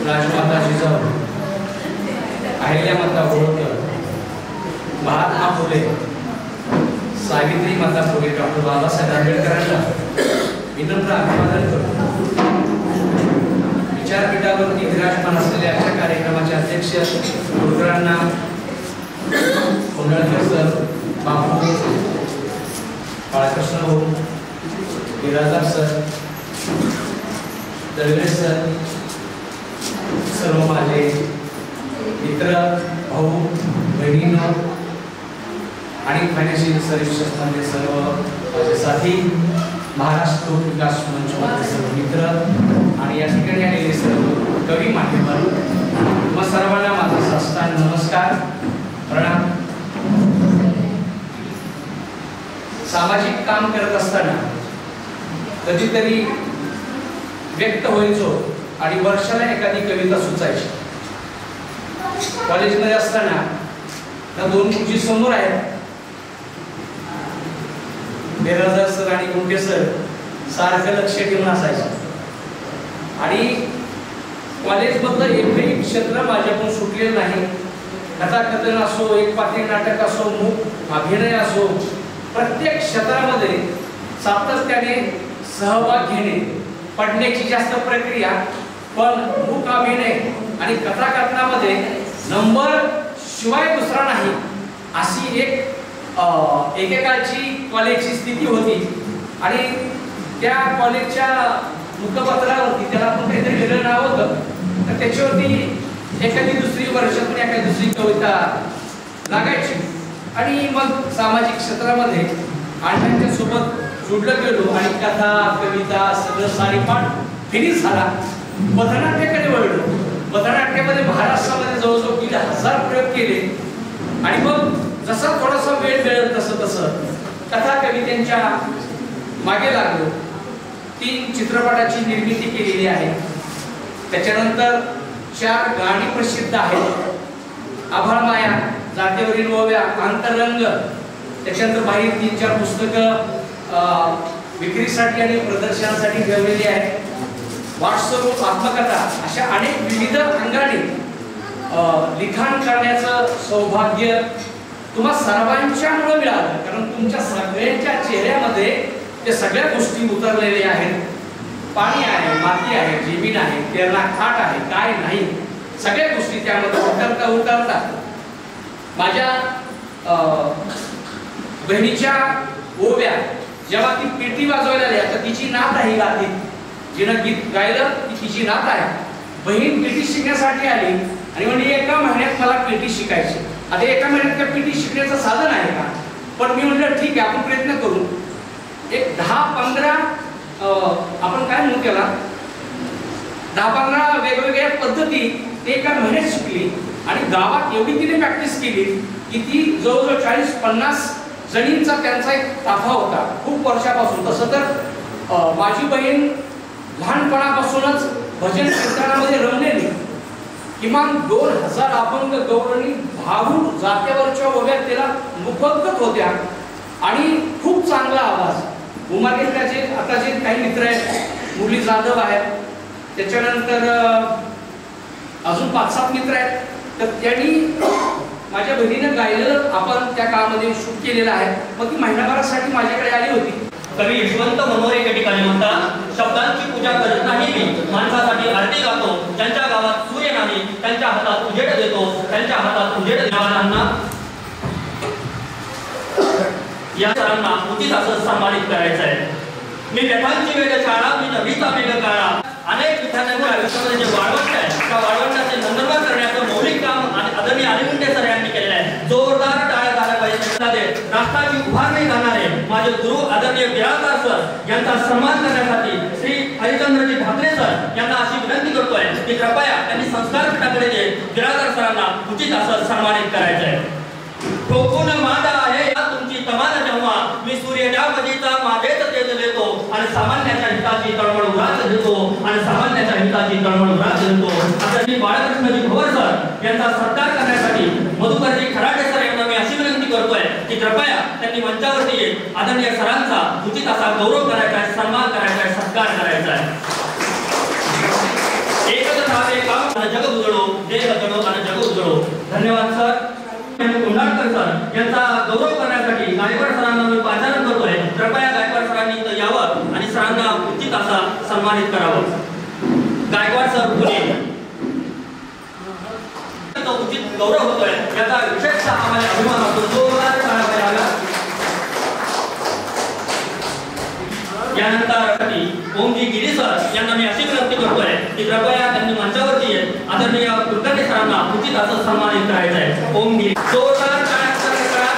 राजमाता जिजाऊ, अहिल्यामाता होळकर, महात्मा फुले, सावित्री माता फुले, डॉक्टर बाबासाहेब आंबेडकरांना विनम्र अभिवादन करतो. विचारपीठावरती विराजमान असलेल्या आजच्या कार्यक्रमाचे अध्यक्ष गुरुकरांना कोंडळकर सर, बापू, बाळकृष्ण भाऊ, बिराजदार सर, दळवे सर, सर्व माझे मित्र, भाऊ, बहिणींनो आणि फायनान्शियल सर्व्हिसेस मध्ये सर्व माझे साथी, महाराष्ट्र विकास मंचमधले सर्व मित्र आणि या ठिकाणी आलेले सर्व कवी मान्यवर, मग सर्वांना माझा साष्टांग नमस्कार, प्रणाम. सामाजिक काम करत असताना कधीतरी व्यक्त व्हायचो आणि वर्षाला एखादी कविता सुचायची. कॉलेजमध्ये असताना त्या दोन खुर्ची समोर आहेत, बेराजदार सर आणि गुंडे सर सारखं लक्ष ठेवून असायचं आणि कॉलेजमधलं एकही क्षेत्र माझ्याकडून सुटलेलं नाही. कथाकथन असो, एक पात्री नाटक असो, मूक अभिनय असो, प्रत्येक क्षेत्रामध्ये सातत्याने सहभाग घेणे, पडण्याची जास्त प्रक्रिया, पण मूक अभिनय आणि कथाकथनामध्ये नंबर शिवाय दुसरा नाही अशी एकेकाळची कॉलेजची स्थिती होती. आणि त्या कॉलेजच्या मुखपत्रावरती त्याला पण काहीतरी वेगळं नाव होतं, तर त्याच्यावरती एखादी दुसरी वर्षातून एखादी दुसरी कविता लागायची. आणि मग सामाजिक क्षेत्रामध्ये अण्णांच्या सोबत जोडलं गेलो आणि कथा, कविता सगळं सारीपाठ फिनिश झाला. पथनाट्याकडे वळलो. पथनाट्यामध्ये महाराष्ट्रामध्ये जवळजवळ 1000 प्रयोग केले आणि मग जसा थोडासा वेळ मिळेल तसं कथा कवितेच्या मागे लागलो. 3 चित्रपटाची निर्मिती केलेली आहे. त्याच्यानंतर 4 गाणी प्रसिद्ध आहेत. आभाळ माया, जातेवरील ओव्या, अंतरंग, त्याच्यानंतर बाहेर 3-4 पुस्तकं विक्रीसाठी आणि प्रदर्शनासाठी ठेवलेली आहेत. वाटस्वरूप, आत्मकथा अशा अनेक विविध अंगाने लिखाण करण्याचं सौभाग्य तुम्हा सर्वांच्यामुळे मिळालं. कारण तुमच्या सगळ्यांच्या चेहऱ्यामध्ये ते सगळ्या गोष्टी उतरलेल्या आहेत. पाणी आहे, माती आहे, जमीन आहे, तेरणा खाट आहे, काय नाही, सगळ्या गोष्टी त्यामध्ये उतरतात. माझ्या बहिणीच्या ओव्या जेव्हा ती पेटी वाजवायला आली, आता तिची नात आहे गाती, जिनं गीत गायलं ती तिची नात आहे. बहीण पेटी शिकण्यासाठी आली आणि म्हणजे एका महिन्यात मला पेटी शिकायची. आता एका महिन्यात त्या पेटी शिकण्याचं साधन आहे का? पण मी म्हटलं ठीक आहे, आपण प्रयत्न करू. एक 10-15 आपण काय म्हणू त्याला, 10-15 वेगवेगळ्या पद्धती ते एका महिन्यात शिकली आणि गावात एवढी तिने प्रॅक्टिस केली की ती जवळजवळ 40-50 जणींचा त्यांचा एक ताफा होता खूप वर्षापासून. तसं तर माझी बहीण लहानपणापासूनच भजन कीर्तनामध्ये रमलेली. किमान 2000 अभंग गौरणी भावून जात्यावरच्या ओव्या तिला मुखोद्गत होत्या आणि खूप चांगला आवाज. उमाकेचे आता जे काही मित्र आहेत, मुरली जाधव आहेत, त्याच्यानंतर अजून 5-7 मित्र आहेत, तर त्यांनी माझ्या बहिणीनं गायलेलं आपण त्या काळामध्ये शूट केलेलं आहे. मग ती महिनाभरासाठी माझ्याकडे आली होती. कवी यशवंत मनोरे एके ठिकाणी म्हणतात, शब्दांची पूजा करत नाही मी, माणसासाठी आरती गातो. ज्यांच्या गावात सूर्य नाही त्यांच्या हातात उजेड देतो, त्यांच्या हातात उजेड देणाऱ्यांना या सरांना उचित असं सन्मानित करायचं आहे. मी व्यथांची वेधशाळा, मी नवीचा मेघ काळा. अनेक विद्यार्थ्यांच्या आयुष्यामध्ये जे वाढवण आहे त्या वाढवण्याचे नंदनवन करण्याचं मौलिक काम आदरणीय अलिमुंडे सर यांनी केलेलं आहे. जोरदार टाळ्या झाल्या पाहिजे. राष्ट्राची उभारणी करणारे माझे गुरु आदरणीय बिराजदार सर यांचा सन्मान करण्यासाठी श्री हरिचंद्रजी ढाकरे सर यांना अशी विनंती करतोय की कृपया त्यांनी संस्कार पीठाकडे जे बिराजदार सरांना उचित असं सन्मानित करायचं आहे. ठोकून मांडा आहे तुमची तमान जेव्हा मी सूर्याच्या मजीचा माझेच तेज देतो आणि सामान्याच्या हिताची तळमळ उरात देतो आणि सामान्याच्या हिताची तळमळ उरात देतो. आदरणीय बाळकृष्णजी भोवर सर यांचा सत्कार करण्यासाठी मधुकरजी खराटे सर यांना मी अशी विनंती करतोय की कृपया त्यांनी मंचावरती आदरणीय सरांचा उचित असा गौरव करायचा आहे, सन्मान करायचा आहे, सत्कार करायचा आहे. एकच थांबे काम जग उजळो, देह गणो आणि जग उजळो. धन्यवाद सर. कुंडाळकर सर यांचा गौरव करण्यासाठी गायकवाड सरांना मी पाचारण करतोय. कृपया गायकवाड सरांनी इथं यावं आणि सरांना उचित असा सन्मानित करावं. गायकवाड सर पुणे उचित गौरव होतोय याचा विशेषतः आम्हाला अभिमान होतो. जोरदार टाळ्या पाहिजे. यानंतर ओमजी गिरी सर यांना मी अशी विनंती करतोय की कृपया त्यांनी मंचावरती आदरणीय कुलकर्णी सरांना उचित असं सन्मानित करायचं आहे. ओम गिरी जोरदार टाळ्या करा.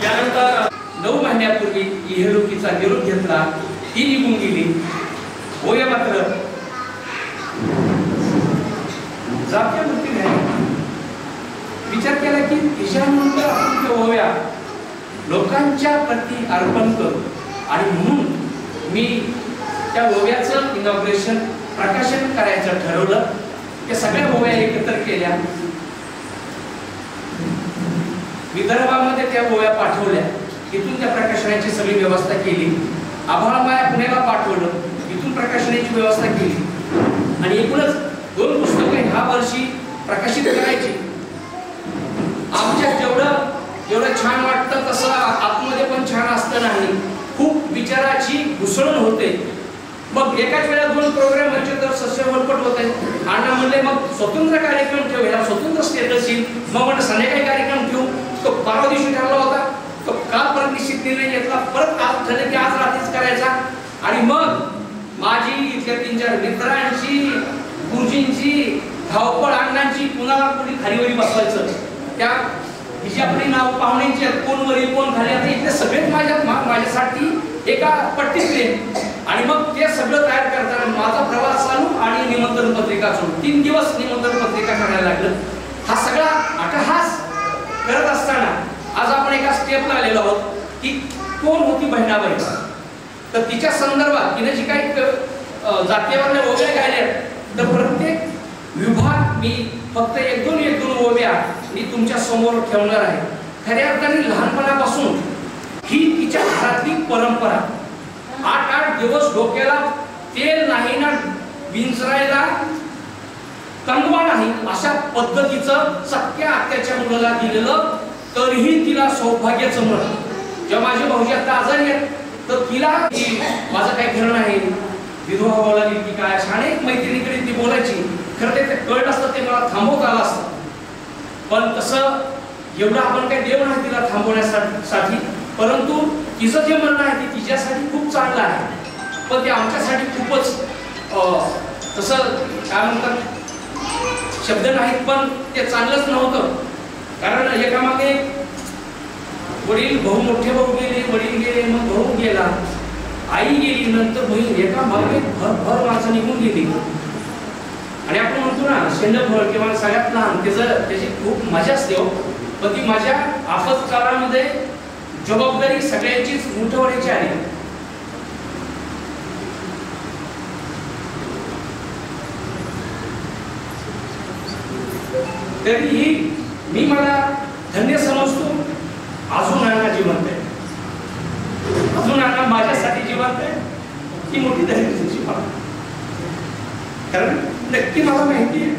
यानंतर 9 महिन्यापूर्वी इहलोकीचा निरोप घेतला, ती निघून गेली. ओव्या मात्र जात्या मुक्ती नाही. विचार केला की तिच्यानंतर आपण त्या ओव्या लोकांच्या प्रती अर्पण करू, आणि म्हणून मी त्या ओव्याचं इनॉग्रेशन प्रकाशन करायचं ठरवलं. त्या सगळ्या ओव्या एकत्र केल्या, विदर्भामध्ये त्या ओव्या पाठवल्या, तिथून त्या प्रकाशनाची सगळी व्यवस्था केली. आभाळमाया पुण्याला पाठवलं, तिथून प्रकाशनाची व्यवस्था केली. आणि एकूणच 2 पुस्तकं ह्या वर्षी प्रकाशित करायची. आमच्या जेवढं छान वाटतं तसं आतमध्ये पण छान असतं नाही. खूप विचाराची घुसळण होते. मग एकाच वेळा 2 प्रोग्राम व्हायचे तर सस्य वरपट होते. अण्णा म्हणले मग स्वतंत्र कार्यक्रम ठेवू, याला स्वतंत्र स्टेटस येईल. मग म्हणलं संध्याकाळी कार्यक्रम ठेवू. तो परवा दिवशी ठरला होता, तो काल परत निश्चित निर्णय घेतला. परत आज ठरलं की आज रात्रीच करायचा. आणि मग माझी इथल्या 3-4 मित्रांची, गुरुजींची धावपळ, अण्णांची कुणाला कुणी खालीवरी बसवायचं. त्या हिची आपली नाव पाहुण्यांची कोण वरी कोण खाली, आता इथे सगळेच माझ्यासाठी एका पट्टीतले. आणि मग ते सगळं तयार करताना माझा प्रवास चालू आणि निमंत्रण पत्रिका सोडून 3 दिवस निमंत्रण पत्रिका करायला लागलं. हा सगळा अट्टहास करत असताना आज आपण एका स्टेपला आलेलो आहोत की कोण होती बहिणाबाई. तर तिच्या संदर्भात तिने जी काही जातीवरल्या ओव्या गायल्या, तर प्रत्येक विभाग मी फक्त 1-2 ओव्या मी तुमच्या समोर ठेवणार आहे. खऱ्या अर्थाने लहानपणापासून ही तिच्या घरातली परंपरा. 8-8 दिवस डोक्याला तेल नाही ना विंचरायला कंगवा नाही, अशा पद्धतीचं सख्या आत्याच्या मुलाला दिलेलं, तरीही तिला सौभाग्याचं म्हणत. जेव्हा माझी भाऊजी आता आजारी आहेत तर तिला माझं काही खरं नाही, विधवा व्हावं लागेल की काय, अनेक मैत्रिणीकडे ती बोलायची. खरं ते कळत असतं, ते मला थांबवता आलं असतं. पण तसं एवढं आपण काही देव नाही तिला थांबवण्यासाठी. परंतु तिचं जे म्हणणं आहे ते तिच्यासाठी खूप चांगलं आहे, पण ते आमच्यासाठी खूपच तसं काय म्हणतात शब्द नाहीत, पण ते चांगलंच नव्हतं. कारण एकामागे वडील, भाऊ, मोठे भाऊ गेले, वडील गेले, मग भाऊ गेला, आई गेली, नंतर बहीण, एका मागे भर माणसं निघून गेली. आणि आपण म्हणतो ना शेंडफळ किंवा सगळ्यात लहान, त्याची खूप मजा असते हो. पण ती मजा आपत्काळामध्ये जबाबदारी सगळ्यांचीच उठवण्याची आली. तरीही मी मला धन्य समजतो. अजून अण्णा जिवंत आहे, अजून अण्णा माझ्यासाठी जिवंत आहे. ही मोठी धन्यतेची बाब. कारण नक्की मला माहिती आहे,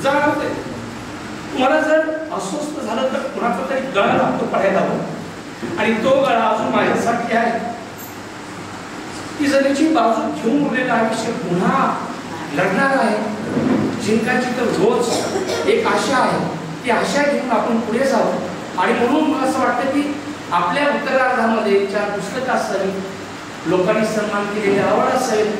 जाणवते मला जर अस्वस्थ झालं तर कुणाचा तरी गळा लागतो पडायला हवं, आणि तो गळा अजून माझ्यासाठी आहे. ती जगाची बाजू घेऊन उरलेलं आयुष्य पुन्हा लढणार आहे. जिंकायची तर रोज एक आशा आहे, ती आशा घेऊन आपण पुढे जाऊ. आणि म्हणून मला असं वाटतं की आपल्या उत्तरार्धामध्ये 4 पुस्तकं असावी, लोकांनी सन्मान केलेली आवड असेल,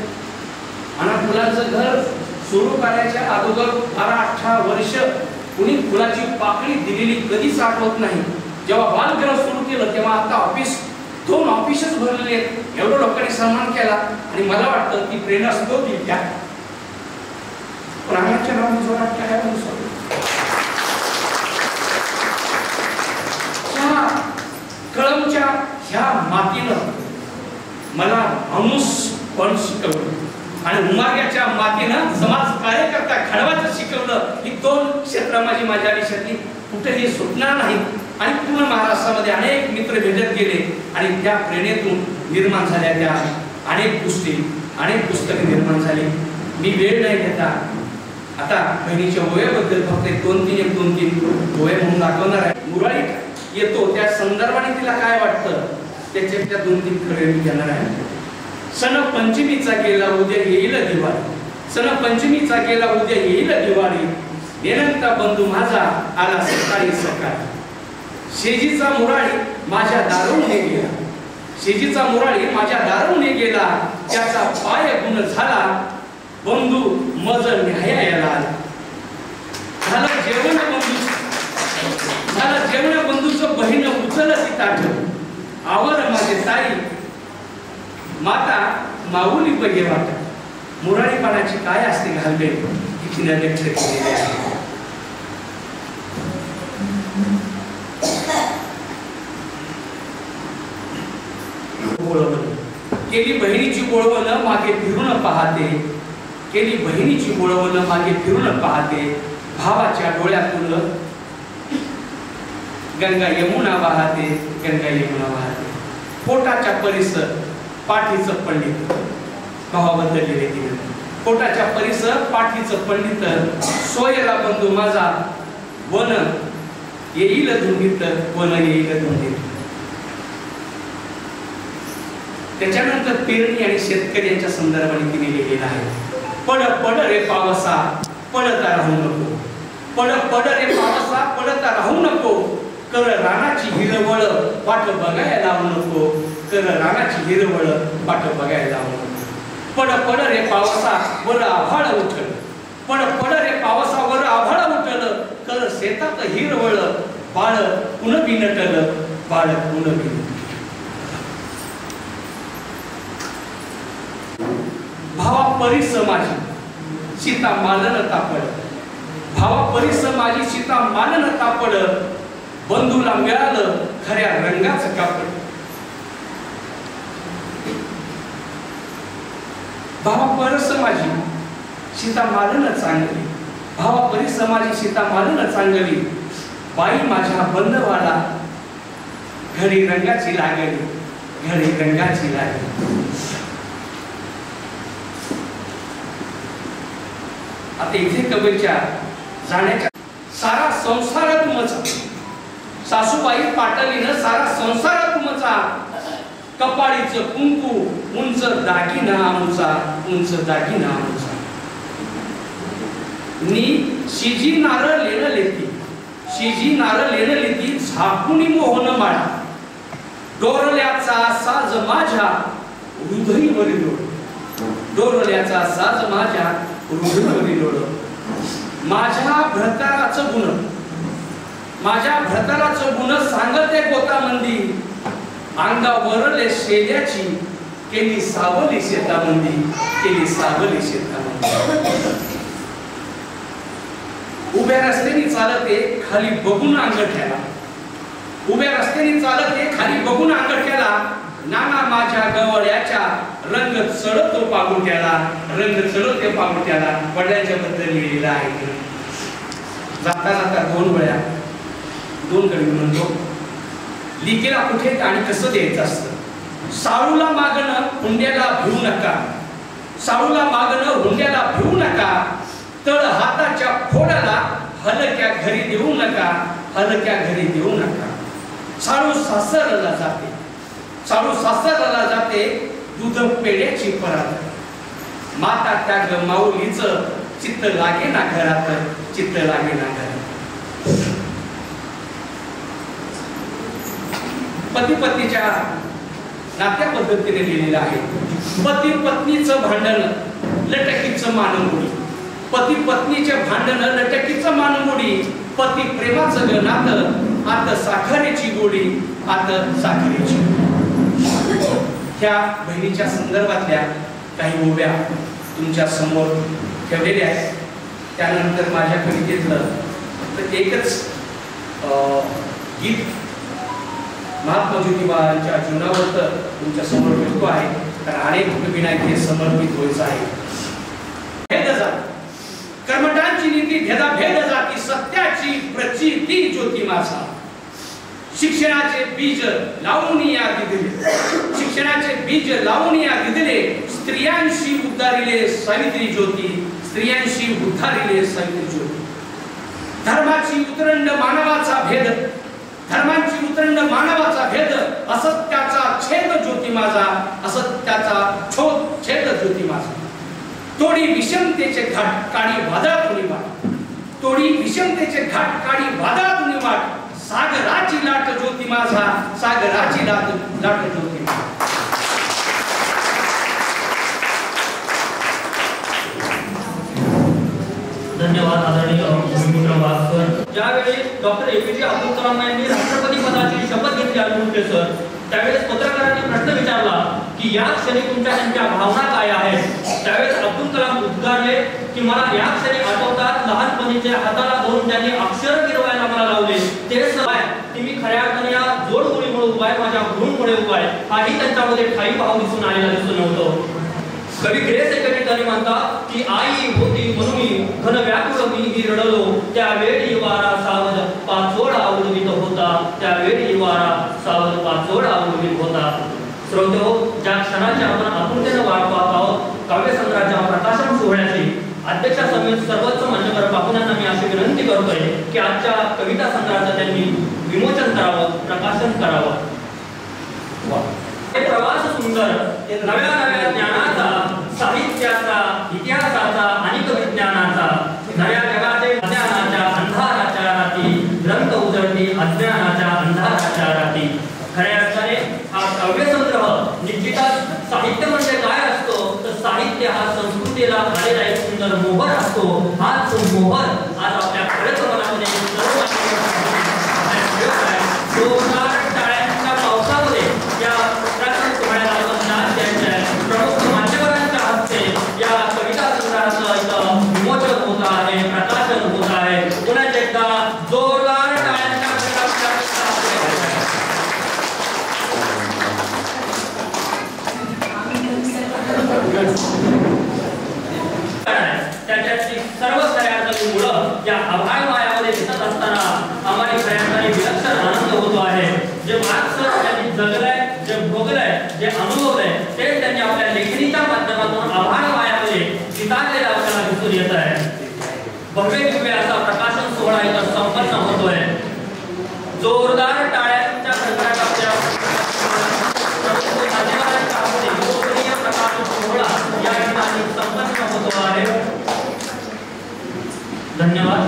आणि फुलांचं घर सुरू करायच्या अगोदर 12-18 वर्ष कुणी फुलाची पाकळी दिलेली कधीच आठवत नाही. जेव्हा बालगृह सुरू केलं तेव्हा आता 2 ऑफिसच भरलेले आहेत. एवढं लोकांनी सन्मान केला, आणि मला वाटतं की प्रेरणा स्रोत येईल त्या प्राण्याच्या नावाने जोरात काय कळमच्या ह्या मातीनं मला माणूस पण शिकवलं, आणि उमार्ग्याच्या मातीनं समाज कार्यकर्ता घडवायचं शिकवलं. ही 2 क्षेत्र माझ्या आयुष्यातली कुठेही सुटणार नाही. आणि पूर्ण महाराष्ट्रामध्ये अनेक मित्र भेटत गेले, आणि त्या प्रेरणेतून निर्माण झाल्या त्या अनेक गोष्टी, अनेक पुस्तके निर्माण झाली. मी वेळ नाही घेता आता बहिणीच्या ओव्याबद्दल फक्त 2-3 ओव्या म्हणून दाखवणार आहे. मुरारी येतो त्या संदर्भाने तिला काय वाटतं त्याच्या 2-3 खरे मी घेणार आहे. सण पंचमीचा गेला उद्या येईल दिवाळी, सण पंचमीचा गेला उद्या येईल दिवाळी, नेनंता बंधू माझा आला सकाळी सकाळी. शेजीचा मुराळी माझ्या दारुण गेला, शेजीचा मुराळी माझ्या दारुण गेला, त्याचा पाय गुण झाला, बंधू मज न्यायाला आला. झालं जेवण बंधूचं बहीण उचल ती ताट, आवर माझे ताई माता माऊली बगे वाट मुरारीपणाची काय असते घालवे ही तिने व्यक्त केलेली आहे. केली बहिणीची बोळवण मागे फिरून पाहते, केली बहिणीची बोळवण मागे फिरून पाहते, भावाच्या डोळ्यातून गंगा यमुना वाहते, गंगा यमुना वाहते. पोटाच्या परिसर पाठीचं पंडित भावाबद्दल लिहिलेली. पोटाच्या परिसर पाठीचं पंडित सोयरा बंधू माझा वन येईल धुंडीत, वन येईल धुंडीत. त्याच्यानंतर पेरणी आणि शेतकऱ्यांच्या संदर्भाने तिने लिहिलेलं आहे. पड पड रे पावसा पडता राहू नको, पड पड रे पावसा पडता राहू नको, कर रानाची हिरवळ वाट बघायला लावू नको, कर रानाची हिरवळ वाट बघायला लावू नको. पड पड रे पावसा वर आभाळ उठल, पड पड रे पावसा वर आभाळ उठल, कर शेतात हिरवळ बाळ कुणबी नटल, बाळ कुणबी. भावा परीस माझी सीता मालन तापड, भावा परीस माझी सीता मालन तापड, बंधूला मिळालं खऱ्या रंगाचं कापड. भावा परस माझी सीता मालन चांगली, भावा परीस माझी सीता मालन चांगली, बाई माझ्या बंधवाला घरी रंगाची लागली, घरी रंगाची लागली. आता इथे कवीच्या जाण्याच्या सारा संसार तुमचा, सासूबाई पाटलीनं सारा संसार तुमचा, कपाळीचं कुंकू उंच दागिना आमचा, उंच दागिना आमचा. नी शिजी नारळ लेणं लेती, शिजी नारळ लेणं लेती, झाकुनी मोहन माळा, डोरल्याचा साज माझ्या हृदयवरी लोळ, डोरल्याचा साज माझ्या हृदयवरी लोळ. माझ्या भ्रताराचं गुण, माझ्या भ्रताराचं गुण सांगते गोतामंदी, अंगावरले शेल्याची केली सावली शेतामंदी, केली सावली शेतामंदी. उभ्या रस्त्याने चालते खाली बघून अंगठ्याला, उभ्या रस्त्याने चालते खाली बघून अंगठ्याला, नाना माझ्या गवळ्याच्या रंग चढतो पागुट्याला, रंग चढते पागुट्याला. वडिलांच्या बद्दल लिहिलेलं आहे. जाता जाता दोन वेळा दोन कवी म्हणतो, लिकेला कुठे आणि कसं द्यायचं असतं. साळूला मागणं हुंड्याला भिवू नका, साळूला मागणं हुंड्याला भिवू नका, तळ हाताच्या फोडाला हलक्या घरी देऊ नका, हलक्या घरी देऊ नका. साळू सासरला जाते, साळू सासरला जाते, दूध पेड्याची परात, माता त्या माऊलीचं चित्त लागे ना घरात, चित्त लागे ना घरात. पती पत्नीच्या नात्या पद्धतीने लिहिलेलं आहे. पती पत्नीचं भांडण लटकीचं मानमोडी, पती पत्नीचे भांडण लटकीचं मानमोडी, पती प्रेमाचं नातं आत साखरेची गोडी, आत साखरेची. ह्या बहिणीच्या संदर्भातल्या काही ओव्या तुमच्या समोर ठेवलेल्या आहेत. त्यानंतर माझ्या कवितेतलं तर एकच गीत महात्मा ज्योतिबांच्या जीवनावर तुमच्या समोर ठेवतो आहे, कारण अनेक कवींना हे समर्पित व्हायचं आहे. भेद जात कर्मठांची नीती भेदा भेद जाती, सत्याची प्रचिती ज्योती माझा. शिक्षणाचे बीज लावून या दिले, शिक्षणाचे बीज लावून या दिले, स्त्रियांशी उद्धारिले सावित्री ज्योती, स्त्रियांशी उद्धारिले सावित्री ज्योती. धर्माची उतरंड मानवाचा भेद, धर्मांची उतरंड मानवाचा भेद, असत्याचा छेद ज्योती माझा, असत्याचा छेद ज्योती माझा. तोडी विषमतेचे घाट काढी वादळातून वाट, तोडी विषमतेचे घाट काढी वादळातून वाट, सागराची लाट ज्योती माझा, सागराची लाट ज्योती माझा. धन्यवाद आदरणीय भूमिपुत्र वाघकर. ज्यावेळी डॉक्टर APJ अब्दुल कलाम यांनी राष्ट्रपती पदाची शपथ घेतली आली होते सर, त्यावेळेस पत्रकारांनी प्रश्न विचारला की या क्षणी तुमच्या त्यांच्या भावना काय आहेत. त्यावेळेस अब्दुल कलाम उद्गारले की मला या क्षणी आठवतात लहानपणीच्या हाताला धरून त्यांनी अक्षर गिरवायला मला लावले ते सवय की मी खऱ्या अर्थाने या जोडगोळीमुळे उपाय माझ्या गुरूंमुळे उपाय हाही त्यांच्यामध्ये ठाई भाव दिसून आलेला दिसून नव्हतो. कवी ग्रेस एका ठिकाणी म्हणतात की आई होती म्हणून घन व्याकुळ मी रडलो त्यावेळी वारा सावध पाचोळा उडवीत होता त्यावेळी वारा सावध पाचोळा उडवीत होता. श्रोतो, ज्या क्षणाची आपण आपुलतेने वाट पाहत आहोत काव्यसंग्रहाच्या प्रकाशन सोहळ्याची अध्यक्षासमवेत सर्वोच्च मान्यवर बापूंना मी अशी विनंती करतोय की आजच्या कविता संग्रहाचं त्यांनी विमोचन करावं, प्रकाशन करावं. हे प्रवास सुंदर नव्या नव्या ज्ञानाचा, साहित्याचा, इतिहासाचा आणि विज्ञानाचा, नव्या जगाचे अज्ञानाच्या अंधाराच्या रात्री ग्रंथ उजळती अज्ञानाच्या अंधाराच्या रात्री. खऱ्या अर्थाने हा काव्यसंग्रह निश्चितच साहित्य म्हणजे काय असतो तर साहित्य हा संस्कृतीला आलेला एक सुंदर मोहर असतो. हाच मोहर आज आपल्या खरंच मनामध्ये जोरदार टाळ्यांच्या पावसामध्ये या प्रकाशन सोहळ्याला आपण नाच द्यायचा आहे. प्रमुख मान्यवरांच्या हस्ते या कविता संग्रहाचं इथं विमोचन होत आहे, प्रकाशन होत आहे. पुन्हा एकदा जोरदार टाळ्यांच्या त्याच्याची सर्व खऱ्या अर्थाने मुलं या आभाळ मायामध्ये दिसत असताना आम्हाला खऱ्या अर्थाने विलक्षण आनंद होतो आहे. जे मार्क्स त्यांनी जगलंय, जे भोगलंय, जे अनुभवलंय ते त्यांनी आपल्या लेखणीच्या माध्यमातून आभाळ मायामध्ये चितारलेलं आपल्याला दिसून येत आहे. भव्य दिव्य असा प्रकाशन सोहळा इथं संपन्न होतोय. जोरदार टाळ्यांच्या गणगणाट आपल्या मान्यवरांच्या हस्ते लोकप्रिय प्रकाशन सोहळा या ठिकाणी संपन्न होतो आहे. धन्यवाद.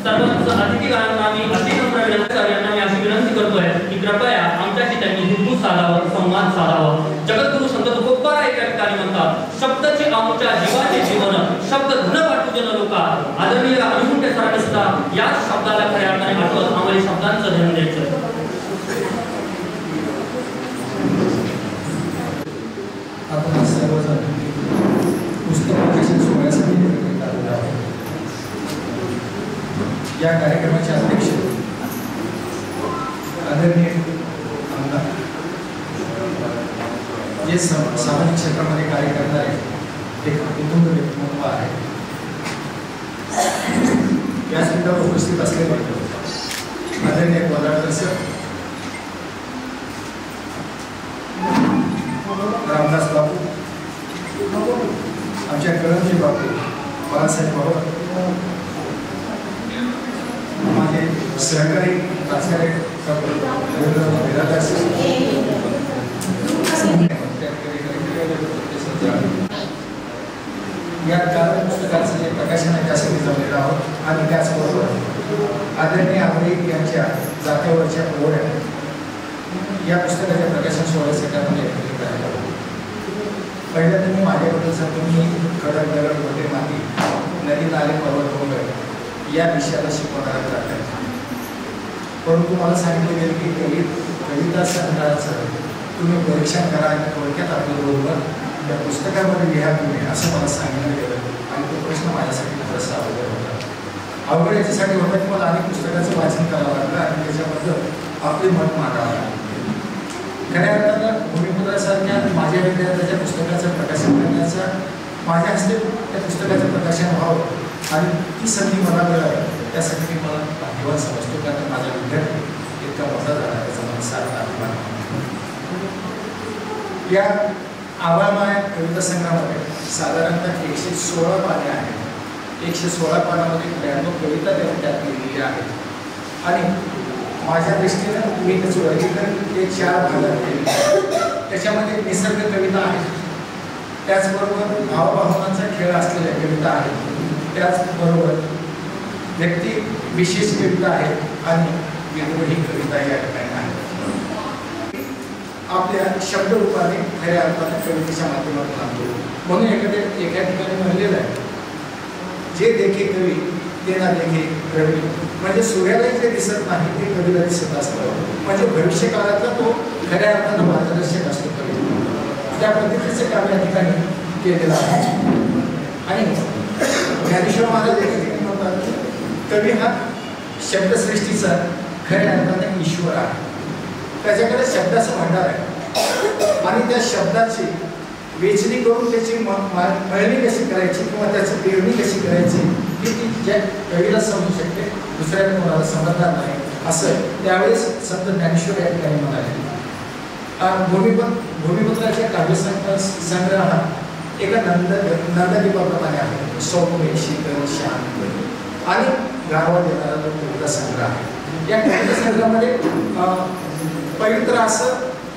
सर्वच अतिथीगणांना मी अशी नम्र विनंती यांना मी अशी विनंती करतोय की कृपया आमच्याशी त्यांनी हिंदू साधावं, संवाद साधावं. जगद्गुरु संत तुकोबारा एका ठिकाणी म्हणतात शब्दाचे आमच्या जीवाचे जीवन शब्द धन वाटू जन लोका. आदरणीय अनिमुंटे सरांनी सुद्धा याच शब्दाला खऱ्या अर्थाने आठवत आम्हाला शब्दांचं ध्यान द्यायचं. आपण सर्वजण पुस्तक प्रकाशन सोहळ्यासाठी एकत्रित आलेलो आहोत. या कार्यक्रमाचे अध्यक्ष आदरणीय आमदार जे सामाजिक क्षेत्रामध्ये कार्य करणारे एक उत्तुंग व्यक्तिमत्व आहे. व्यासपीठावर उपस्थित असलेले आदरणीय कोल्हापूर सर, रामदास बापू, आमच्या कळमचे बापू बाळासाहेब बाबा, माझे सहकारी प्राचार्य या काव्य पुस्तकाचं जे प्रकाशन आहे त्यासाठी जमलेलं आहोत आणि त्याचबरोबर आदरणीय आंबेडकर यांच्या जात्यावरच्या ओढ्या या पुस्तकाच्या प्रकाशन सोहळ्यासाठी आपण एकत्रित आलेलो आहोत. पहिल्यांदा मी माझ्याबद्दल सांगतो, मी खडक दगड मोठे माती नदी नाले पर्वत डोंगर या विषयाला शिकवणारा प्राध्यापक. परंतु मला सांगितलं गेलं की कविता संग्रहाचं तुम्ही परीक्षण करा आणि थोडक्यात आपल्याबरोबर त्या पुस्तकामध्ये लिहा तुम्ही, असं मला सांगितलं गेलं. आणि तो प्रश्न माझ्यासाठी थोडासा अवघड होता. अवघड याच्यासाठी होता की मला अनेक पुस्तकाचं वाचन करावं लागलं आणि त्याच्याबद्दल आपले मत मांडावं लागलं. खऱ्या अर्थानं भूमिपुत्रासारख्या माझ्या विद्यार्थ्याच्या पुस्तकाचं प्रकाशन करण्याचा माझ्या हस्ते त्या पुस्तकाचं प्रकाशन व्हावं आणि ती संधी मला मिळावी त्यासाठी मी मला भाग्यवान समजतो. कारण माझा विद्यार्थी इतका मोठा झाला त्याचा मला सार्थ अभिमान. या आभाळमाया कविता संग्रहामध्ये साधारणतः 116 पाने आहेत. 116 पानामध्ये 93 कविता त्यांनी त्यात लिहिलेल्या आहेत आणि माझ्या दृष्टीनं मी त्याचं वर्गीकरण ते 4 भागात केले. त्याच्यामध्ये निसर्ग कविता आहे, त्याचबरोबर भावभावनांचा खेळ असलेल्या कविता आहेत, त्याचबरोबर व्यक्ती विशेष कविता आहेत आणि विद्रोही कविता या ठिकाणी आहेत. आपल्या शब्दरूपाने खऱ्या अर्थाने कवितेच्या माध्यमातून आणतो. म्हणून एका ठिकाणी म्हणलेलं आहे, जे देखे कवी ते ना देखे रवी, म्हणजे सूर्यालाही जे दिसत नाही ते कवीला दिसत असतं. म्हणजे भविष्य काळातला तो खऱ्या अर्थानं मार्गदर्शक असतो कवी. त्या पद्धतीचं काम या ठिकाणी केलेलं आहे. आणि ज्ञानेश्वर महाराज म्हणतात कवी हा शब्दसृष्टीचा खऱ्या अर्थाने ईश्वर आहे. त्याच्याकडे शब्दाचं भांडार आहे आणि त्या शब्दाची वेचणी करून त्याची मळणी कशी करायची किंवा त्याची पेरणी कशी करायची ही ती ज्या कवीला समजू शकते, दुसऱ्या कोणाला समजणार नाही असं त्यावेळेस संत ज्ञानेश्वर या ठिकाणी म्हणाले. भूमिपुत्राच्या काव्यसंग्रहात एका नंददीपाप्रमाणे आहे. सौम्य शीतल शांत आणि गारवा देणारा तो कविता संग्रह आहे. या कविता संग्रहामध्ये पवित्र असं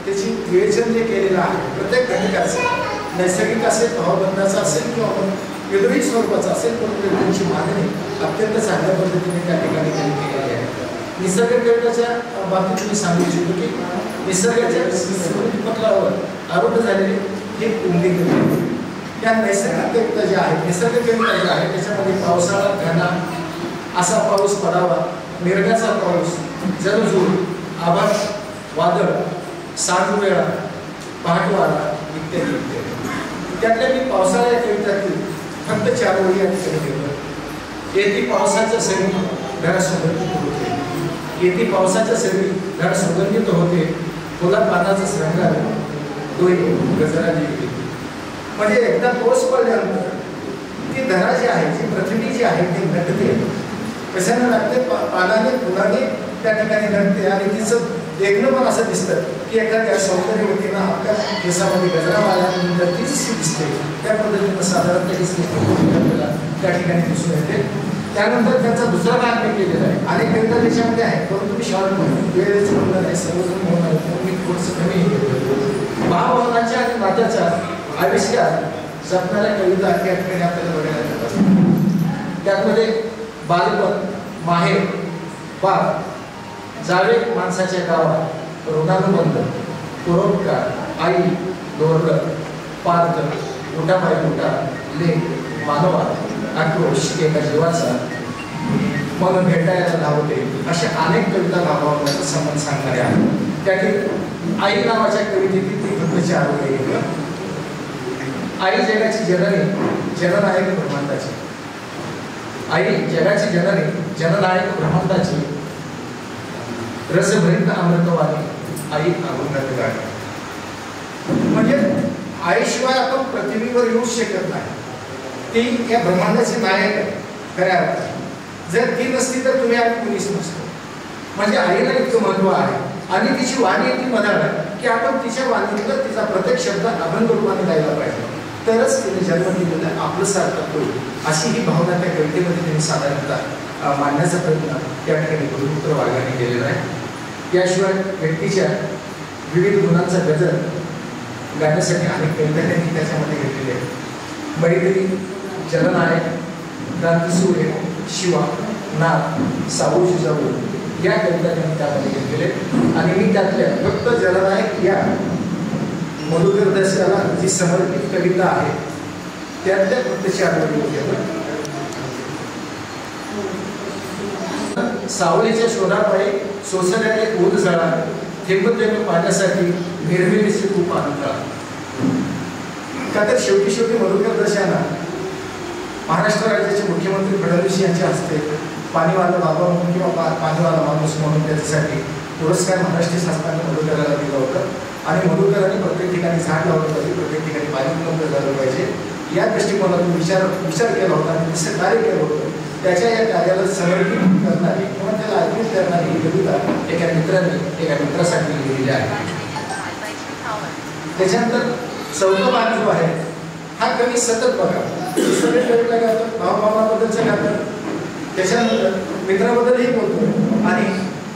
त्याची विवेचन जे केलेलं आहे प्रत्येक घटकाचं, नैसर्गिक असेल, भावबंधाचं असेल किंवा विद्रोही स्वरूपाचं असेल, परंतु त्यांची मांडणी अत्यंत चांगल्या पद्धतीने त्या ठिकाणी त्यांनी केलेली आहे. निसर्ग कविताच्या बाबतीत मी सांगू इच्छितो की निसर्गाच्या पटलावर आरूढ झालेली ही उमदी कविता. त्या नैसर्गिक कविता ज्या आहेत, निसर्ग कविता ज्या आहेत त्याच्यामध्ये पावसाळा घना असा पाऊस पडावा, निरगाचा पाऊस, जलजूळ, आभाळ, वादळ, सांज वेळा, पहाटवाडा इत्यादी इत्यादी. त्यातल्या मी पावसाळ्या कवितातील फक्त 4 ओळी या ठिकाणी घेतो. येती पावसाच्या सरी घरा सुगंधित होते, येती पावसाच्या सरी घरा सुगंधित होते, फुला पानाचं श्रंगार डोळे गजरा लिहिली. म्हणजे एकदा पाऊस पडल्यानंतर ती धरा जी आहे, जी पृथ्वी जी आहे ती नटते. कशाने लागते? पानाने फुलाने त्या ठिकाणी नटते आणि तिचं देखणं पण असं दिसतं की एखाद्या सौंदर्यवतीनं आपल्या केसामध्ये गजरा मारल्यानंतर ती जशी दिसते त्या पद्धतीनं साधारणतः ही सृष्टी आपल्याला त्या ठिकाणी दिसून येते. त्यानंतर त्यांचा दुसरा भाग मी केलेला आहे. अनेक कविता त्याच्यामध्ये आहे, परंतु मी शॉर्ट म्हणून वेळेच म्हणणार आहे, सर्वजण म्हणून आहे, मी थोडंसं कमी घेतो. भावभावनाच्या आणि नात्याचा आविष्कार जपणाऱ्या कविता त्या ठिकाणी आपल्याला बघायला मिळतात. त्यामध्ये बालपण, माहेर, बाप, जावे माणसाच्या गावात, ऋणानुबंध, परोपकार, आई, दोरलं, पार्थ, उठापाय उठा, लेख, मानवा, आक्रोश एका जीवाचा, मन भेटायला धावते, अशा अनेक कविता भावभावनाचा संबंध सांगणाऱ्या आहेत. त्यातील आई नावाच्या कवितेतील ती फक्त 4 ओळी घेतलं. आई जगाची जननी, जननायक ब्रह्मांडाची. आई जगाची जननी, जननायक ब्रह्मांडाची, रसभरित अमृतवाणी, आई अभंगात गाणी. म्हणजे आईशिवाय आपण पृथ्वीवर येऊच शकत नाही. ती या ब्रह्मांडाची नायक आहे खऱ्या अर्थाने. जर ती नसती तर तुम्ही आपण कुणीच नसतो. म्हणजे आईला इतकं महत्व आहे आणि तिची वाणी इतकी मधाळ आहे की आपण तिच्या वाणीतलं तिचा प्रत्येक शब्द अभंग रूपाने गायला पाहिजे, तरच तिने जन्म दिलेलं आपलं सार्थक होईल. अशी ही भावना त्या कवितेमध्ये त्यांनी साधारणतः मांडण्याचा प्रयत्न त्या ठिकाणी गुरुपुत्र वाघाने केलेला आहे. याशिवाय व्यक्तीच्या विविध गुणांचा गजर गाण्यासाठी अनेक कविता त्यांनी त्याच्यामध्ये घेतलेले आहेत. मैत्री, जननायक, क्रांतिसूर्य, शिवा, नाथ, सावू जिजाऊ या कविता त्यांनी त्यामध्ये घेतलेले. आणि मी त्यातल्या फक्त जननायक या मधुकर दर्शनाला जी समर्पित कविता आहे त्यातल्या फक्त 4 ओळी घेतल्या. सावलीच्या शोधापायी सोसल्याने ऊद जळा, थेंब थेंब पाण्यासाठी निर्मितीचे खूप आनंद. का तर शेवटी मधुकर दर्शना महाराष्ट्र राज्याचे मुख्यमंत्री फडणवीस यांच्या हस्ते पाणीवाला बाबा म्हणून किंवा पाणीवाला माणूस म्हणून त्याच्यासाठी पुरस्कार महाराष्ट्र शासनाने मधुकराला दिला होता. आणि मधुकरांनी प्रत्येक ठिकाणी झाड लावलं पाहिजे, प्रत्येक ठिकाणी पाणी उपलब्ध झालं पाहिजे या दृष्टिकोनातून विचार केला होता आणि तसं कार्य केलं होतं. त्याच्या या कार्याला समर्पित करणारी किंवा त्याला अर्पित करणारी ही कविता एका मित्रासाठी लिहिलेली आहे. त्याच्यानंतर 4था भाग जो आहे हा कवी सतत बघा सगळे कविता गातात, भावभावनाबद्दलच्या गातात, त्याच्यानंतर मित्राबद्दलही बोलतो आणि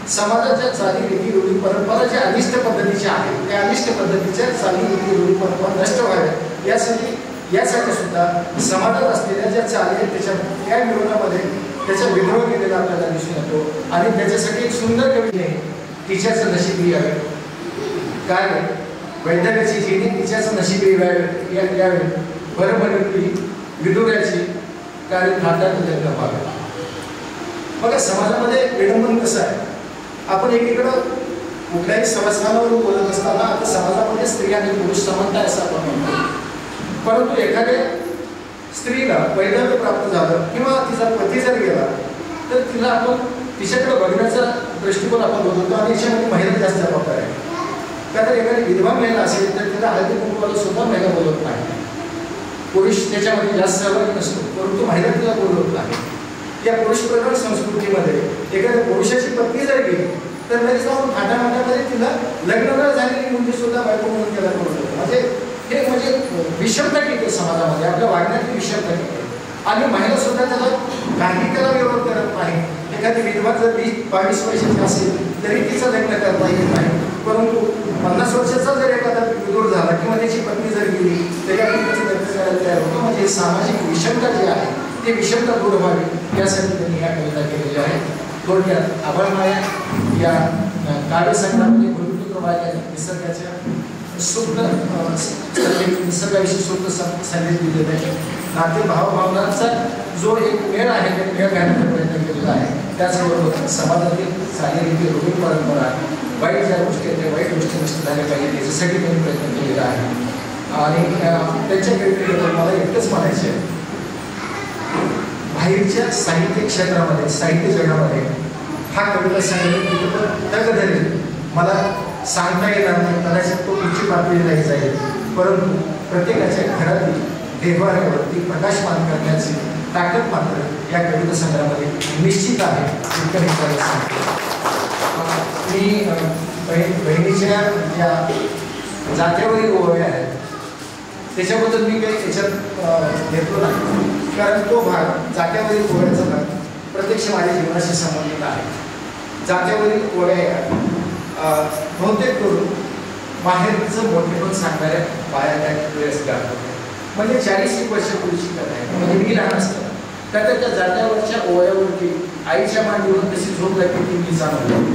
समाजाच्या चाली रीती रूढी परंपरा ज्या अनिष्ट पद्धतीच्या आहेत त्या अनिष्ट पद्धतीच्या चाली रीती रूढी परंपरा नष्ट व्हाव्या यासाठी सुद्धा समाजात असलेल्या ज्या चाली आहेत त्या विरोधामध्ये त्याचा विद्रोह केलेला आपल्याला दिसून येतो. आणि त्याच्यासाठी एक सुंदर कवितेने तिच्याचं नशीब यावे, काय वैद्यकाची जीने तिच्याचं नशीब यावे, बरं विदुराची कारण हातात जन्म व्हावे. बघा समाजामध्ये विडंबन कसं आहे, आपण एकीकडं कुठल्याही समाजस्थानावरून बोलत असताना आता समाजामध्ये स्त्री आणि पुरुष समानता असं आपण म्हणतो, परंतु एखाद्या स्त्रीला वैधव्य प्राप्त झालं किंवा तिचा पती जर गेला तर तिला आपण तिच्याकडे बघण्याचा दृष्टिकोन आपण बदलतो आणि याच्यामध्ये महिला जास्त जबाबदार आहे. का तर एखादी विधवा महिला असेल तर तिला हळदी कुंकवाला सुद्धा महिला बोलत नाही, पुरुष त्याच्यामध्ये जास्त सहभागी नसतो, परंतु महिला तिला बोलवत नाही. या पुरुष प्रधान संस्कृतीमध्ये एखाद्या पुरुषाची पत्नी जर गेली तर लगेच जाऊन थाटामाटामध्ये तिला लग्न न झालेली मुलगी सुद्धा बायको म्हणून त्याला बोलवतो. म्हणजे विषमता किती समाजामध्ये, आपल्या वागण्याची विषमता किती. आणि महिला सुद्धा त्याला काही त्याला विरोध करत नाही. एखादी विधवा जर 20-22 वर्षाची असेल तरी तिचं लग्न करता येत नाही, परंतु 50 वर्षाचा जर एखादा विरोध झाला किंवा त्याची पत्नी जर गेली तरी आपण त्याचं लग्न करायला तयार होतो. म्हणजे सामाजिक विषमता जी आहे ती विषमता दूर व्हावी यासाठी त्यांनी ह्या कविता केलेल्या आहेत. थोडक्यात आभाळमाया या काव्यसंग्रहामध्ये गुरुपुत्रवाया निसर्गाच्या सुप्त निसर्गाविषयी सुप्त संदेश दिलेला आहे. नाते भावभावनांचा जो एक मेळ आहे ते मेळ घालण्याचा प्रयत्न केलेला आहे. त्याचबरोबर समाजातील चालीरीती रूढी परंपरा वाईट ज्या गोष्टी आहेत त्या वाईट गोष्टी नष्ट झाल्या पाहिजे याच्यासाठी त्यांनी प्रयत्न केलेला आहे. आणि त्यांच्या कवितेबद्दल मला इतकंच म्हणायचं आहे, बाहेरच्या साहित्य क्षेत्रामध्ये साहित्य जगामध्ये हा कविता संग्रह तग धरेल मला सांगता येणार नाही, कदाचित तो उच्च पातळीला जाईल, परंतु प्रत्येकाच्या घरातील देवाऱ्यावरती प्रकाशमान करण्याची ताकद मात्र या कविता संग्रहामध्ये निश्चित आहे. इतकं मी सांगतो. मी बहिणीच्या ज्या जात्यावरील ओव्या आहेत त्याच्याबद्दल मी काही त्याच्यात घेतलो नाही, कारण तो भाग जात्यावरील ओव्याचा भाग प्रत्यक्ष माझ्या जीवनाशी संबंधित आहे. जात्यावरील ओव्या बहुतेक करून बाहेरचं मोठेपण सांगणाऱ्या बाया त्या वेळेस गातात. म्हणजे 40 वर्षापूर्वीची कथा आहे. म्हणजे मी लहान असताना का तर त्या जात्यावरच्या ओव्यावरती आईच्या मांडीवर कशी झोप लागते ती मी जाणवलं.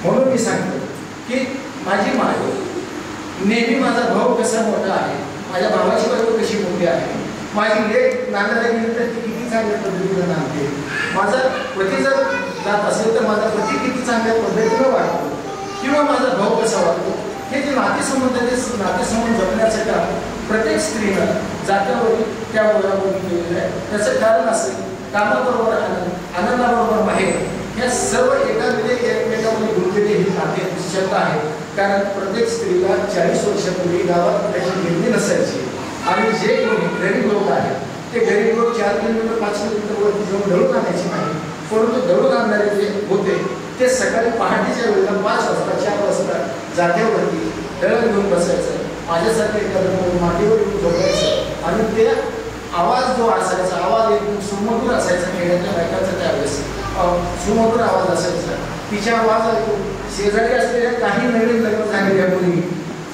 म्हणून मी सांगतो की माझी माय नेहमी माझा भाऊ कसा मोठा आहे, माझ्या भावाची बायको कशी मोठी आहे, माझी लेक नांदायला गेली तर ती किती चांगल्या पद्धतीनं नांदते, माझा पती जर जात असेल तर माझा पती किती चांगल्या पद्धतीनं वागतो किंवा माझा भाऊ कसा वागतो, हे जे नातेसंबंध जपण्याचं काम प्रत्येक स्त्रीनं जात्यावरील त्या ओव्यावरून केलेलं आहे. त्याचं कारण असेल कामाबरोबर आनंद, आनंदाबरोबर बाहेर, या सर्व एकमेकांमध्ये गुंतलेले ही नाते शब्द आहे. कारण प्रत्येक स्त्रीला 40 वर्षापूर्वी गावात त्याची निर्मिती नसायची आणि जे कोणी गरीब लोक आहेत ते गरीब लोक 4 किलोमीटर 5 किलोमीटर वरती जाऊन दळून आणायचे नाही, परंतु दळून आणणारे जे होते ते सकाळी पहाटेच्या वेळेला 5 वाजता 4 वाजता जात्यावरती दळण घेऊन बसायचं. माझ्यासारखं एखादं मांडीवर येऊन झोपायचं आणि ते आवाज जो असायचा, आवाज एकदम सुमधुर असायचा. खेड्यातल्या बायकांचा त्यावेळेस सुमधुर आवाज असायचा. तिच्या आवाज ऐकून शेजारी असलेल्या काही नवीन लग्न झालेल्या मुली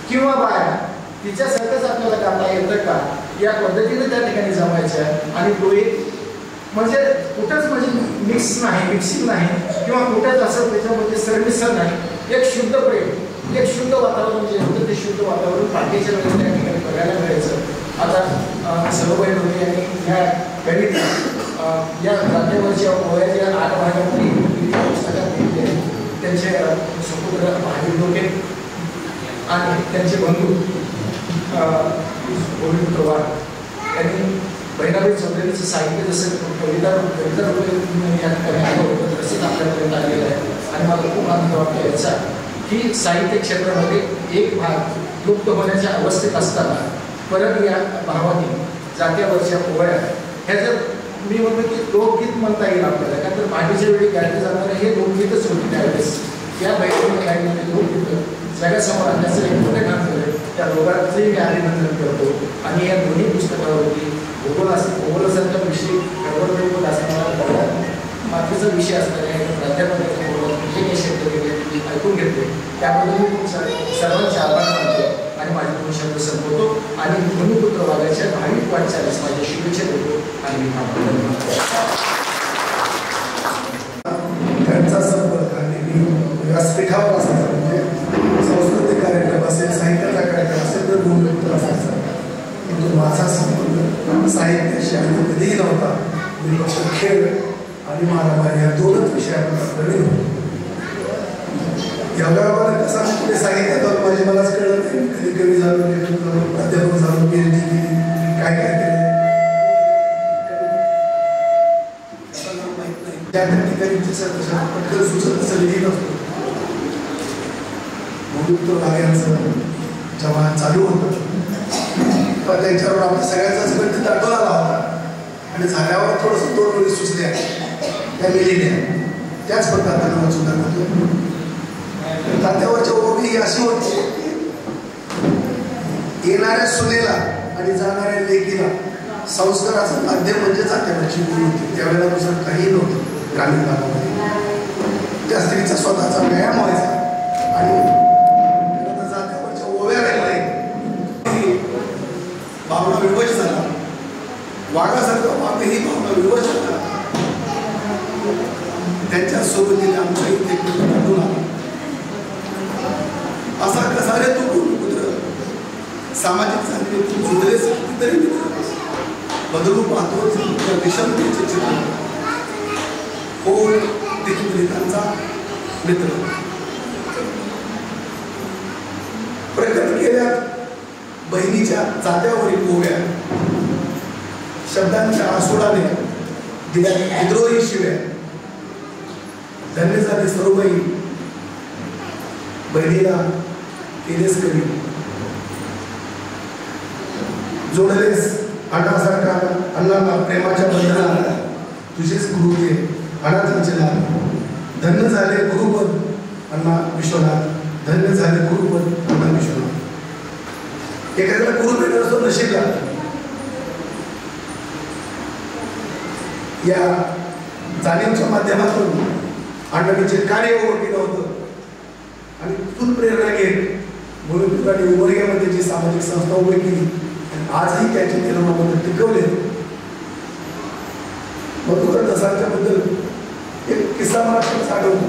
किंवा बाया तिच्यासारखंच आपल्याला गाता येतं का या पद्धतीने त्या ठिकाणी जमायच्या. आणि तो एक म्हणजे कुठंच म्हणजे मिक्सिंग नाही किंवा कुठंच असं त्याच्यामध्ये सरमिसळ नाही, एक शुद्ध प्रेम, एक शुद्ध वातावरण जे होतं ते शुद्ध वातावरण पाठीच्या वेळेस त्या ठिकाणी बघायला मिळायचं. आता सर्वबाई होते आणि ह्या कविता या जात्यावरच्या ओव्याच्या 8 भागामध्ये पुस्तकात लिहिले. त्यांचे सुपुत्र महावीर डोके आणि त्यांचे बंधू गोविंद वाघ यांनी बहिणाबाई चौधरीचं साहित्य जसं कविता या ठिकाणी आलं होतं तसंच आपल्यापर्यंत आलेलं आहे. आणि मला खूप आनंद वाटतो याचा की साहित्य क्षेत्रामध्ये एक भाग लुप्त होण्याच्या अवस्थेत असताना परत या भावाने जात्यावरच्या ओव्या ह्या जर मी म्हणतो की लोकगीत म्हणता येईल आपल्याला, का तर भांडीच्या वेळी गायले जाणारे हे लोकगीतच होते त्यावेळेस. या बहिणीने गायलेले लोकगीत जगासमोर आणण्याचं एक मोठे काम केलं. त्या दोघांचंही मी अभिनंदन करतो. आणि या दोन्ही पुस्तकावरती भूगोलासारखा विषय गडबड असताना मातीचा विषय असताना प्राध्यापकांच्या जे काही शब्द केले ऐकून घेतले त्याबद्दल मी तुमचा सर्वांचे आभार मानतो आणि माझे 2 शब्द संपवतो आणि भूमिपुत्र वाघाच्या भाविक वाटचालीस माझ्या शुभेच्छा देतो आणि मी त्यांचा संपर्क आणि व्यासपीठावर असायचा. म्हणजे सांस्कृतिक कार्यक्रम असेल, साहित्याचा कार्यक्रम असेल तर भूमिपुत्र असायचा, परंतु माझा संपर्क साहित्याशी आणि कधीही नव्हता. मी फक्त खेळ आणि मारामारी या दोनच विषयावर प्रवीण होतो. एवढ्या लोकांना कसा पुढे सांगितलं तर माझे मलाच कळलं नाही. कधी कमी झालो, लेखक झालो, प्राध्यापक झालो, PhD केली, काय काय केलं माहित नाही. त्या ठिकाणी पटकन सुचत असं लिहित असतो. म्हणून तो रागांचं जेव्हा चालू होतं पण त्यांच्यावर आपल्या सगळ्यांचाच गणित दाखवला होता आणि झाल्यावर थोडंसं 2 वेळी सुचल्या त्या लिहिल्या त्याच पद्धतीनं सुद्धा करतो. तात्यावरच्या ओवी ही अशी होती येणाऱ्या सुनेला आणि जाणाऱ्या लेकीला संस्काराचं माध्यम म्हणजे तात्यावरची ओवी होती. त्यावेळेला दुसरं काही नव्हतं ग्रामीण भागामध्ये. त्या स्त्रीचा स्वतःचा व्यायाम व्हायचा आणि जात्यावरच्या ओव्या राहिल्या भावना विवश झाला. वाघासारखा वाघ ही भावना विवश झाला. त्यांच्या सोबतीने आमच्या इथे कुठून आला असा कसा रे तू पुत्र सामाजिक चांगले तू जुळलेस कितीतरी मित्र बदलू पाहतो विषमतेचे चित्र कोण दिग्दलितांचा मित्र प्रकट केल्या बहिणीच्या जात्यावरील ओव्या शब्दांच्या आसोडाने दिल्या विद्रोही शिव्या. धन्य झाले सर्व बहिणीला केलेस कवी जोडलेस अण्णासारखा अण्णाला प्रेमाच्या बंधनाला तुझेच गुरु ते अनाथांचे नाव. धन्य झाले गुरुपद अण्णा विश्वनाथ. धन्य झाले गुरुपद अण्णा विश्वनाथ. एखाद्याला गुरु भेटत असतो नशीब लागतो. या जाणीवच्या माध्यमातून अण्णांचे कार्य उभं केलं होतं आणि तिथून प्रेरणा घेत मुलुंडकरांनी उमरग्यामध्ये जी सामाजिक संस्था उभी केली आणि आजही त्याचे निर्माणामध्ये टिकवले. मधुकर दसांच्या बद्दल एक किस्सा मला आठवतो.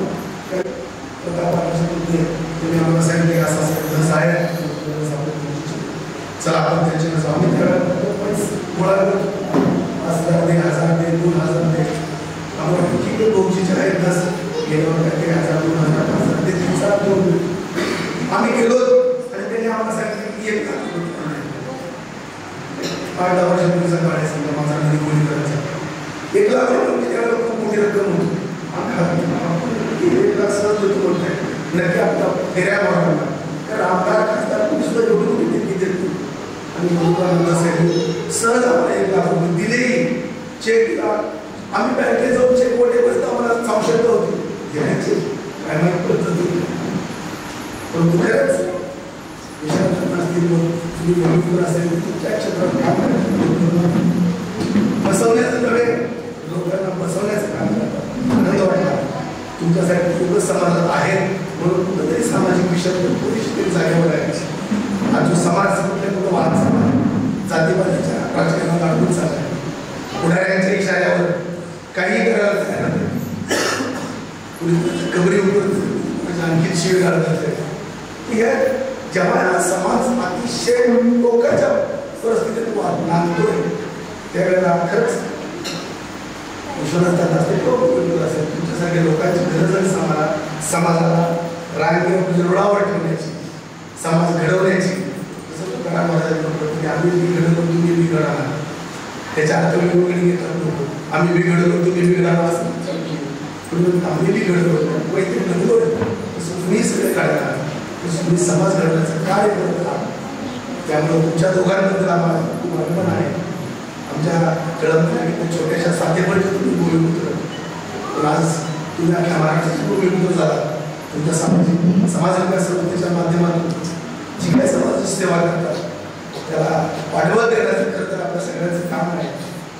तुम्ही आम्हाला सांगितले असा दस आहे चला आपण त्यांच्याकडे जाऊन गोळा करतो. 1000 दे 2000 दे आम्हाला किती गोष्टीचे आहेत दस गेल्यावर 1000 2000 ते 3000 आम्ही गेलो आणि त्यांनी आम्हाला सांगितलं की 1 लाख 8-10 वर्षापूर्वीचा काळ आहे. समजा माझा घरी कोणी करायचा 1 लाख रुपये त्याला खूप मोठी रक्कम होती. आम्ही 1 लाख सहज देतो बोलतोय नक्की आपला फेऱ्या मारला कारण आमदार खासदार तुम्ही सुद्धा एवढी मोठी देणगी देतो आणि मुलगा सहज आम्हाला 1 लाख रुपये दिलेही चेक दिला. आम्ही बँकेत जाऊन चेक वडे बसता आम्हाला सांशक्य होती घ्यायचे काय माहीत पद्धती परंतु खरंच विचार असतील तुम्ही बरोबर असेल तुमच्या क्षेत्रात काम करायचं बसवण्याचं नव्हे लोकांना बसवण्याचं काम करतात. आनंद वाटला तुमच्यासाठी खूपच समाजात आहे म्हणून कुठंतरी सामाजिक विषय थोडीशी जागेवर आहे. हा जो समाज कुठल्या कुठं वाद समाज जातीवादाच्या राजकारणाला अडकून चालला आहे. पुढाऱ्यांच्या इशाऱ्यावर काही करायला तयार नाही. कबरी उघड आणखी शिव घालत जेव्हा समाज अतिशय टोकाच्या परिस्थितीत नांदतोय त्यावेळेला खरंच विश्वनाथ असते असेल तुमच्यासारख्या लोकांची गरज आहे समाजाला रांगेवर रुळावर ठेवण्याची समाज घडवण्याची. जसं तो करा महाराज आम्ही बिघडलो तुम्ही बिघडा त्याच्या अर्थ वेगवेगळी घेतात लोक आम्ही बिघडलो तुम्ही बिघडाला असं आम्ही बिघडलो काहीतरी घडलो तुम्ही सगळे काढला तुम्ही समाज घडवण्याचं कार्य करत आहात. त्यामुळे तुमच्या दोघांबद्दल आम्हाला खूप अभिमान आहे. आमच्या कळमच्या छोट्याशा साधेपणाचे तुम्ही भूमिपुत्र पण आज तुम्ही आपल्या महाराष्ट्राचे भूमिपुत्र झाला. तुमच्या समाज विकास संस्थेच्या माध्यमातून जी काही समाजाची सेवा करतात त्याला वाढवत देण्याचं खरं तर आपल्या सगळ्यांचं काम आहे.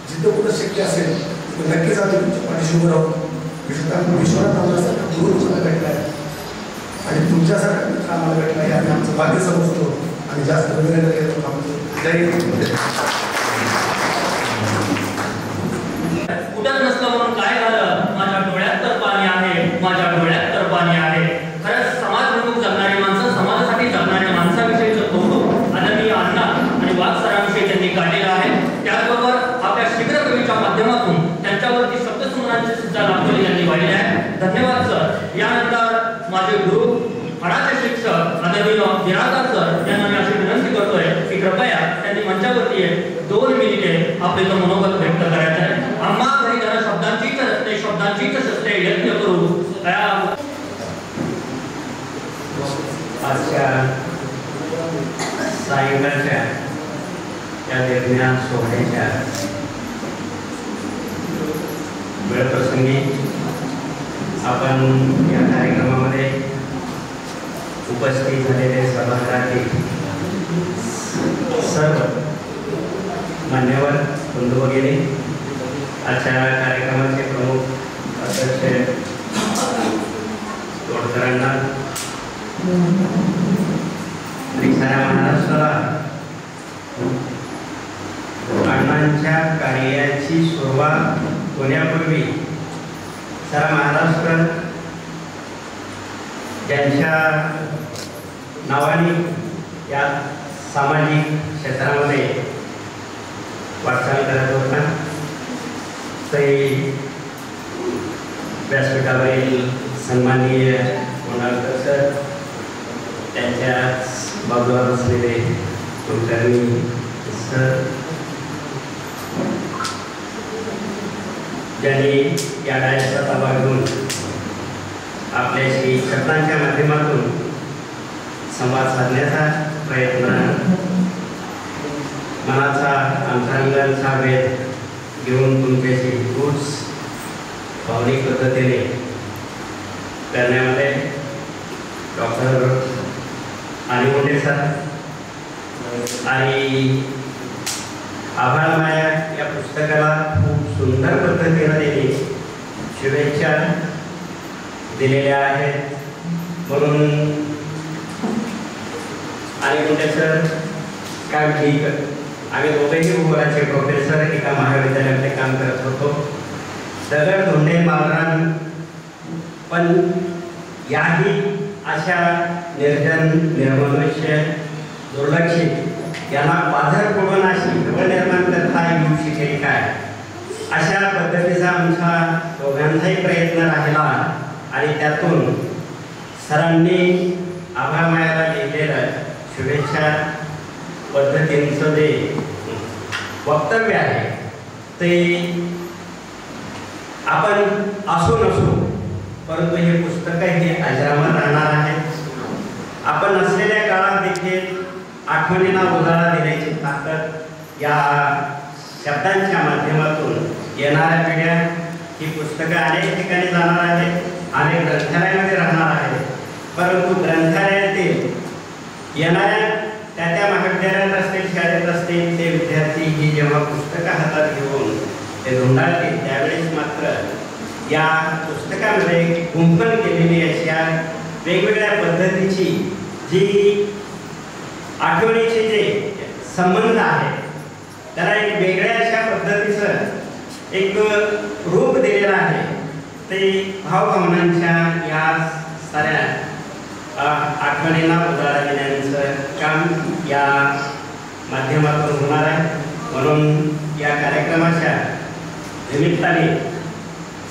जिथं कुठं शक्य असेल तिथं नक्कीच आम्ही तुमच्या पाठीशी उभं राहू. विश्वनाथ आम्हाला गुरु तुम्हाला भेटला आहे आणि तुमच्यासारखा मित्र आम्हाला भेटला आहे आम्ही आमचं भाग्य समजतो आणि जास्त वेळ घेतो थांबतो. जय कुठंच नसलं म्हणून काय झालं माझ्या डोळ्यात तर पाणी आहे माझ्या डोळ्यात तर पाणी आहे. खरंच समाजप्रमुख जगणारी माणसं समाजासाठी जगणाऱ्या माणसाविषयीचं कौतुक आदरणीय अण्णा आणि वाघ सरांविषयी त्यांनी काढलेलं आहे. त्याचबरोबर आपल्या शीघ्र कवीच्या माध्यमातून त्यांच्यावरती शब्दसुमनांचे सुद्धा सायंकाळच्या या दरम्यान सोहळ्याच्या वेळप्रसंगी आपण या कार्यक्रमामध्ये उपस्थित झालेले सभागृहातील सर्व मान्यवर बंधू भगिनी, आजच्या कार्यक्रमाचे प्रमुख अध्यक्ष तोडकरांना आणि साऱ्या महाराष्ट्राला अण्णांच्या कार्याची सुरुवात होण्यापूर्वी सारा महाराष्ट्र ज्यांच्या नावाने या सामाजिक क्षेत्रामध्ये वाटचाल करत होता ते व्यासपीठावरील सन्माननीय कोणालकर सर, त्यांच्या बाजूला बसलेले कुलकर्णी सर, ज्यांनी या डायसचा ताबा घेऊन आपल्याशी शब्दांच्या माध्यमातून संवाद साधण्याचा प्रयत्न, मनाचा अंतरंगाचा भेद घेऊन तुमच्याशी खूप भावनिक पद्धतीने करण्यामध्ये डॉक्टर आलिमोंडे सर आणि आभाळ माया या पुस्तकाला खूप सुंदर पद्धतीने त्यांनी शुभेच्छा दिलेल्या आहेत. म्हणून आलिमोंडे सर काय ठीक, आम्ही दोघेही भूगोलाचे प्रोफेसर एका महाविद्यालयामध्ये काम करत होतो. दगड धोंडे मालरान पण याही अशा निर्जन निर्मनुष्य दुर्लक्षित यांना बाजार पडून अशी जवळ निर्माण करता येऊ शकेल काय, अशा पद्धतीचा आमचा दोघांचाही प्रयत्न राहिला. आणि त्यातून सरांनी आभाळ मायाला लिहिलेलं शुभेच्छा पद्धतींचं जे वक्तव्य आहे ते आपण असो नसो, परंतु हे पुस्तक हे अजरामर राहणार आहे. आपण नसलेल्या काळात देखील आठवणींना उजाळा देण्याची ताकद या शब्दांच्या माध्यमातून येणाऱ्या पिढ्या, ही पुस्तकं अनेक ठिकाणी जाणार आहेत, अनेक ग्रंथालयामध्ये राहणार आहेत. परंतु ग्रंथालयातील येणाऱ्या त्या महाविद्यालयात असतील, शाळेत असतील, ते विद्यार्थी ही जेव्हा पुस्तकं हातात घेऊन ते धुंडाळतील त्यावेळेस मात्र या पुस्तकामध्ये गुंफण केलेली अशा वेगवेगळ्या पद्धतीची जी आठवणीचे जे संबंध आहेत त्याला एक वेगळ्या अशा पद्धतीचं एक रूप दिलेलं आहे. ते भावभावनांच्या या साऱ्या आठवणींना उजाळा देण्याचं काम या माध्यमातून होणार आहे. म्हणून या कार्यक्रमाच्या निमित्ताने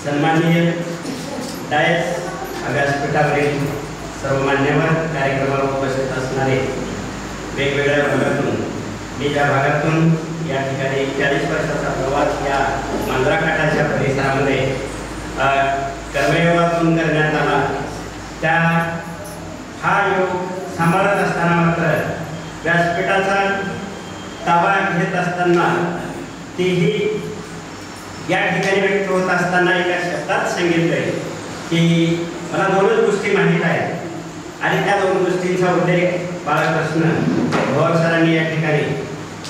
सन्माननीय डायस व्यासपीठावरील सर्व मान्यवर, कार्यक्रमाला उपस्थित असणारे वेगवेगळ्या भागातून, मी ज्या भागातून या ठिकाणी 40 वर्षाचा प्रवास या मांजराकाठाच्या परिसरामध्ये कर्मयोगातून करण्यात आला, त्या हा योग सांभाळत असताना मात्र व्यासपीठाचा ताबा घेत असताना तेही या ठिकाणी व्यक्त होत असताना एका शब्दात सांगितलंय की मला दोनच गोष्टी माहीत आहेत आणि त्या दोन गोष्टींचा उल्लेख बाळकृष्ण भोर सरांनी या ठिकाणी.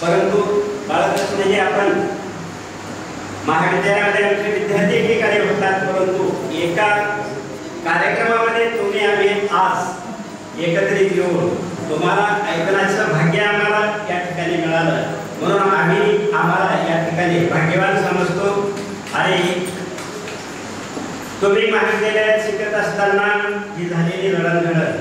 परंतु बाळकृष्ण जे आपण महाविद्यालयामध्ये आमचे विद्यार्थी एकीकडे होतात, परंतु एका कार्यक्रमामध्ये तुम्ही आम्ही आज एकत्रित येऊन तुम्हाला ऐकण्याचं भाग्य आम्हाला या ठिकाणी मिळालं, म्हणून आम्हाला या ठिकाणी भाग्यवान समजतो. आणि तुम्ही महाविद्यालयात शिकत असताना जी झालेली जडणघडण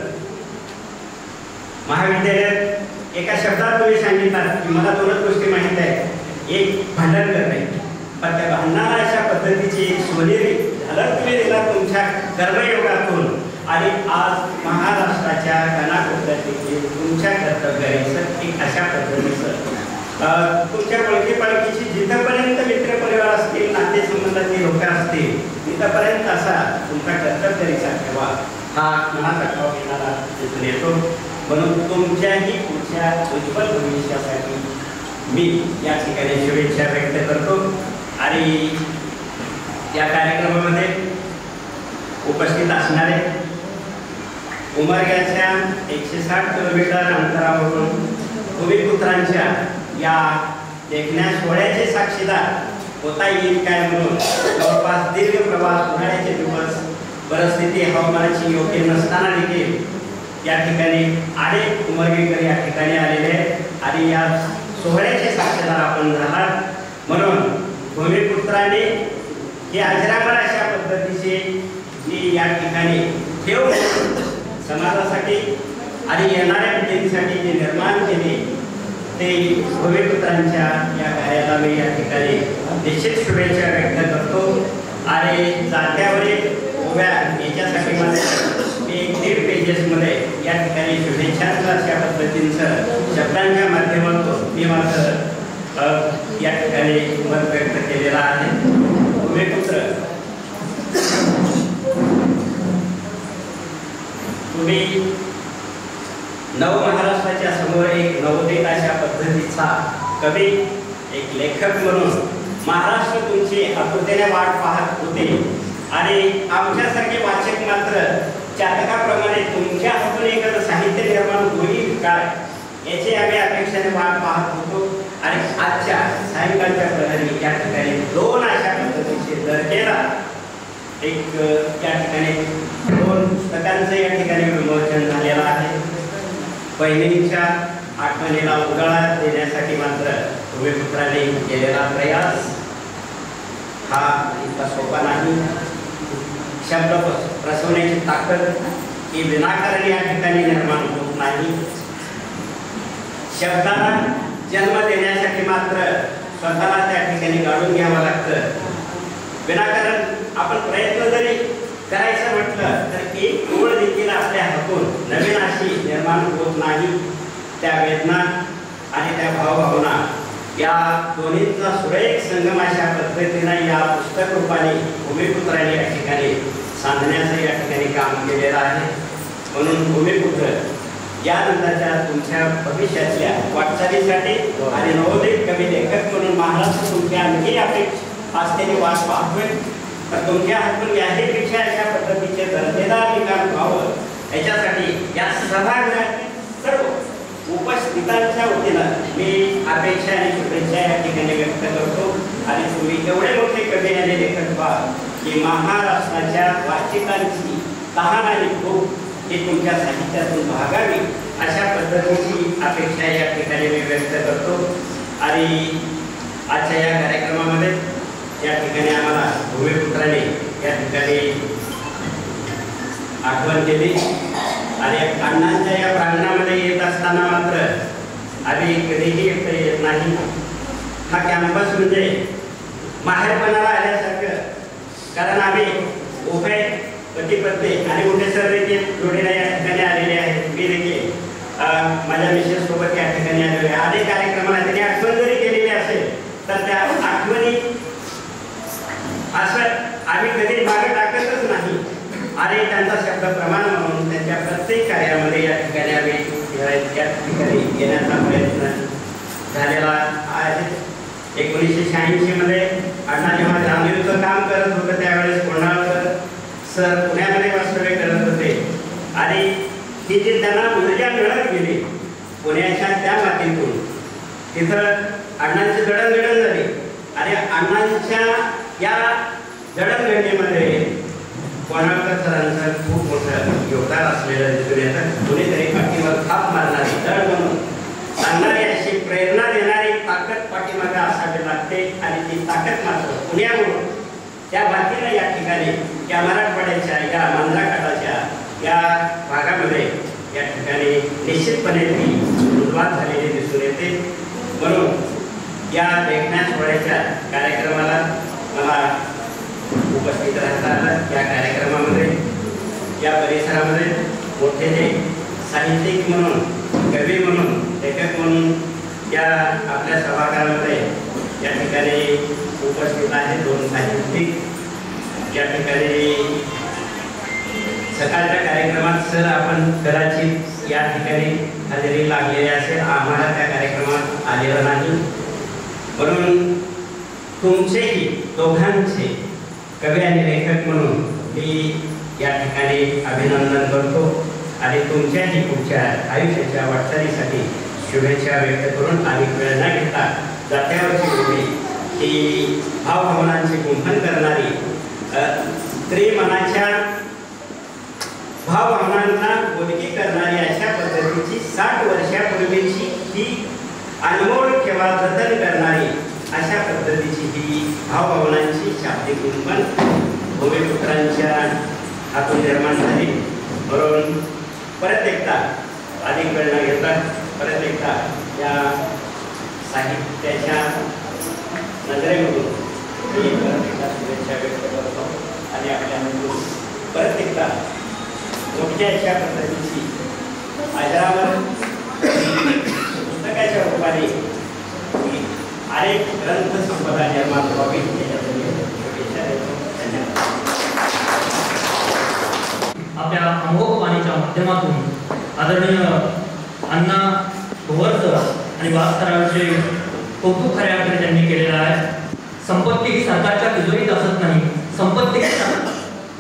महाविद्यालयात एका शब्दात तुम्ही सांगितलं की मला दोनच गोष्टी माहीत आहेत, एक भांडण करणे, पण त्या भांडणाला अशा पद्धतीची एक सोनेरी झलक तुम्ही दिला तुमच्या कर्मयोगातून. आणि आज महाराष्ट्राच्या कानाकोपऱ्यात तुमच्या कर्तव्याचं एक अशा पद्धतीचं तुमच्या ओळखी पाळखीची जिथपर्यंत मित्रपरिवार असतील, नातेसंबंधातील लोक असतील, तिथपर्यंत असा तुमचा कर्तव्यरीचा ठेवा हा मनात ठाव घेणारा दिसून येतो. म्हणून तुमच्याही पुढच्या मुलांच्या उज्ज्वल भविष्यासाठी मी या ठिकाणी शुभेच्छा व्यक्त करतो. आणि या कार्यक्रमामध्ये उपस्थित असणारे उमरग्याच्या 160 किलोमीटर अंतरावरून भूमिपुत्रांच्या या देखण्या सोहळ्याचे साक्षीदार होता येईल काय म्हणून जवळपास दीर्घ प्रवास, उन्हाळ्याचे दिवस, परिस्थिती हवामानाची योग्य नसताना देखील या ठिकाणी अनेक उमरगेकर या ठिकाणी आलेले आहेत आणि या सोहळ्याचे साक्षीदार आपण झालात. म्हणून भूमिपुत्रांनी ही अजरामर अशा पद्धतीची जी या ठिकाणी ठेव समाजासाठी आणि येणाऱ्या पिढीसाठी जे निर्माण केले ते भूमिपुत्रांच्या या कार्याला मी या ठिकाणी निश्चित शुभेच्छा व्यक्त करतो. आणि जात्यावरील उभ्या याच्यासाठी मी 1.5 पेजेसमध्ये या ठिकाणी शुभेच्छांचं अशा पद्धतीचं शब्दांच्या माध्यमातून मी मात्र या ठिकाणी मत व्यक्त केलेला आहे. भूमिपुत्र, तुम्ही नवमहाराष्ट्राच्या समोर एक नवोदित अशा पद्धतीचा कवी, एक लेखक म्हणून महाराष्ट्र तुमची आतुरतेने वाट पाहत होते आणि आमच्यासारखे वाचक मात्र चातकाप्रमाणे तुमच्या हातून एखादं साहित्य निर्माण होईल काय याची आम्ही अपेक्षेने वाट पाहत होतो. आणि आजच्या सायंकाळच्या प्रहरी या ठिकाणी 2 अशा पद्धतीचे दर्जेला एक या ठिकाणी 2 पुस्तकांचं या ठिकाणी विमोचन झालेलं आहे. बहिणींच्या आठवणीला उजाळा देण्यासाठी मात्र भूमिपुत्रांनी केलेला प्रयास हा इतका सोपा नाही. शब्द प्रसवण्याची ताकद ही विनाकारण या ठिकाणी निर्माण होत नाही. शब्दाला जन्म देण्यासाठी मात्र स्वतःला त्या ठिकाणी गाडून घ्यावं लागतं. विनाकारण आपण प्रयत्न जरी करायचं म्हटलं तर एक ओळ देखील आपल्या हातून नवीन अशी निर्माण होत नाही. त्या वेदना आणि त्या भावभावना या दोन्हींचा सुरेख संगम अशा पद्धतीने या पुस्तक रूपाने भूमिपुत्रांनी या ठिकाणी सांगण्याचं या ठिकाणी काम केलेलं आहे. म्हणून भूमिपुत्र यानंतरच्या तुमच्या भविष्यातल्या वाटचालीसाठी आणि नवोदित कवी लेखक म्हणून महाराष्ट्र तुमच्या आणखी अपेक्षा असलेली वाट पाहतोय. तर तुमच्या हातून याहीपेक्षा अशा पद्धतीचे दर्जेदार लिखाण व्हावं याच्यासाठी या सभागृहातील सर्व उपस्थितांच्या वतीनं मी अपेक्षा आणि शुभेच्छा या ठिकाणी व्यक्त करतो. आणि तुम्ही एवढे मोठे कवी आणि लेखक व्हा की महाराष्ट्राच्या वाचिकांची तहान आणि भूक ही तुमच्या साहित्यातून भागावी अशा पद्धतीची अपेक्षा या ठिकाणी मी व्यक्त करतो. आणि आजच्या या कार्यक्रमामध्ये या ठिकाणी आम्हाला भूमिपुत्रांनी या ठिकाणी आठवण केली. आणि अण्णांच्या या प्रांगणामध्ये येत असताना मात्र आम्ही कधीही एकटं येत नाही. हा कॅम्पस म्हणजे माहेरपणाला आल्यासारखं, कारण आम्ही उभे पती पत्नी आणि मोठे सर देखील जोडीला या ठिकाणी आलेले आहेत. मी देखील माझ्या मिसेस सोबत या ठिकाणी आलेले आहे. अनेक कार्यक्रमाला त्यांनी आठवण जरी केलेली असेल तर त्या आठवणी असं आम्ही कधी मागे टाकतच नाही. आणि त्यांचा शब्द प्रमाण म्हणून त्यांच्या प्रत्येक कार्यामध्ये या ठिकाणी आम्ही या ठिकाणी येण्याचा प्रयत्न झालेला आहे. 1986 मध्ये अण्णा जेव्हा जांभीरचं काम करत होतं त्यावेळेस कोणाळकर सर पुण्यामध्ये वास्तव्य करत होते. आणि ही जी त्यांना ऊर्जा मिळत गेली पुण्याच्या त्या मातीतून, तिथं अण्णांची जडणघडण झाली. आणि अण्णांच्या या जडणघडणीमध्ये कोणाळकर सरांचं खूप मोठं योगदान असलेलं दिसून येतं. कोणीतरी पाठीवर थाप मारणारी, दळ म्हणून सांगणारी, अशी प्रेरणा देणारी ताकद पाठीमागे असावी लागते. आणि ती ताकद मात्र पुण्यावरून त्या बाकीला या ठिकाणी या मराठवाड्याच्या या मंद्राकाठाच्या या भागामध्ये या ठिकाणी निश्चितपणे ती सुरुवात झालेली दिसून येते. म्हणून या देखण्या सोहळ्याच्या कार्यक्रमाला मला उपस्थित राहता आलं. या कार्यक्रमामध्ये या परिसरामध्ये मोठे जे साहित्यिक म्हणून, कवी म्हणून, लेखक म्हणून या आपल्या सभागृहामध्ये या ठिकाणी उपस्थित आहेत 2 साहित्यिक. या ठिकाणी सकाळच्या कार्यक्रमात सर आपण कदाचित या ठिकाणी हजेरी लागलेली असेल, आम्हाला त्या कार्यक्रमात आलेलं नाही. म्हणून तुमचेही दोघांचे कवी आणि लेखक म्हणून मी या ठिकाणी अभिनंदन करतो आणि तुमच्याही पुढच्या आयुष्याच्या वाटचालीसाठी शुभेच्छा व्यक्त करून आणि वेळ न घेता जात्यावरची गोष्टी ही भावभावनांचे गुंफन करणारी स्त्री मनाच्या भावभावनांना बोलकी करणारी अशा पद्धतीची 60 वर्षापूर्वीची ही अनमोल ठेवा जतन करणारी अशा पद्धतीची ही भावभावनांची शाब्दिक गुंफन भूमिपुत्रांच्या हातून निर्माण झाली. म्हणून परत एकदा अधिक वेळ न घेता परत एकदा या साहित्याच्या नजरेमधून मी परत एकदा शुभेच्छा व्यक्त करतो आणि आपल्या परत एकदा मोठ्या अशा पद्धतीची आजारावर पुस्तकाच्या रूपाने अनेक ग्रंथ संपदा निर्माण व्हावी याच्यासाठी शुभेच्छा देतो. धन्यवाद. आपल्या अमोघ वाणीच्या माध्यमातून आदरणीय अण्णा भोवरकर आणि वास्तरांचे कौतुक खऱ्या अर्थाने त्यांनी केलेलं आहे. संपत्ती ही सरकारच्या तिजोरीत असत नाही, संपत्ती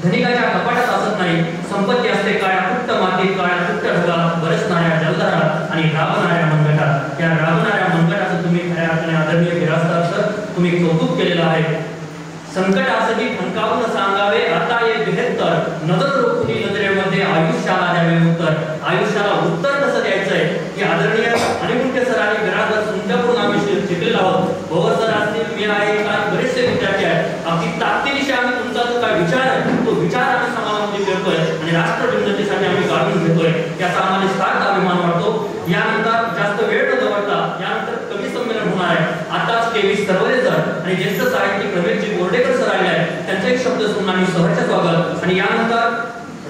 धनिकाच्या कपाटात असत नाही, संपत्ती असते काळ्या कुट्ट मातीत, काळ्या कुट्ट ढगात, बरसणाऱ्या जलधारात आणि राबणाऱ्या मनगटात. या राबणाऱ्या मनगटाचं तुम्ही खऱ्या अर्थाने आदरणीय बिराजदार सर तुम्ही कौतुक केलेलं आहे. संकटासाठी ठणकावून सांगावे आता ये बेहत्तर, नजर रोखुनी नजरेमध्ये आयुष्याला द्यावे उत्तर. आयुष्याला उत्तर कसं द्यायचंय की आदरणीय अनिमुख्य सरांनी बिराजदार तुमच्याकडून आम्ही शिकलेलो आहोत. भवर सर असतील, मी आहे, काही बरेचसे विद्यार्थी आहेत. अगदी ताकदीनिशी आम्ही तुमचा जो काय विचार आहे तो विचार आम्ही समाजामध्ये करतोय आणि राष्ट्रभिन्नतेसाठी आम्ही काढून घेतोय. याचा आम्हाला सार्थ अभिमान वाटतो. यानंतर जास्त वेळ न दवडता यानंतर कवी संमेलन होणार आहे. आताच केवी सर्वरेजर आणि ज्येष्ठ साहित्यिक रमेशजी बोर्डेकर सर आले आहेत, त्यांचे एक शब्द सुनून आम्ही सहर्ष स्वागत. आणि यानंतर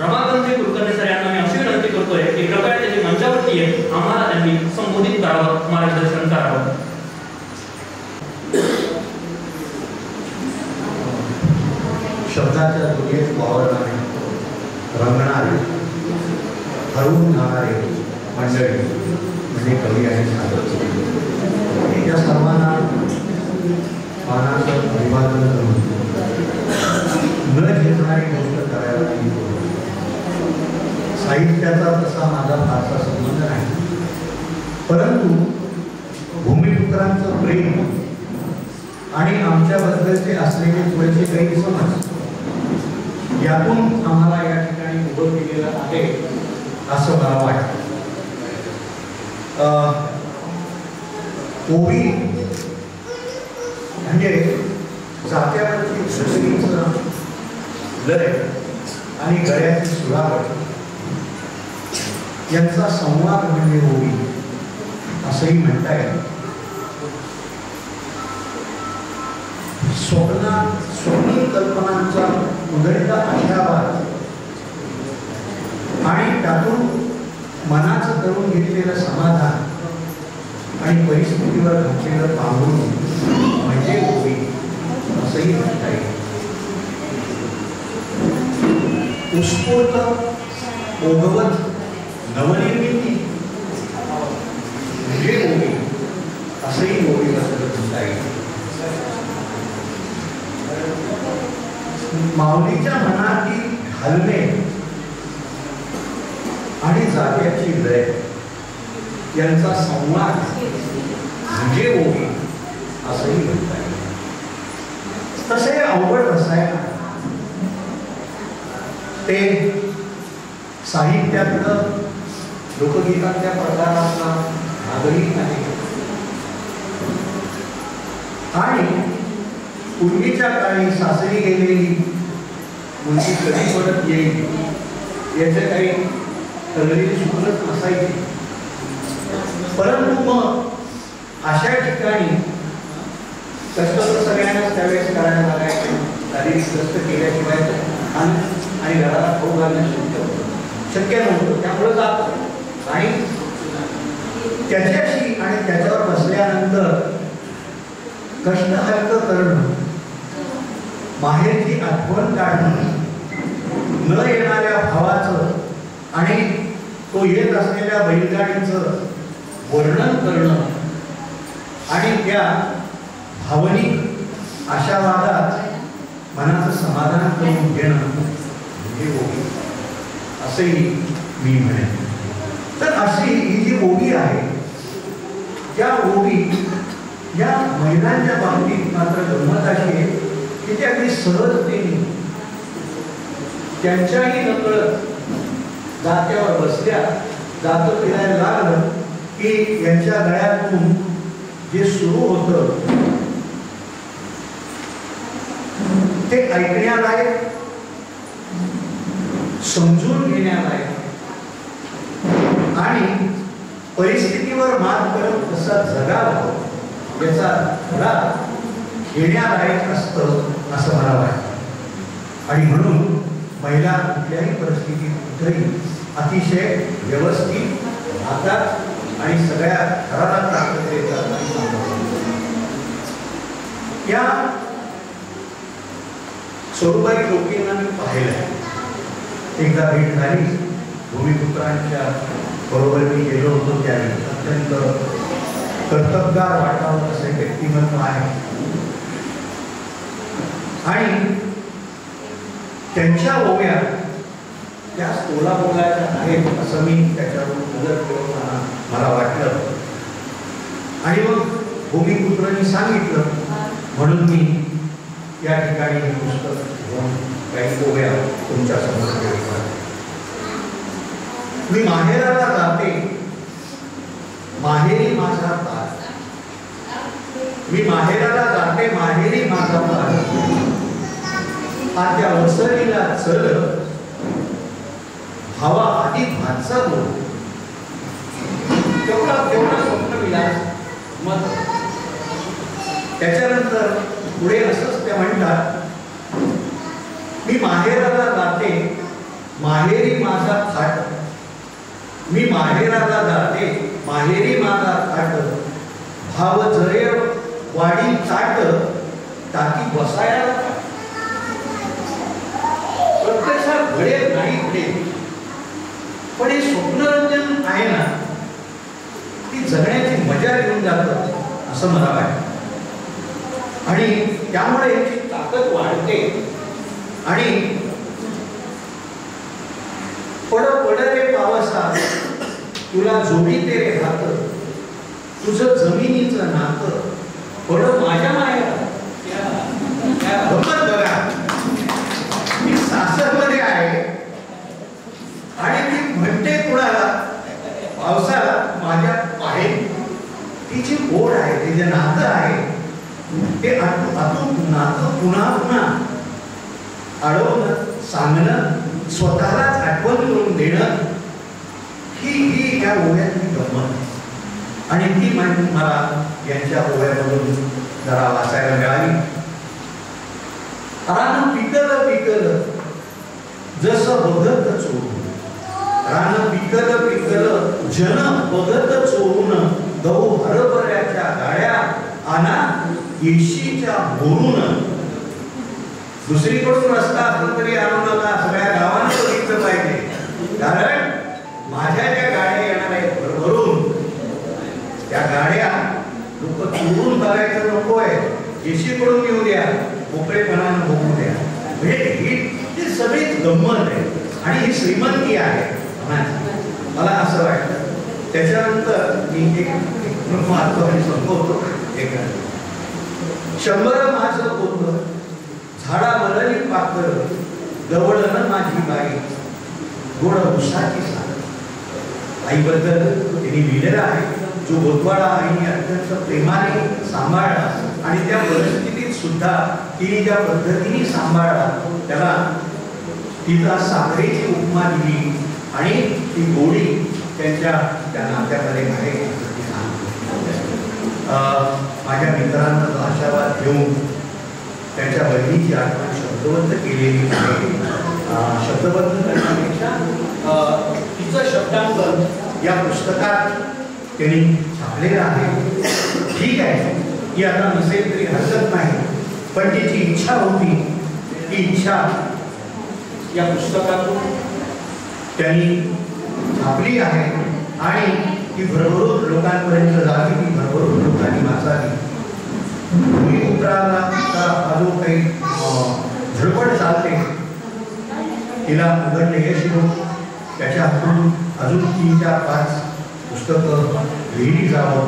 रमाकांतजी कुलकर्णी सर यांना मी अशी विनंती करतोय की कृपया त्यांनी मंचावरती येत आम्हाला त्यांनी संबोधित करावं, मार्गदर्शन करावं. शब्दाच्या दुनियेत वावरणारे, रंगणारे, हरवून जाणारे मंडळी म्हणजे कवी आणि साधक. या सर्वांना मानाचं अभिवादन करून न घेणारी गोष्ट करायला नाही. साहित्याचा तसा माझा फारसा संबंध नाही, परंतु भूमिपुत्रांचं प्रेम आणि आमच्याबद्दलचे असलेले थोडेसे गैरसमज यातून आम्हाला या ठिकाणी उभं केलेलं आहे असं मला वाटतं. ओवी म्हणजे जात्यावरची झुळझुळीचं लय आणि गळ्याची सुरावट यांचा संवाद म्हणजे ओवी असंही म्हणता येईल. स्वप्न कल्पनांचा उदळीचा आशावाद आणि त्यातून मनाचं करून घेतलेलं समाधान आणि परिस्थितीवर घातलेलं पांघरून म्हणजे ओवी असंही म्हणता येईल. उत्स्फूर्त ओघवत नवनिर्मिती म्हणजे ओवी असंही ओवीबद्दल म्हणता येईल. माऊलीच्या मनातील घालणे आणि जात्याची लय यांचा संवाद म्हणजे ओवी असंही म्हणता येईल. तसे अवघड रसायन ते साहित्यातलं लोकगीतांच्या प्रकारातला नागरिक आहे आणि पूर्वीच्या काळी सासरी गेलेली मुलगी कधी परत येईल याचे काही ठरलेली सूत्रच नसायची. परंतु मग अशा ठिकाणी कष्ट तर सगळ्यांनाच त्यावेळेस करायला लागायचे. शारीरिक कष्ट केल्याशिवाय आणि घराला खाऊ घालणं शक्य नव्हतं. त्यामुळे जात आणि त्याच्याशी आणि त्याच्यावर बसल्यानंतर कष्ट हलकं करणं, माहेरची आठवण काढणं, न येणाऱ्या भावाचं आणि तो येत असलेल्या बैलगाडीचं वर्णन करणं आणि त्या भावनिक आशावादात मनाचं समाधान करून घेणं हे ओवी असंही मी म्हणेन. तर अशी ही जी ओवी आहे त्या ओवी या महिलांच्या बाबतीत मात्र गंमत अशी आहे की त्या अगदी सहजतेने त्यांच्याही नकळत जात्यावर बसल्या, जातं फिरायला लागलं की यांच्या गळ्यातून जे सुरू होतं ते ऐकण्यालायक, समजून घेण्यालायक आणि परिस्थितीवर मात करत कसा जगावं याचा धडा घेण्यालायक असतं असं मला वाटतं. आणि म्हणून महिला कुठल्याही परिस्थितीत कुठेही अतिशय व्यवस्थित राहतात आणि सगळ्या घराला ताकद देतात. या सरूबाई लोकेंना मी पाहिलं, एकदा भेट झाली, भूमिपुत्रांच्या बरोबर मी गेलो होतो. त्यावेळी अत्यंत कर्तबगार वाटावं असे व्यक्तिमत्व आहे आणि त्यांच्या ओव्या त्या तोलामोलाच्या आहेत असं मी त्याच्यावरून नजर ठेवताना मला वाटलं. आणि मग भूमिपुत्रांनी सांगितलं म्हणून मी या ठिकाणी हे पुस्तक घेऊन काही ओव्या तुमच्या समोर ठेवतो. मी माहेराला जाते, माहेरी माझा ताज. मी माहेराला जाते, माहेरी माझा ताज. आजच्या वसरीला चल, भावा आधी भातचा बोल. तेवढा स्वप्न विलास मत. त्याच्यानंतर पुढे असंच त्या म्हणतात, मी माहेराला जाते, माहेरी माझा थाट. मी माहेराला जाते, माहेरी माझा थाट. भाव जरे वाडी ताट, टाकी बसायला. प्रत्यक्षात घडेल नाही घडेल, पण हे स्वप्नरंजन आहे ना, ती जगण्याची मजा घेऊन जातं असं मला वाटतं. आणि त्यामुळे याची ताकद वाढते. आणि पड पड रे पावसा, तुला जोडीते रे हात. तुझं जमिनीचं नातं पड माझ्या माहेरा. गंमत बघा, ती सासरमध्ये आहे आणि ती म्हणते कुणाला, पावसाला माझ्या पाहे. तिची ओढ आहे, तिचे नातं आहे, ते आतून नातं पुन्हा पुन्हा अडवणं, सांगणं, स्वतःलाच आठवण करून देणं, ही या ओव्यातली गंमत. आणि ती माहिती मला यांच्या ओव्यामधून जरा वाचायला मिळाली. रान पिकलं पिकलं जसं बघत चोरून. रान पिकलं पिकलं जन बघत चोरून. गहू हरभऱ्याच्या गाड्या आना येशीच्या बोरून. दुसरीकडून रस्ता असला तरी आणू नका, सगळ्या गावांना बघितलं पाहिजे. कारण माझ्या ज्या गाड्या येणार आहेत भरभरून, त्या गाड्या लोक चोरून बघायचं नको आहे, येशीकडून येऊ द्या, मोकळेपणानं बघू द्या. म्हणजे ही सगळीच गंमत आहे आणि ही श्रीमंती आहे मला असं वाटतं. त्याच्यानंतर मी एक महत्त्वाने संपवतो. एक 100 माझं होतं झाडा वरली पाकर, गवळण माझी बाई गोड उसाची साल. आईबद्दल त्यांनी लिहिलेलं आहे, जो गोतवाडा आईने अत्यंत प्रेमाने सांभाळला आणि त्या परिस्थितीत सुद्धा तिने ज्या पद्धतीने सांभाळला, त्याला तिला साखरेची उपमा दिली आणि ती गोडी त्यांच्या त्या नात्यामध्ये आहे. माझ्या मित्रांना तो आशावाद घेऊन त्यांच्या बहिणीची आठवण शब्दबद्ध केलेली आहे. शब्दबद्ध करण्यापेक्षा तिचं शब्दांकन या पुस्तकात त्यांनी छापलेलं आहे. ठीक आहे, की आता नसेल तरी हरकत नाही, पण तिची इच्छा होती, ती इच्छा या पुस्तकातून त्यांनी आपली आहे आणि ती भरभरून लोकांपर्यंत जावी, ती भरभरून लोकांनी वाचावी. भूमिपुत्राला अजून काही धडपड चालते, तिला उघडले यश येऊ, त्याच्या हातून अजून 3-4-5 पुस्तकं लिहिली जावं,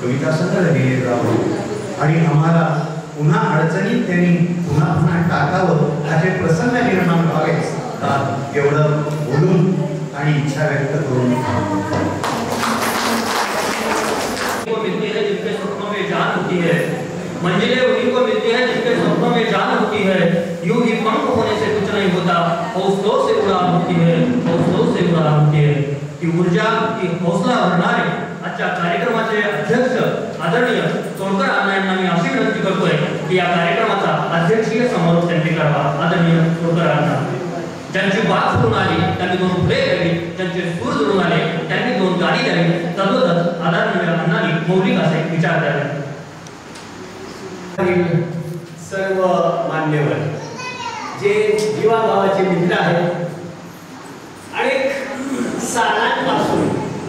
कविता संग्रह लिहिले जावं आणि आम्हाला पुन्हा अडचणीत त्यांनी पुन्हा पुन्हा टाकावं असे प्रसंग निर्माण व्हावे. एवढं बोलून आणि इच्छा व्यक्त करून मिलती है जिनके सपनों में जान होती है, मंजिलें उन्हीं को मिलती है जिनके सपनों में जान होती है. यूं ही पंख होने से कुछ नहीं होता, हौसलों से उड़ान होती है, हौसलों से उड़ान होती है. की ऊर्जा, की हौसला भरणारे आजच्या कार्यक्रमाचे अध्यक्ष आदरणीय तोडकर अण्णा यांना मी अशी विनंती करतोय की या कार्यक्रमाचा अध्यक्षीय समारोप त्यांनी करावा. आदरणीय तोडकर अण्णा ज्यांची बात सोडून आली त्यांनी 2 फुले द्यावी, ज्यांचे सूर जोडून आले त्यांनी 2 गाणी द्यावी. तद्वतच आदरणीय अण्णांनी मौलिक असे विचार द्यावे. सर्व मान्यवर जे जीवाभावाचे मित्र आहेत, अनेक सालांपासून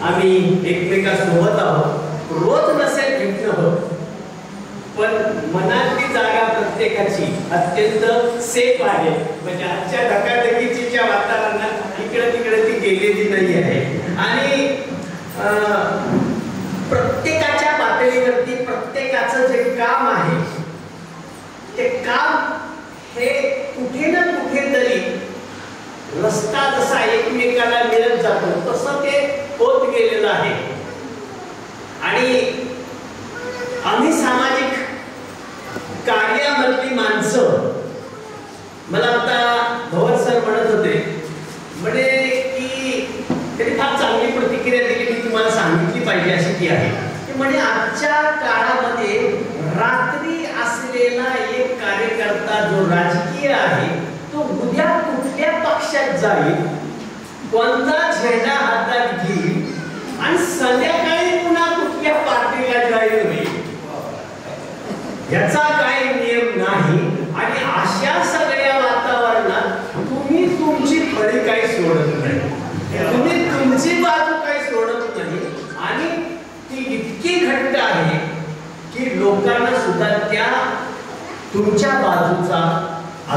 आम्ही एकमेकांसोबत आहोत. रोज नसेल भेटणं होत, पण मनातली जागा प्रत्येकाची अत्यंत सेफ आहे. म्हणजे आजच्या धकाधकीच्या वातावरणात इकडे तिकडे ती गेलेली नाही आहे आणि प्रत्येकाच्या पातळीवरती प्रत्येकाचं जे काम आहे ते काम हे कुठे ना कुठेतरी रस्ता जसा एकमेकाला मिळत जातो तसं ते होत गेलेलं आहे. आणि आम्ही सामाजिक कार्यामधली माणसं, मला आता भवर सर म्हणत होते म्हणे की त्यांनी फार चांगली प्रतिक्रिया दिली, मी तुम्हाला सांगितली पाहिजे अशी ती आहे की म्हणे आजच्या काळामध्ये रात्री असलेला एक कार्यकर्ता जो राजकीय आहे तो उद्या कुठल्या पक्षात जाईल, कोणता झेंडा हातात घेईल आणि संध्याकाळी पुन्हा कुठल्या पार्टीला जॉईन होईल याचा काही नियम नाही. आणि अशा सगळ्या वातावरणात तुम्ही तुमची फळी काही सोडत नाही, तुम्ही तुमची बाजू काही सोडत नाही आणि ती इतकी घट्ट आहे की लोकांना सुद्धा त्या तुमच्या बाजूचा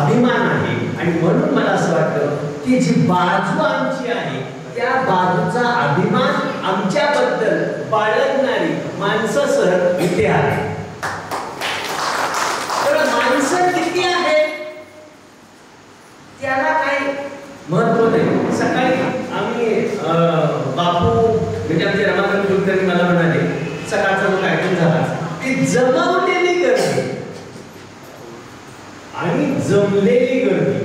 अभिमान आहे. आणि म्हणून मला असं वाटतं की जी बाजू आमची आहे त्या बाजूचा अभिमान आमच्याबद्दल बाळगणारी माणसं सर इथे आहे. तर माणसं किती आहेत त्याला काही महत्व नाही. सकाळी आम्ही बापू म्हणजे आमचे रमाकांत कुलकर्णी मला म्हणाले सकाळचा जो कार्यक्रम झाला की जमवलेली गर्दी आणि जमलेली गर्दी,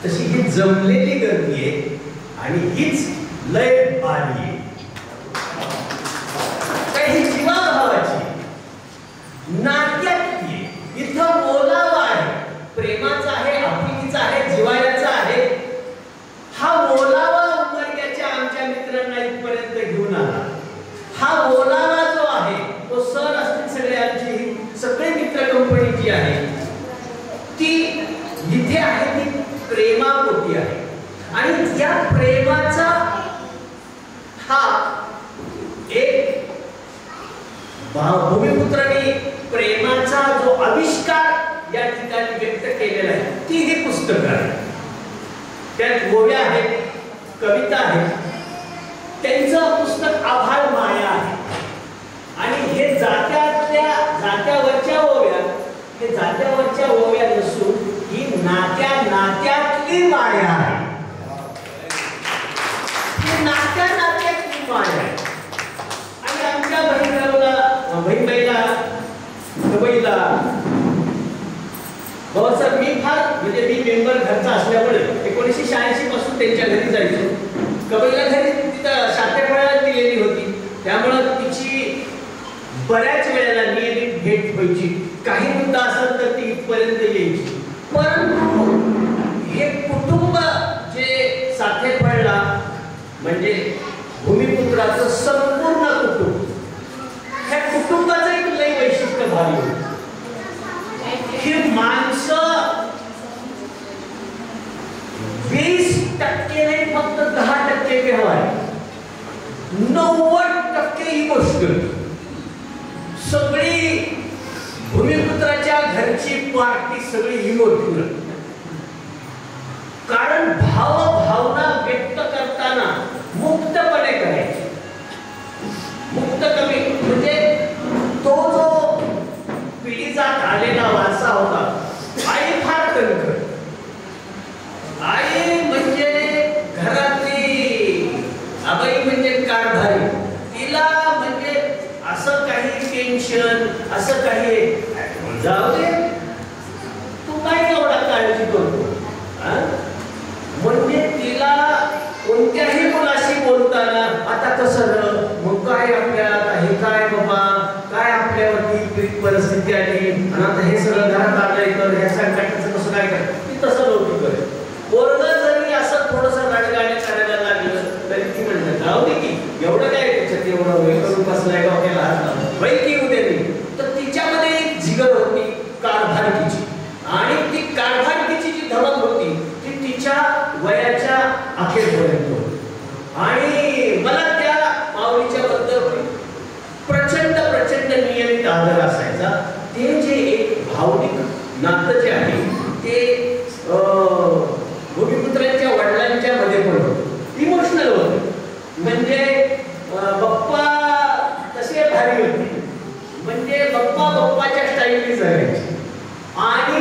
तशी ही जमलेली गर्दी आहे आणि हीच लय भारी आहे. काही जीवाभावाची नात्यातली इथं बोलावा आहे, प्रेमाचा आहे, आपुलकीचा आहे, जिव्हाळ्याचा आहे. हा बोलावा उमरग्याच्या आमच्या मित्रांना इथपर्यंत घेऊन आला. हा बोलावा जो आहे तो सर असतील सगळे आमची सगळे मित्र कंपनी जी आहे ती इथे आहे, ती प्रेमापोटी आहे. आणि त्या प्रेमाचा हा एक भूमिपुत्रांनी प्रेमाचा जो आविष्कार या ठिकाणी व्यक्त केलेला आहे ती हे पुस्तक आहे. त्यात गोव्या आहेत, कविता आहेत. त्यांचं पुस्तक आभाळ माया आहे. आणि हे जात्यावरच्या ओव्या, हे जात्यावरच्या ओव्या नसून ही नात्यातली माया आहे. ही नात्यातली माया आहे. आणि आमच्या बहीणबाईला सर मी फार म्हणजे मी मेंबर घरचा असल्यामुळे 1986 पासून त्यांच्या घरी जायचो. कबईला घरी तिथं सातेफळाला दिलेली होती, त्यामुळं तिची बऱ्याच वेळेला नियमित भेट व्हायची. काही मुद्दा असेल तर ती इथपर्यंत यायची. परंतु हे कुटुंब जे सातेफळला म्हणजे भूमिपुत्राचं संपूर्ण कुटुंब, ह्या कुटुंबाचं एक लय वैशिष्ट्य भावी ही माणसं 20% नाही फक्त 10% व्यवहार पार्टी सगळी इमोशनल. कारण भावना व्यक्त करताना मुक्तपणे करायचे. मुक्त कमी म्हणजे तो जो पिढीजात आलेला वारसा होता. आई फार कणखर. आई म्हणजे घरातली आबाई म्हणजे कारभारी. तिला म्हणजे असं काही टेन्शन असं काही जाऊ दे तू काय एवढा काळजी करतो. म्हणजे तिला कोणत्याही मुलाशी बोलताना आता कसं मग काय आपल्याला हे काय बाबा काय आपल्यावरती परिस्थिती आली आणि आता हे सगळं घरात आलंय तर ह्या संकटाचं कसं काय कर ती तसं नव्हती करत. पोरग जरी असं थोडंसं रडगाणे करायला लागलं तरी ती म्हणते जाऊ दे की एवढं काय त्याच्यात एवढं वेळ करून बसलाय डोक्याला हात वैकी उद्या नाही. तर तिच्यामध्ये एक जिगर होती कारभारकीची आणि ती कारभारकीची जी धमक होती ती तिच्या वयाच्या अखेरपर्यंत होती. आणि मला त्या माऊलीच्या बद्दल प्रचंड नियमित आदर असायचा. ते जे एक भावनिक नातं जे आहे ते भूमिपुत्रांच्या वडिलांच्या मध्ये पण होतं. इमोशनल होतं. म्हणजे बाप्पा तसे भारी होते. म्हणजे बाप्पाच्या स्टाईलने जगायचे. आणि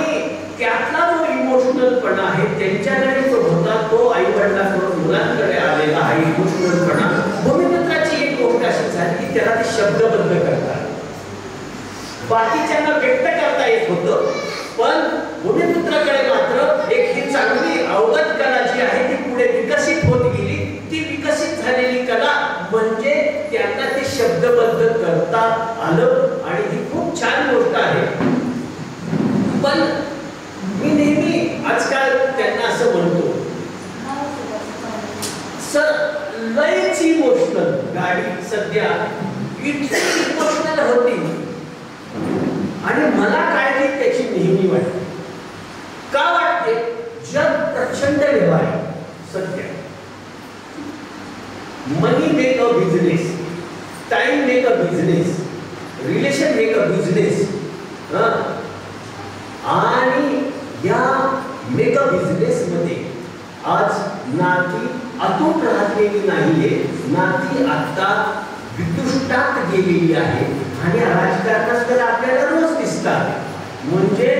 त्यातला जो इमोशनलपणा आहे त्यांच्याकडे जो होता तो आई वडिलांकडून मुलांकडे आलेला हा इमोशनलपणा. भूमिपुत्राची एक गोष्ट अशी झाली की त्याला ते शब्दबद्ध करतात. बाकीच्यांना व्यक्त करता येत होतं पण भूमिपुत्राकडे मात्र एक ही चांगली अवगत कला जी आहे ती पुढे विकसित होत गेली. ती विकसित झालेली कला म्हणजे त्यांना ते शब्दबद्ध करता आलं आणि ही खूप छान गोष्ट आहे. पण मी नेहमी आजकाल त्यांना असं म्हणतो सर लयच इमोशनल गाडी सध्या इतकी इमोशनल होती आणि मला काळजी त्याची नेहमी वाटते. का वाटते? जग प्रचंड व्यवहार सध्या. Money make a business, time make a business, relation make a business. आणि या मेगा बिझनेस मध्ये आज नाती अतूट राहलेली नाहीये. नाती आता विदुष्टात गेलेली आहे आणि राजकारणात तर आपल्याला रोज दिसतात. म्हणजे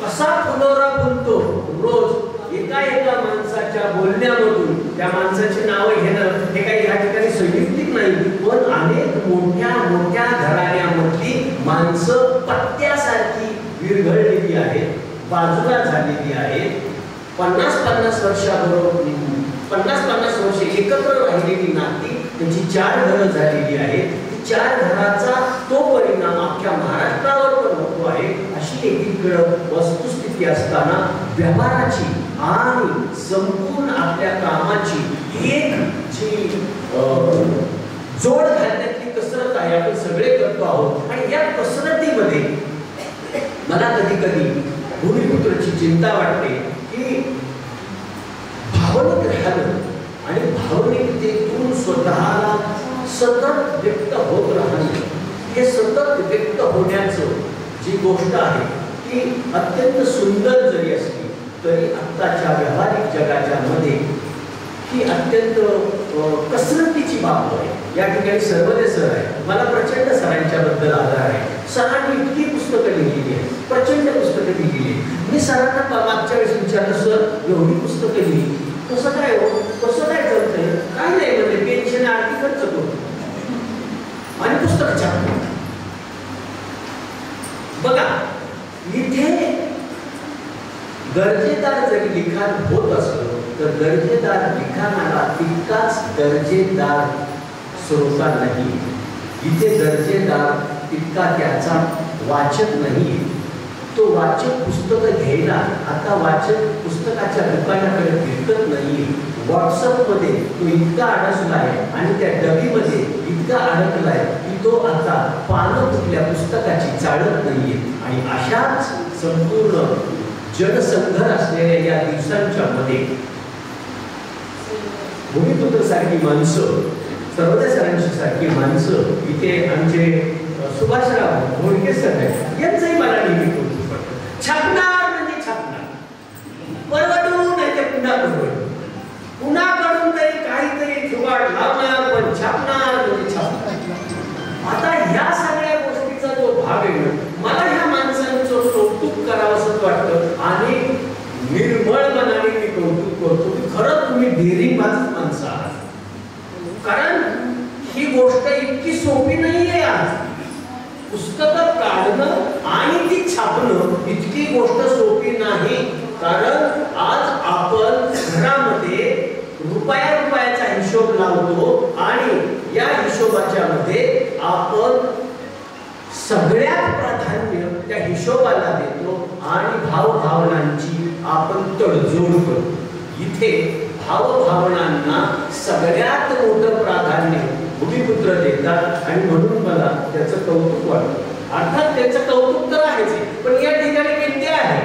कसा फुलोरा फुलतो रोज एका माणसाच्या बोलण्यामधून. त्या माणसाची नावं घेणं हे काही या ठिकाणी संयुक्तिक नाही पण अनेक मोठ्या घराण्यामधली माणसं पत्त्यासारखी विरघळलेली आहेत, बाजूला झालेली आहेत. 50-50 वर्षाबरोबर 50-50 वर्ष एकत्र राहिलेली नाती त्यांची 4 घरं झालेली आहेत. 4 घराचा तो परिणाम अख्ख्या महाराष्ट्रावर पण होतो आहे. अशी एकीकडे वस्तुस्थिती असताना व्यवहाराची आणि संपूर्ण आपल्या कामाची एक जी जोड घालण्याची कसरत आहे आपण सगळे करतो आहोत. आणि या कसरतीमध्ये मला कधी कधी भूमिपुत्राची चिंता वाटते की भावनिक राहणं आणि भावनिकतेतून स्वतःला सतत व्यक्त होत राहणं. हे सतत व्यक्त होण्याचं जी गोष्ट आहे ती अत्यंत सुंदर जरी असली तरी आत्ताच्या व्यावहारिक जगाच्या मध्ये ही अत्यंत कसरतीची बाब आहे. या ठिकाणी सर्वदे सर आहे. मला प्रचंड सरांच्या बद्दल आदर आहे. सरांनी इतकी पुस्तकं लिहिलेली आहेत, प्रचंड पुस्तकं लिहिलेली आहेत. मी सरांना मागच्या वेळेस विचारलं सर एवढी पुस्तकं लिहिली कसं काय हो, कसं काय करतंय? काय नाही म्हणजे पेन्शन आर्थिक खर्च करतो आणि पुस्तक छापतो. बघा इथे दर्जेदार जरी लिखाण होत असलं तर दर्जेदार लिखाणाला तितकाच दर्जेदार स्वरूपा नाही. इथे दर्जेदार तितका त्याचा वाचक नाही. तो वाचक पुस्तकं घ्यायला आता वाचक पुस्तकाच्या दुकानाकडे फिरकत नाही. व्हॉट्सअपमध्ये तो इतका अडकला आहे आणि त्या डबीमध्ये इतका अडकला आहे की तो आता पानं कुठल्या पुस्तकाची चाळत नाहीये. आणि अशाच संपूर्ण जनसंघर असलेल्या या दिवसांच्या मध्ये भूमिपुत्र सारखी माणसं, सर्वदे सरांची सारखी माणसं इथे आमचे सुभाषराव घोडके सर आहेत. यांचंही मला नेहमी कौतुक वाटतं. छापणार पुस्तकं काढणं आणि ती छापणं इतकी गोष्ट सोपी नाही. कारण आज आपण घरामध्ये रुपयाचा हिशोब लावतो आणि या हिशोबाच्या मध्ये आपण सगळ्यात प्राधान्य त्या हिशोबाला देतो आणि भावभावनांची आपण तडजोड करतो. इथे भावभावनांना सगळ्यात मोठं प्राधान्य भूमिपुत्र देतात आणि म्हणून मला त्याचं कौतुक वाटतं. अर्थात त्याचं कौतुक तर आहेच, पण या ठिकाणी विद्या आहे.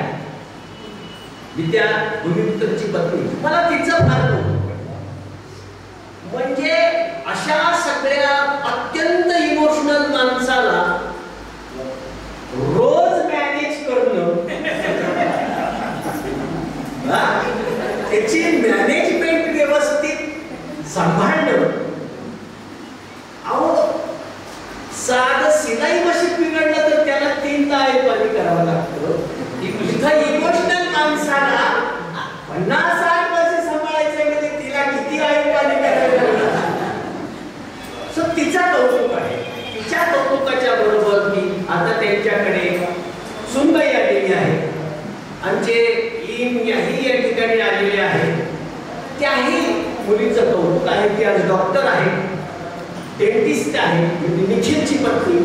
विद्या भूमिपुत्रची पत्नी, मला तिचं फार कौतुक वाटतं. म्हणजे अशा सगळ्या अत्यंत इमोशनल माणसाला रोज मॅनेज करणं, त्याची मॅनेजमेंट व्यवस्थित सांभाळणं. अहो साधं सिलाई मशीन बिघडलं तर त्याला 3 ताळे पाणी करावं लागतं. इथं इमोशनल माणसाला 50-60 वर्ष सांभाळायचं म्हणजे तिला किती आहे पाणी करावं लागतं. सो तिचा कौतुक आहे. तिच्या कौतुकाच्या बरोबर मी आता त्यांच्याकडे सुनबाई आलेली आहे. आमचे याही या ठिकाणी आलेले आहेत. त्याही मुलीचं कौतुक आहे. ती आज डॉक्टर आहे, डेंटिस्ट आहे. निखिलची पत्नी,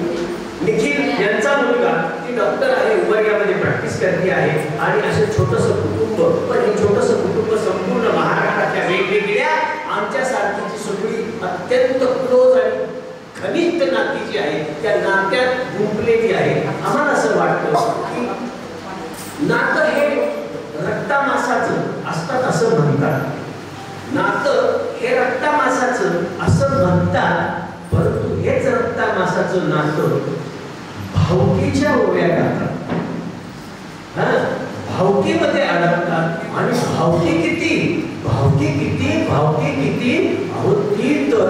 निखिल यांचा मुलगा, ती डॉक्टर आहे, उमरग्यामध्ये प्रॅक्टिस करते आहे. आणि असं छोटंसं कुटुंब, पण हे छोटंसं कुटुंब संपूर्ण महाराष्ट्राच्या वेगवेगळ्या आमच्यासारखीची सगळी अत्यंत क्लोज आणि घनिष्ठ नाती जी आहे त्या नात्यात गुंफलेली आहे. आम्हाला असं वाटतं की नातं हे रक्तामासाचं असतात असं म्हणतात. नातं हे रक्तामासाचं असं म्हणतात, परंतु हेच रक्तामासाचं नातं भावकीच्या ओव्या गातात, भावकीमध्ये अडकतात. आणि भावकी किती अहो ती तर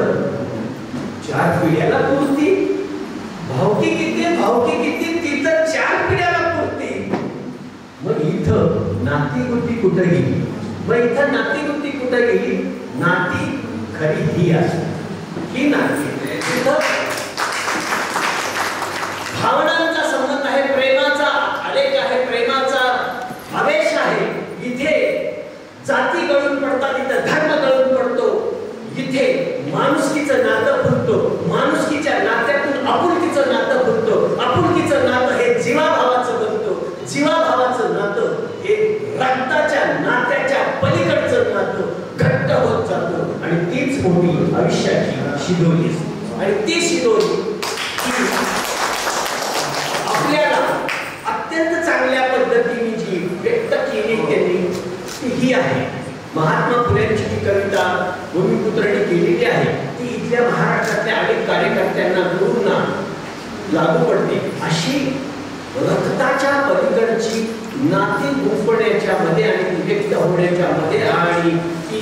4 पिढ्याला पुरती. भावकी किती ती तर 4 पिढ्याला पुरती. मग इथं नातीगुती कुठे गेली? नाती खरी ही असते. ही नाती भावनांचा संबंध आहे, प्रेमाचा आलेख आहे, प्रेमाचा आवेश आहे. इथे जाती गळून पडतात, इथे धर्म गळून पडतो. इथे माणुसकीचं नातं फुलतो, माणुसकीच्या नात्यातून आपुलकीचं नातं फुलतो. आपुलकीचं नातं हे जीवाभावाचं बनतो, जीवाभावाचं नातं हे रक्ताच्या नात्याच्या पलीकडचं नातं घट्ट होत जातं. आणि तीच मोठी आयुष्याची शिदोरी असते. आणि ती शिदोरी आपल्याला अत्यंत चांगल्या पद्धतीने जी व्यक्त केली त्यांनी ती ही आहे. महात्मा फुलेंची जी कविता भूमिपुत्रांनी केलेली आहे ती इथल्या महाराष्ट्रातल्या अनेक कार्यकर्त्यांना दूरना लागू पडते. अशी रक्ताच्या पलीकडची नाती गुंफण्याच्या मध्ये आणि ती व्यक्त होण्याच्या मध्ये आणि ती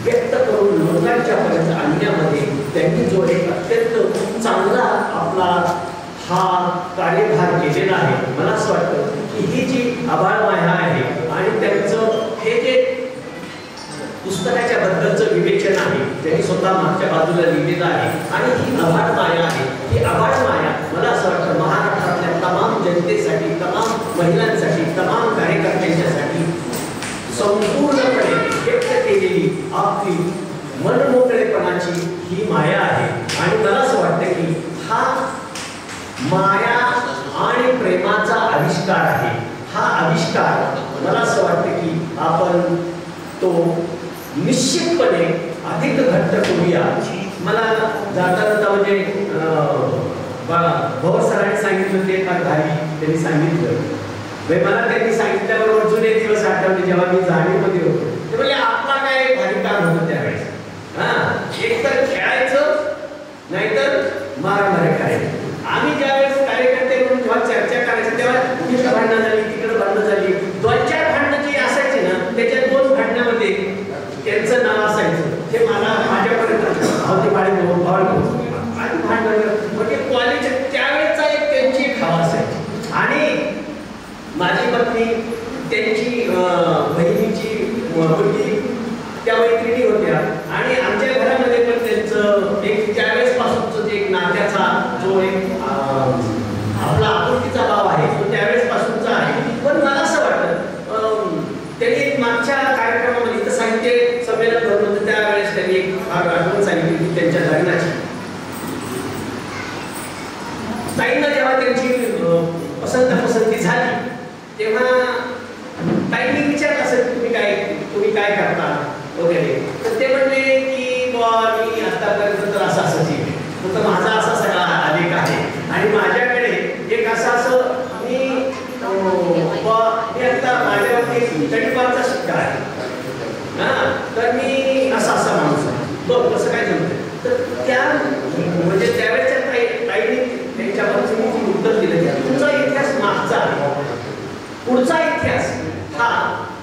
व्यक्त करून लोकांच्या पर्यंत आणण्यामध्ये त्यांनी जो एक अत्यंत चांगला आपला हा कार्यभार केलेला आहे. मला असं वाटतं की ही जी आभाळमाया आहे आणि त्यांचं हे जे पुस्तकाच्या बद्दलचं विवेचन आहे त्यांनी स्वतः मागच्या बाजूला लिहिलेलं आहे. आणि ही आभाळमाया आहे. ही आभाळमाया मला असं वाटतं महाराष्ट्रातल्या तमाम जनतेसाठी, तमाम महिलांसाठी, तमाम कार्यकर्त्यांच्यासाठी संपूर्णपणे व्यक्त केलेली आपली मनमोकळेपणाची ही माया आहे. आणि मला असं वाटतं की हा माया आणि प्रेमाचा आविष्कार आहे. हा आविष्कार मला असं वाटतं की आपण तो निश्चितपणे अधिक घट्ट करूया. मला जाता म्हणजे भवर सरांनी सांगितलं ते फार भारी त्यांनी सांगितलं. मला त्यांनी सांगितल्याबरोबर जुने दिवस आठवले जेव्हा मी जाणीवमध्ये होतो. ते म्हणजे आपला काय भारी काम होतं त्यावेळेस. एक तर खेळायचं नाहीतर मारामारी करायचं. आम्ही ज्यावेळेस कार्यकर्ते म्हणून जेव्हा चर्चा करायची तेव्हा तिकडे भांडणं झाली, तिकडे भांडणं झाली. 2-4 भांडणं जी असायची ना त्याच्या 2 भांडणामध्ये त्यांचं नाव असायचं. ते मला माझ्यापर्यंत भावती भाडी भांडण म्हणजे कॉलेज त्यावेळेचा एक त्यांची खावा असायची. आणि माझी पत्नी त्यांची बहिणीची मुलगी त्या मैत्रिणी होत्या. आणि आमच्या घरामध्ये पण त्यांचं एक त्यावेळेस पासूनच एक नात्याचा जो एक आपला आपुलकीचा भाव आहे तो त्यावेळेस पासूनचा आहे. पण मला असं वाटतं त्यांनी मागच्या कार्यक्रमामध्ये इथं साहित्य संमेलन भरलं होतं त्यावेळेस त्यांनी एक फार आठवण सांगितली की त्यांच्या लग्नाची. ताईंना जेव्हा त्यांची पसंती झाली तेव्हा ताईंनी विचारलं असेल तुम्ही काय करता वगैरे. तर ते म्हणले की मी आतापर्यंत तर असं ठीक आहे, माझा असा सगळा आलेख आहे आणि माझ्याकडे एक असं मी आता माझ्यावरती तडीपारचा शिक्का आहे तर मी असा माणूस आहे. बघ कसं काय जमतं. तर त्या म्हणजे त्यावेळेच्या ताईंनी त्यांच्या बाजूने उत्तर दिलं की तुमचा इतिहास मागचा आहे, पुढचा इतिहास हा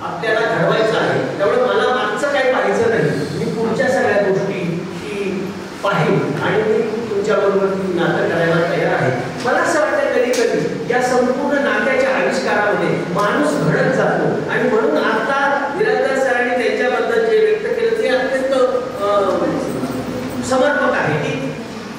आपल्याला घडवायचा आहे. त्यामुळे मला मागचं काही पाहायचं नाही, मी पुढच्या सगळ्या गोष्टी पाहिजे आणि मी तुमच्याबरोबर नातं करायला तयार आहे. मला असं वाटतं कधी कधी या संपूर्ण नात्याच्या आविष्कारामध्ये माणूस घडत जातो आणि म्हणून आता निरंतर सरांनी त्यांच्याबद्दल जे व्यक्त केलं ते अत्यंत समर्पक आहे की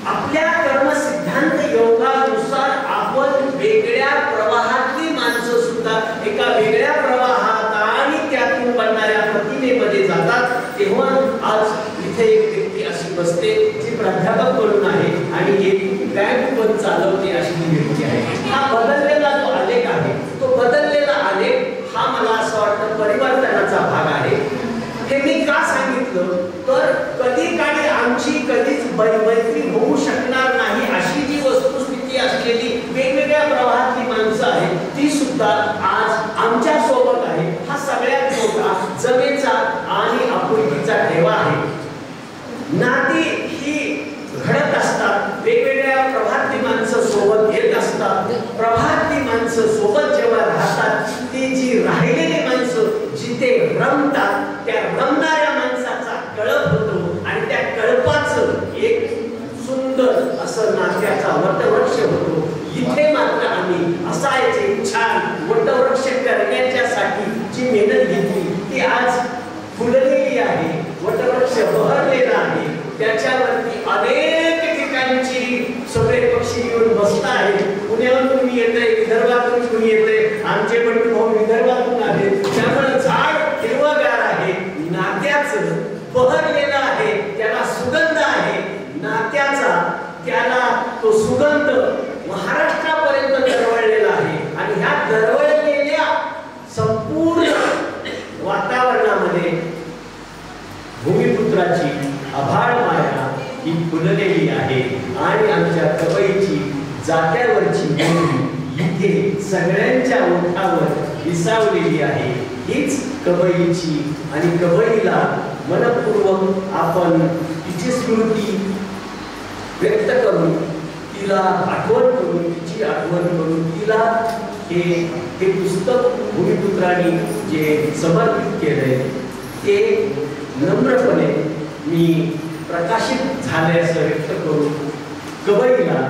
आपल्या कर्मसिद्धांत योगानुसार आपण वेगळ्या प्रवाहातली माणसं सुद्धा एका वेगळ्या प्रवाहात आणि त्यातून बनणाऱ्या प्रतिमेमध्ये जातात. तेव्हा आज इथे एक व्यक्ती अशी बसते जी प्राध्यापक म्हणून आहे आणि एक बँक पण चालवते अशी ही व्यक्ती आहे. हा बदललेला जो आलेख आहे तो बदललेला आलेख हा मला असं वाटतं परिवर्तनाचा भाग आहे. हे मी का सांगितलं तर कधी काळी आमची कधीच मैत्री होऊ शकणार नाही अशी जी वस्तुस्थिती असलेली वेगवेगळ्या प्रवाहातली माणसं आहेत ती सुद्धा आज आमच्या सोबत आहे. हा सगळ्यात मोठा जमेचा आणि आपुलकीचा ठेवा आहे. नाती ही घडत असतात, वेगवेगळ्या प्रवाहातली माणसं सोबत येत असतात. प्रवाहातली माणसं सोबत जेव्हा राहतात ती जी राहिलेली माणसं जिथे रमतात त्या रमणाऱ्या माणसाचा कळप होतो आणि त्या कळपाचं एक सुंदर असं नात्याचा वटवृक्ष होतो. इथे मात्र आम्ही असायचे छान वटवृक्ष करण्याच्यासाठी जी मेहनत घेतली ती आज फुललेली आहे, वटवृक्ष बहरलेला आहे. त्याच्यावरती अनेक ठिकाणची सगळे पक्षी येऊन बसत आहेत. पुण्याहून तुम्ही येतंय, विदर्भातून तुम्ही येतंय, आमचे पण भाऊ विदर्भातून आले. त्यामुळे झाड हिरवगार आहे, नात्याचं बहरलेलं आहे, त्याला सुगंध आहे नात्याचा. त्याला तो सुगंध महाराष्ट्रापर्यंत दरवळलेला आहे आणि ह्या दरवळलेल्या संपूर्ण वातावरणामध्ये भूमिपुत्राची आभाळ माया ही फुललेली आहे आणि आमच्या कवयीची जात्यावरची बोली इथे सगळ्यांच्या ओठावर विसावलेली आहे. हीच कवयीची आणि कवयीला मनपूर्वक आपण तिची स्मृती व्यक्त करून तिला आठवण करून तिची आठवण करून तिला हे पुस्तक भूमिपुत्रांनी जे समर्पित केलंय ते नम्रपणे मी प्रकाशित झाले असं व्यक्त करून कवयीला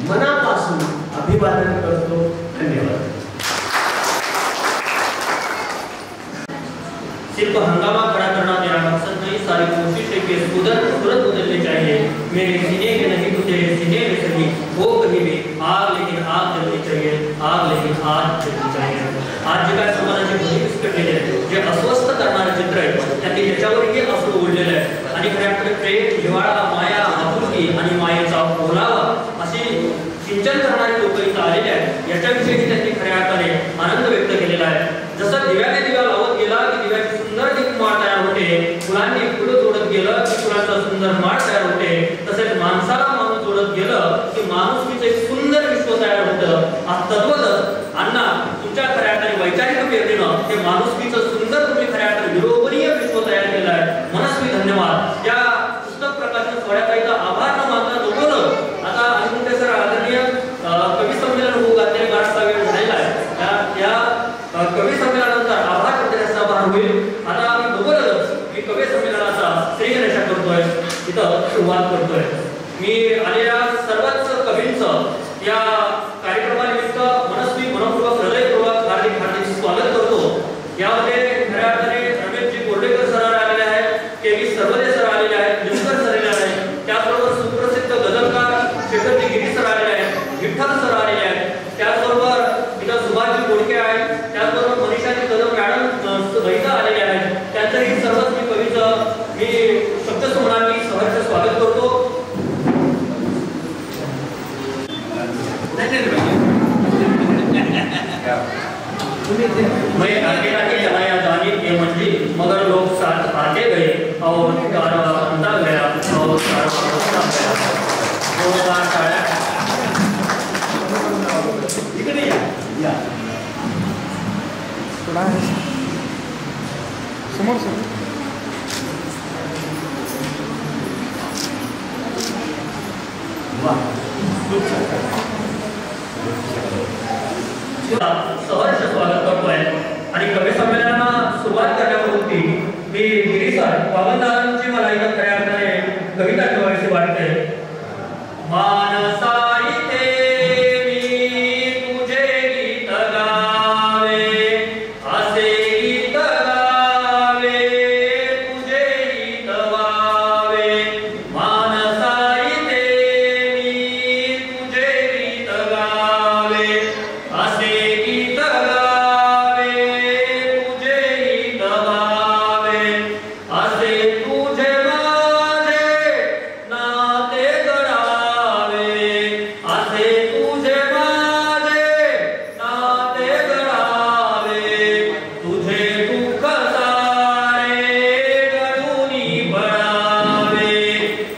मनापासून अभिवादन करतो. धन्यवाद. सिर्फ हंगामा खड़ा करना मेरा मकसद नहीं, सारी कोशिश है कि सूरत बदलनी चाहिए. मेरे सीने में नहीं तो तेरे सीने में सही वो कहीं भी आग लेकिन आग जलनी चाहिए, आग लेकिन आग जलनी चाहिए. आज जे काय समाजाचे भली विस्कटलेले जे अस्वस्थ करणारे चित्र आहे त्यांनी त्याच्यावरही असं ओढलेलं आहे आणि खऱ्याकडे प्रेम, जिव्हाळा, माया, आपुलकी आणि मायेचा ओलावा अशी सिंचन करणारे लोक इथं आलेले आहेत. याच्याविषयी त्यांनी खऱ्या अर्थाने आनंद व्यक्त केलेला आहे. जसं दिव्याने दिवा लावत गेला की दिव्याची सुंदर दीपमाळ तयार होते, फुलांनी फुलं जोडत गेलं की फुलांचा सुंदर माळ तयार होते, तसेच माणसाला माणूस जोडत गेलं की माणुसकीचं एक सुंदर विश्व तयार होतं. आज तद्वतच अण्णा तुमच्या खऱ्या अर्थाने वैचारिक प्रेरणेनं हे माणुसकीचं सुंदर तुम्ही खऱ्या अर्थाने विलोभनीय विश्व तयार केलं आहे. मनस्वी धन्यवाद. या पुस्तक प्रकाशन सोहळ्याचा आभार न मानता नको आता अनिमुंडे सर आदरणीय कवी संमेलन होऊ घातलेले गाठचा वेळ झालेला आहे. या कवी संमेलनानंतर आभार प्रदर्शनाचा आभार होईल. आता आम्ही बरोबरच मी कवी संमेलनाचा श्रीगणेशा करतोय, इथं सुरुवात करतोय. मी आलेल्या सर्वच कवींचं या कार्यक्रमानिमित्त मनस्वी मनपूर्वक हृदयपूर्वक हार्दिक स्वागत करतो. यामध्ये खऱ्या अर्थाने रमेशजी कोर्डेकर सर आलेले आहेत, के.व्ही. सर्वदे सर आलेले आहेत, दिनकर सर आलेले आहेत, त्याचबरोबर सुप्रसिद्ध गझलकार शेखरजी गिरी सर आलेले आहेत, विठ्ठल सर आलेले आहेत. मैं अकेला ही चलाया जाने के मंडी मगर लोग साथ आते गए और कारवां बनता गया और कारवां बढ़ता गया। 2 बार टाळ्या इकडे या समोर सर सहर्ष स्वागत करतोय आणि कवी संमेलनाला सुरुवात करण्यापूर्वी मी गिरीसर वागंदारांची मला इथं खऱ्या अर्थाने कविता ठेवायची वाटते। मानसा इथे मी तुझे गीत गावे असे गीत गावे तुझे गीत वावे मानसा इथे मी तुझे गीत गावे असे गीत गावे तुझे गीत गावे असे तुझे माझे नाते गडावे असे तुझे माझे नाते गडावे तुझे दुःख सारे गळूनी पडावे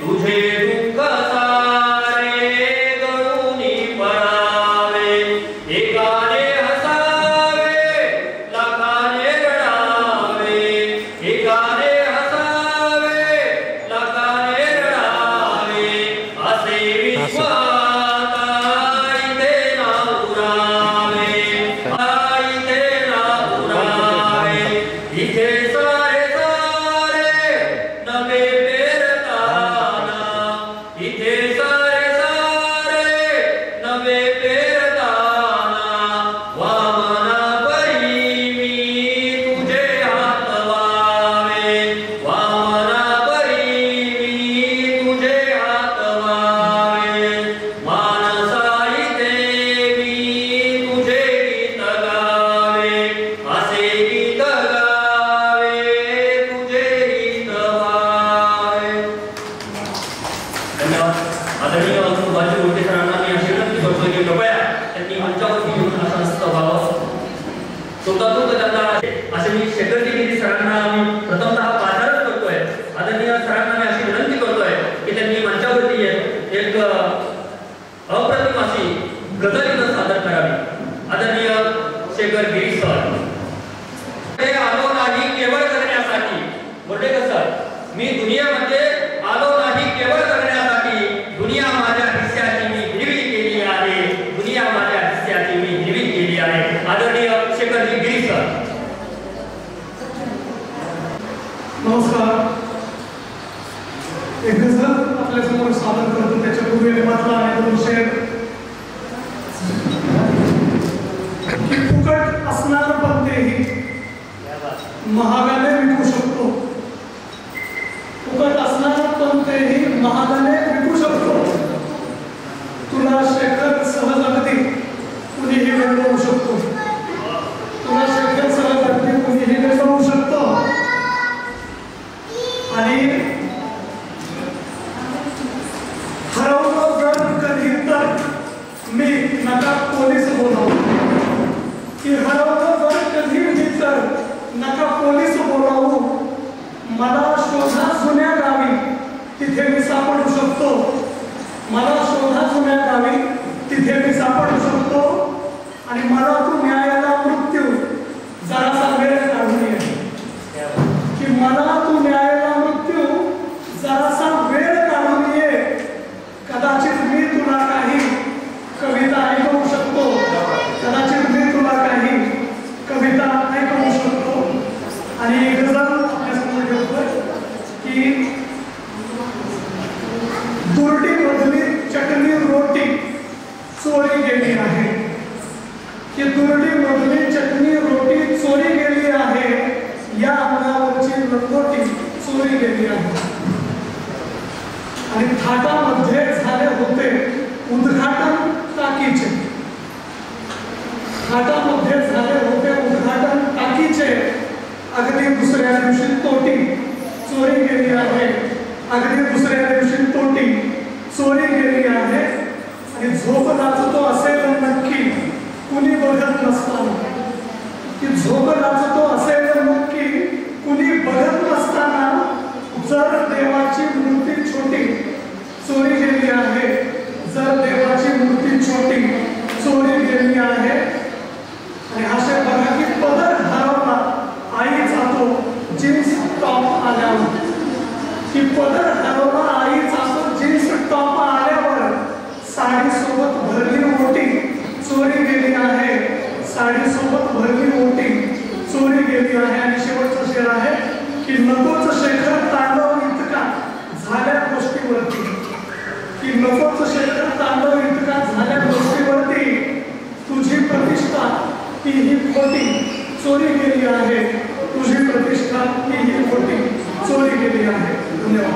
तुझे दुःख सारे गळूनी पडावे एकाने हसावे लाखाने रडावे एकाने हसावे लाखाने रडावे असे विश्वात इथे ना उरावे इथे ना उरावे इथे सारे सारे नवे पेरताना इथे सारे सारे नवे पेरताना वामना परी मी तुझे हात वावे वामना परी मी तुझे हात वावे मानसा इथे मी तुझे गीत गावे असे गीत गावे तुझे गीत वावे। धन्यवाद। आदरणीय सुभाष गोटे सरांना मी अशी विनंती करतो की कृपया त्यांनी मंचावरती येऊन असं नसतं व्हावं स्वतःतून त्यांना असे मी शेखरगिरी सरांना मी प्रथमतः पाचारण करतोय। आदरणीय सरांना मी अशी विनंती करतोय की त्यांनी मंचावरती एक अप्रतिम अशी गझल इथं सादर करावी। आदरणीय शेखरगिरी सर हे आलो नाही केवळ करण्यासाठी बोर्डेकर सर मी दुनियामध्ये आलो नाही केवळ करण्यासाठी दुनिया माझ्या हिस्स्याची मी हिरवी केली आहे दुनिया माझ्या हिस्स्याची मी हिरवी केली आहे। आदरणीय शेखरगिरी सर नमस्कार। एक गझल आपल्यासमोर सादर करतो त्याच्यापूर्वी मी वाचला आहे 2 शेर की फुकट असणार पण तेही महागाने विकू शकतो फुकट असणार पण तेही महागाने विकू शकतो तुला शेखर सहज अगदी कुणीही वेळवू शकतो तुला शेखर सहज अगदी कुणीही वेळवू शकतो आणि हरवलं जर कधी तर मी नका पोलीस बोलावू की हरवलं जर कधी तर नका पोलीस बोलावू मला शोधा जुन्या गावी तिथे मी सापडू शकतो मला शोधा जुन्या गावी तिथे मी सापडू शकतो आणि मला तू न्यायाला मृत्यू जरासा वेळ काढून ये की मला तू न्यायाला मृत्यू जरासा वेळ काढून ये कदाचित मी तुला काही कविता ऐकवू शकतो कदाचित मी तुला काही कविता ऐकवू शकतो आणि गझल आपल्यासमोर ठेवतोय की दुर्डी मधली चटणी रोटी चोरी गेली आहे की दुर्डी मधली चटणी रोटी चोरी गेली आहे या अंगावरची लंगोटी चोरी गेली आहे आणि थाटामध्ये झाले होते उद्घाटन टाकीचे थाटामध्ये झाले होते उद्घाटन टाकीचे अगदी दुसऱ्या दिवशी तोटी चोरी गेली आहे अगदी दुसऱ्या दिवशी तोटी चोरी गेली आहे आणि झोप नाचतो असेल गेली आहे आणि असे बघा की पदर हरवला आई जातो जीन्स टॉप आल्यावर, की पदर हरवला आई जातो जीन्स टॉप आल्यावर, साडी सोबत भरली ओटी चोरी गेली आहे, साडी सोबत भरली ओटी चोरी गेली आहे. आणि शेवटचा शेर आहे की नकोच शेखर तांडव इतका झाल्या गोष्टीवरती, की नकोच शेखर तांडव इतका झाल्या गोष्टीवरती, तुझी प्रतिष्ठा ही खोटी चोरी गेली आहे, तुझी प्रतिष्ठा ही खोटी चोरी गेली आहे. धन्यवाद.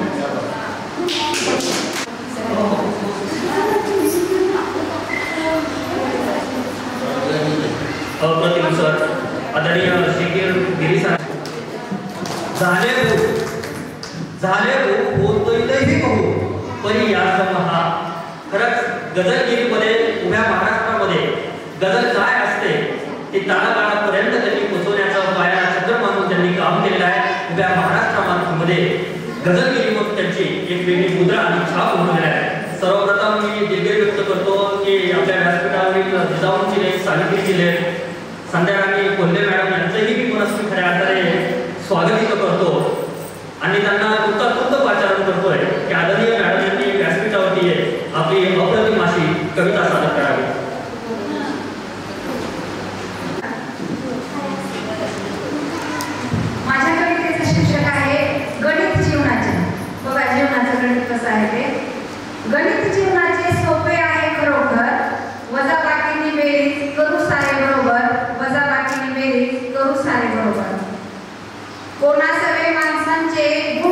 अप्रतिम सर, आदरणीय शेखर गिरी सर. झाले होतही बहु परी या हा. खरंच गझलगिरीमध्ये उभ्या महाराष्ट्रामध्ये गझल काय असते ते तळागाळापर्यंत त्यांनी पोहोचवण्याचा पाया छत्र मानून त्यांनी काम केलेलं आहे. उभ्या महाराष्ट्रामध्ये गझलगिरीमध्ये त्यांची एक वेगळी मुद्रा आणि छाप उमटलेली आहे. सर्वप्रथम मी दिलगिरी व्यक्त करतो की आपल्या व्यासपीठावरील जिजाऊंची लेख, सावित्रीची लेख, संध्याकाळी कोल्हे मॅडम यांचंही मी पुनस्वी खऱ्या अर्थाने स्वागतित करतो आणि त्यांना तुमचा पाचारण करतोय की आदरणीय मॅडम यांनी व्यासपीठावरती आपली अप्रतिम अशी कविता सादर करावी. माझ्या कवितेचे शीर्षक आहे गणित जीवनाचे. बघा जीवनाचं गणित कसं आहे ते. गणित जीवनाचे सोपे आहे खरोखर, वजाबाकीने बेरीज करू सारे बरोबर, वजाबाकीने बेरीज करू सारे बरोबर. कोणासवे माणसांचे गुण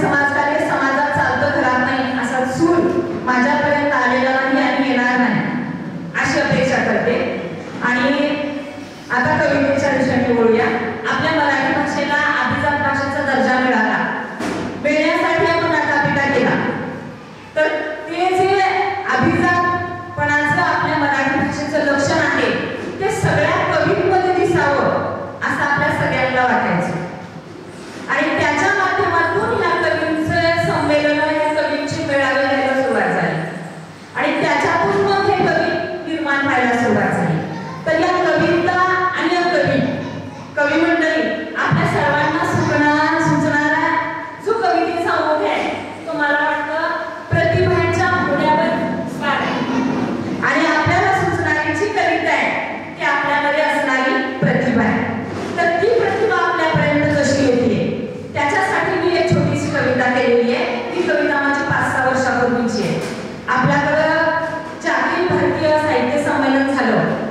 समाजकार्य समाजात चालतं घरात नाही असा सूर माझ्यापर्यंत आलेला नाही आणि येणार नाही अशी अपेक्षा करते. आणि आता कवितेच्या दिशेने वळूया. आपल्या मराठी भाषेला अभिजात भाषेचा दर्जा मिळाला मिळण्यासाठी आपण नाटापिटा केला, तर ते जे अभिजातपणाचं आपल्या मराठी भाषेचं लक्षण आहे ते सगळ्या कवींमध्ये दिसावं असं आपल्या सगळ्यांना वाटायचं. आणि त्याच्या माध्यमातून या कवींचं संमेलन, या कवींची मेळावे व्हायला सुरुवात झाली आणि त्याच्यातून मग हे कवी निर्माण व्हायला सुरुवात झाली. तर या कविता आणि या कवी मंडळी आपल्या सर्वांना सुचणारा जो कवितेचा ओघ आहे तो मला वाटतं प्रतिभाच्या पुण्यावर स्वार आहे. आणि आपल्याला सुचणारी जी कविता आहे ती आपल्यामध्ये असणारी प्रतिभा आहे. तर ती प्रतिभा आपल्यापर्यंत कशी येते त्याच्यासाठी मी एक छोटीशी कविता केलेली आहे. ती कविता माझी 5-6 वर्षापूर्वीची आहे. आपल्याकडं जे अखिल भारतीय साहित्य संमेलन झालं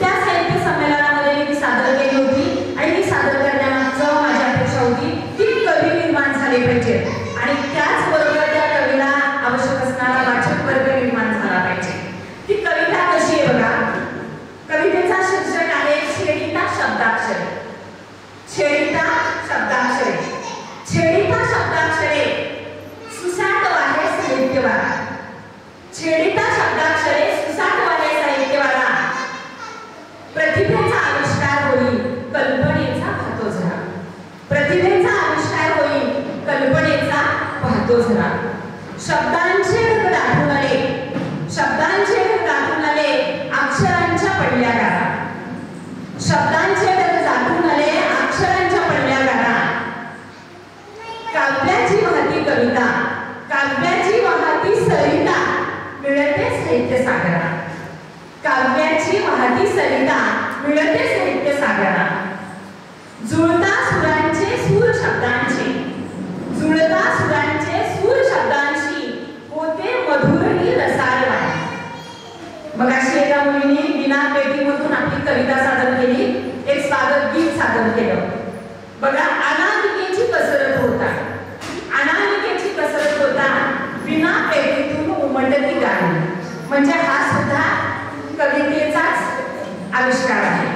त्या साहित्य संमेलनामध्ये मी सादर केली होती आणि ती सादर करण्यामागचं माझी अपेक्षा होती की कवी निर्माण झाले पाहिजे आणि त्याचबरोबर त्या कवीला आवश्यक असणारा वाचक वर्ग निर्माण झाला पाहिजे. ती कविता कशी आहे बघा. कवितेचा शीर्षक आहे छेडिता शब्दाक्षरे. छेडिता शब्दाक्षरे. छेडिता शब्दाक्षरे सुसाट वाहे साहित्यवाला. छेडिता शब्दाक्षरे सुसाट वाहे साहित्यवाला. प्रतिभेचा आविष्कार होईल कल्पनेचा पाहतो जरा. प्रतिभेचा आविष्कार होईल कल्पनेचा पाहतो जरा. शब्दांचे ढग दाटून आले. शब्दांचे ढग दाटून आले अक्षरांच्या पडल्या गारा. शब्दांचे ढग दाटून आले अक्षरांच्या पडल्या गारा. काव्याची वाहती कविता, काव्याची वाहती सरिता मिळते साहित्य सागरा. काव्याची वाहती सरिता मिळते साहित्य सागरा. जुळता सुरांचे सूर शब्दांची, जुळता सुरांचे सूर शब्दांशी होते मधुरही रसाळवाण. मग अशी एका मुलीने बिना पेटीमधून आपली कविता सादर केली, एक स्वागत गीत सादर केलं. बघा, अनामिकेची कसरत होता, अनामिकेची कसरत होता बिना पेटीतून उमटती गाणी. म्हणजे हा सुद्धा कवितेचाच आविष्कार आहे.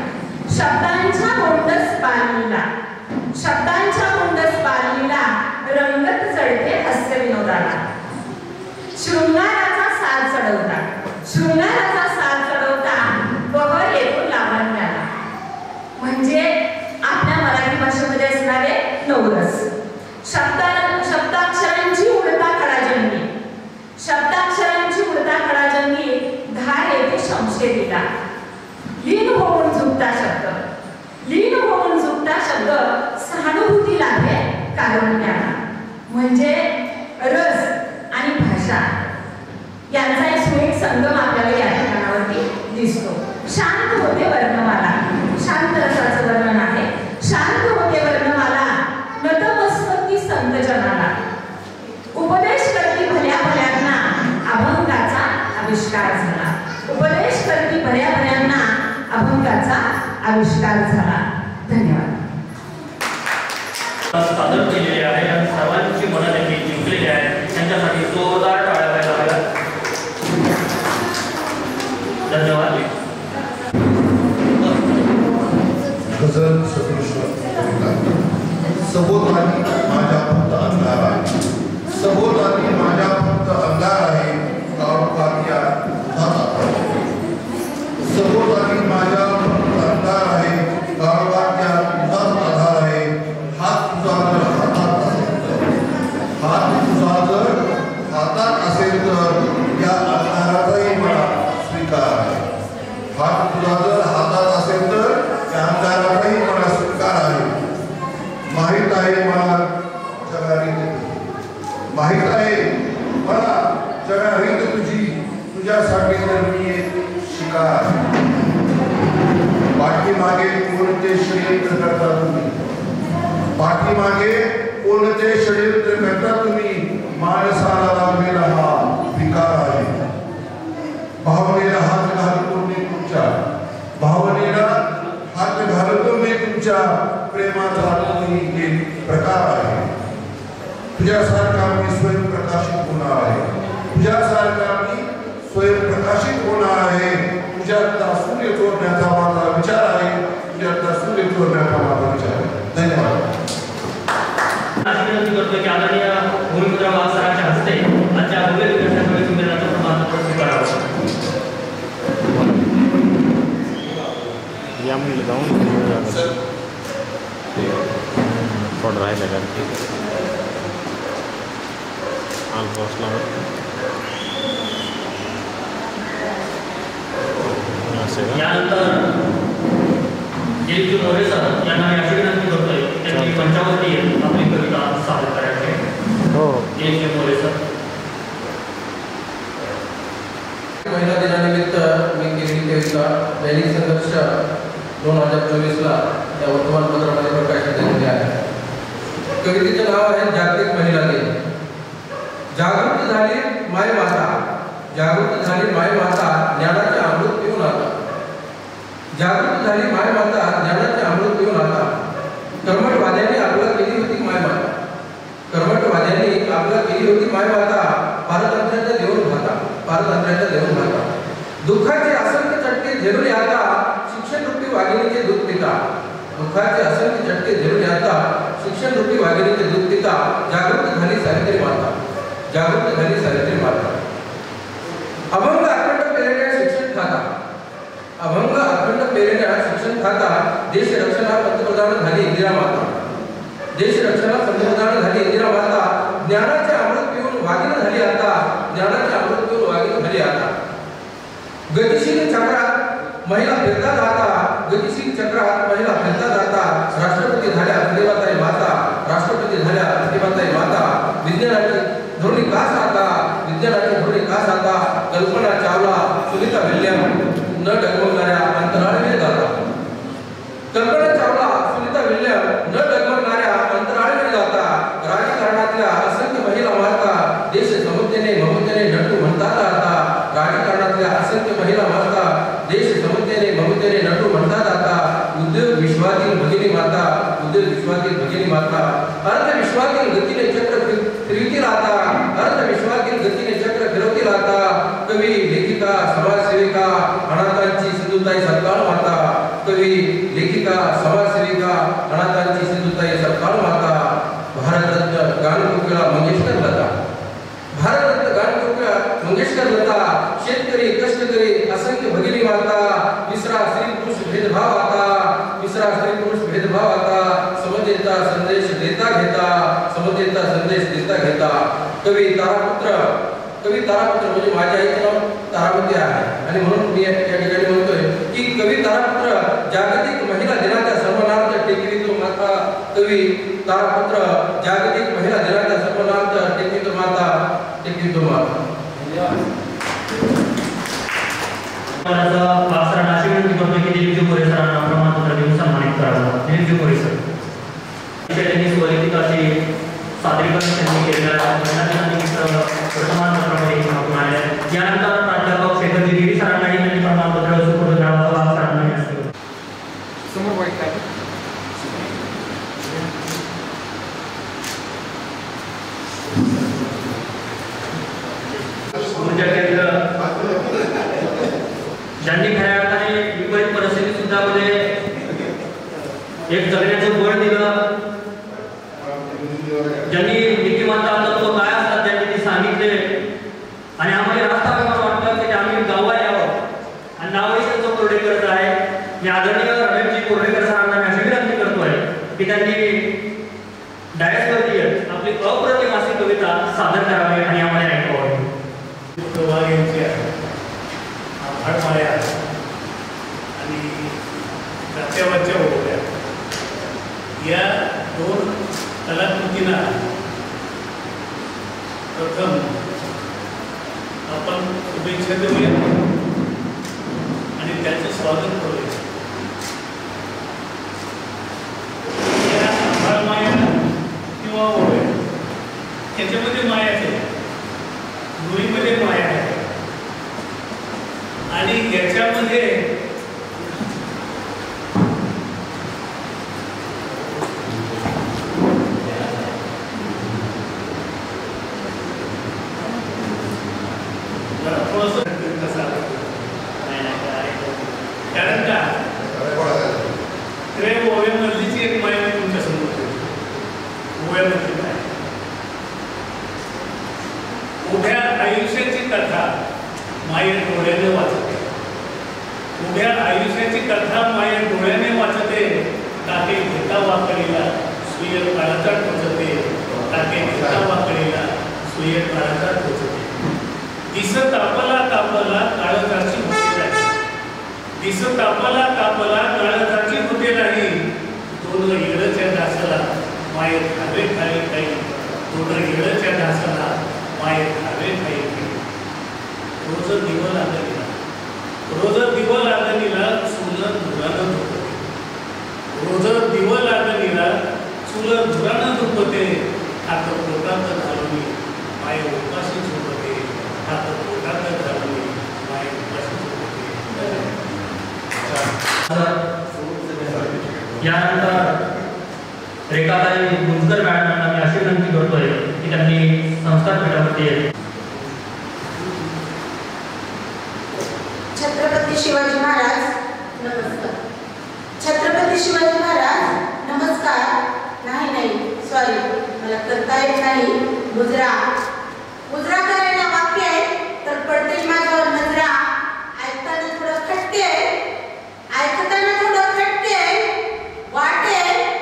शब्दांच्या गोंडस बाललीला, शब्दांच्या गोंडस बाललीला रंगत चढते हास्य विनोदाला. शृंगाराचा साज चढवता, शृंगाराचा साज चढवता बहर येतो लावण्याला. म्हणजे आपल्या मराठी भाषेमध्ये असणारे नवरस. शब्दाक्षरांची उडता खडाजंगी, शब्दाक्षरांची उडता खडाजंगी धार येते शमशेरीला. लीन होऊन झुकता शब्द, लीन होऊन झुकता शब्द सहानुभूती लाभे कारुण्याला. म्हणजे रस आणि भाषा यांचा एक सुरेख संगम आपल्याला या ठिकाणावरती दिसतो. शांत होते वर्णमाला, शांत रसाचं वर्णन आहे. शांत होते वर्णमाला नतमस्तकी संत जनाला. उपदेश करती भल्या भल्यांना अभंगाचा आविष्कार झाला. उपदेश करती भल्या भल्यांना अभंगाचा आविष्कार झाला. धन्यवाद. सादर केलेले आहे आणि सर्वांची मनं त्यांनी जिंकलेली आहे. त्यांच्यासाठी जोरदार टाळ्या व्हायला हव्या. धन्यवाद. गझल सतीश्वर कविता. सभोवताली माझ्या फक्त अंधार आहे, सभोवताली माझ्या फक्त अंधार आहे, काळोखात सभोवताली माझ्या फक्त अंधार आहे, काळोखात तुझाच आधार आहे. हात तुझा जर हातात असेल तर, हात तुझा जर हातात असेल तर या अंधाराचाही मला स्वीकार आहे. हात तुझा जर हातात असेल तर त्या अंधाराचाही मला स्वीकार आहे. माहित आहे मला माहित आहे मला जगारीत तुझी, तुझ्यासाठी तर मी एक शिकार. पाठीमागे कोणते षडयंत्र करता तुम्ही, पाठीमागे कोणते षडयंत्र करता तुम्ही. माणसाला लागलेला हा विकार आहे. भावनेला हात घालतो मी तुमच्या, भावनेला हात घालतो मी तुमच्या, प्रेमाचा तुम्ही एक प्रकार आहे. तुझ्यासारखा मी स्वयंप्रकाशित होणार आहे, तुझ्यासारखा मी स्वयंप्रकाशित होणार आहे. तुझ्यातला सूर्य चोरण्याचा माझा विचार आहे, तुझ्यातला सूर्य चोरण्याचा माझा विचार आहे. धन्यवाद. अशी विनंती करतो की आदरणीय भूमिपुत्र वाघसरांच्या हस्ते आजच्या भव्य विद्यार्थ्यांकडे संमेलनाचं प्रमाणपत्र स्वीकारावं. या मुलीला जाऊन थोडं राहिलं कारण की ऑलमोस्ट यानंतर दिलीपजी मोरे सर यांना मी अशी विनंती करतोय त्यांनी मंचावरती आपली कविता सादर करायची. हो दिलीपजी मोरे सर. महिला दिनानिमित्त मी केलेली कविता दैनिक संघर्ष 2024ला या वर्तमानपत्रामध्ये प्रकाशित झालेली आहे. कवितेचे नाव आहे जागतिक महिला दिन. जागृत झाली माय माता, जागृत झाली माय माता, ज्ञानाचे अमृत पिऊन आता. जागृत झाली माय माता, ज्ञानाचे अमृत पिऊन आता. कर्मठवाद्यांनी आपला केली होती माय माता, कर्मठवाद्यांनी आपला केली होती माय माता. पारतंत्र्याच्या देऊन भाता, पारतंत्र्याच्या देऊन भाता. दुःखाचे असंख्य चटके झेलून आता, शिक्षण रूपी वाघिणीचे दूध पिता. दुःखाचे असंख्य चटके झेलून आता, शिक्षण रूपी वाघिणीचे दूध पिता. जागृत झाली सावित्री माता, जागृत झाली सावित्री माता. अभंग अखंड पेरण्या शिक्षण खाता, अभंग अखंड पेरण्या शिक्षण खाता. देश रक्षणा पंतप्रधान झाली इंदिरा माता, देश रक्षणा पंतप्रधान झाली इंदिरा माता. ज्ञानाचे अमृत पिऊन वाघीण झाली आता, ज्ञानाचे अमृत पिऊन वाघीण झाली आता. गतिशील चक्रात महिला फिरता जाता, गतिशील चक्रात महिला फिरता जाता. राष्ट्रपती झाल्या प्रतिभाताई माता, राष्ट्रपती झाल्या प्रतिभाताई माता. विज्ञानाची धोरणी का साता, विज्ञानाची धोरणी का साता. कल्पना चावला, सुनीता विल्यम न डगमगणाऱ्या अंतराळवीर गाता. कल्पना चावला, सुनीता विल्यम न डगमगणाऱ्या अंतराळवीर गाता. राजकारणातल्या असंख्य महिला माता, देश समुद्रेने ममतेने नटू म्हणतात आता. राजकारणातल्या असंख्य महिला माता, देश समुद्रेने ममतेने नटू म्हणतात आता. उद्योग विश्वातील भगिनी माता, उद्योग विश्वातील भगिनी माता. अर्थ विश्वातील गतीने चक्र फिरवतील आता, अर्थ विश्वातील गतीने चक्र फिरवतील आता. कवी, लेखिका, समाजसेविका, अनाथांची सिंधुताई सत्काळ माता. कवी, लेखिका, समाजसेविका, अनाथांची सिंधुताई सत्काळ माता. भारतरत्न गानकोकिळा मंगेशकर लता, भारतरत्न गानकोकिळा मंगेशकर लता. शेतकरी, कष्टकरी, असंख्य भगिनी माता. विसरा स्त्री पुरुष भेदभाव आता, विसरा स्त्री पुरुष भेदभाव आता. समतेचा संदेश देता घेता, समतेचा संदेश देता घेता. कवी तारापुत्र, कवी तारापुत्र म्हणजे माझ्या आईचे नाव तारावती आहे आणि म्हणून मी या ठिकाणी म्हणतोय की कवी तारापुत्र जागतिक महिला दिनाच्या सन्मानार्थ टेकवितो माता. कवी तारापुत्र जागतिक महिला दिनाच्या सन्मानार्थ टेकवितो माता, टेकवितो माता. वाघसरांना अशी विनंती करतो की दिलीपजी मोरे सरांना प्रमाणपत्र देऊन सन्मानित करावं. दिलीपजी मोरे सर त्यांनी स्वलिखिताची सादरीकरण त्यांनी केलेल्या महिला दिनानिमित्त वर्तमानपत्रामध्ये आपण आले. यानंतर प्राध्यापक शेखरजी गिरी सरांनाही त्यांनी प्रमाणपत्र सुपूर्द करावं. वाघसरांना समोर वाईट काय ज्यांनी खऱ्या अर्थाने विपरीत परिस्थिती सुद्धा मध्ये एक जगण्याचं बळ दिलं, ज्यांनी नीतिमत्ता तत्व काय असतात त्यांनी ते सांगितले आणि आम्हाला राष्ट्राभिमान वाटलं की आम्ही गावाला यावं आणि नावही त्यांचं कोरडे करत आहे. मी आदरणीय रमेशजी कोरडेकर सरांना मी अशी विनंती करतोय की त्यांनी डायसवरती आपली अप्रतिम अशी कविता सादर करावी आणि आम्हाला ऐकवावी. आभारमाया आणि सत्यावरच्या होत्या या दोन कलाकृतींना प्रथम आपण शुभेच्छा देऊया आणि त्याचे स्वागत करूया. या आभारमाया किंवा ओव्या त्याच्यामध्ये माया आहे, दोन्हीमध्ये माया आहे आणि याच्यामध्ये कारण का ओव्यामधलीच एक माय मी तुमच्या समोर ओव्यामधली माय उभ्या आयुष्याची कथा माये डोळ्याने वाचते उभ्या आयुष्याची कथा माये डोळ्याने वाचते टाके घेता वाकडीला सुय काळाचा टोचते टाके घेता वाकडीला सुय काळाचा टोचते दिसत तापला काळजाची होते नाही दिसत तापला काळजाची होते नाही दोन येळच्या दासाला माये खावे खाई काही दोन येळच्या दासाला माये खावे खाई रोज दिवं लागणीला चुलं धुरानं धुपते रोज दिवं लागणीला चुलं धुरानं धुपते हात पोटात घालून माये उपाशी झोपते हात पोटात घालून माये उपाशी झोपते. यानंतर रेखाताई गुंजकर मॅडमांना मी अशी विनंती करतोय की त्यांनी संस्कार पीठामध्ये छत्रपती शिवाजी महाराज नमस्कार. छत्रपती शिवाजी महाराज नमस्कार. नाही सॉरी मला करता येत नाही. मुजरा करायला वाक्य आहे तर पडते माझ्यावर नजरा. ऐकताना थोडं खटके वाटे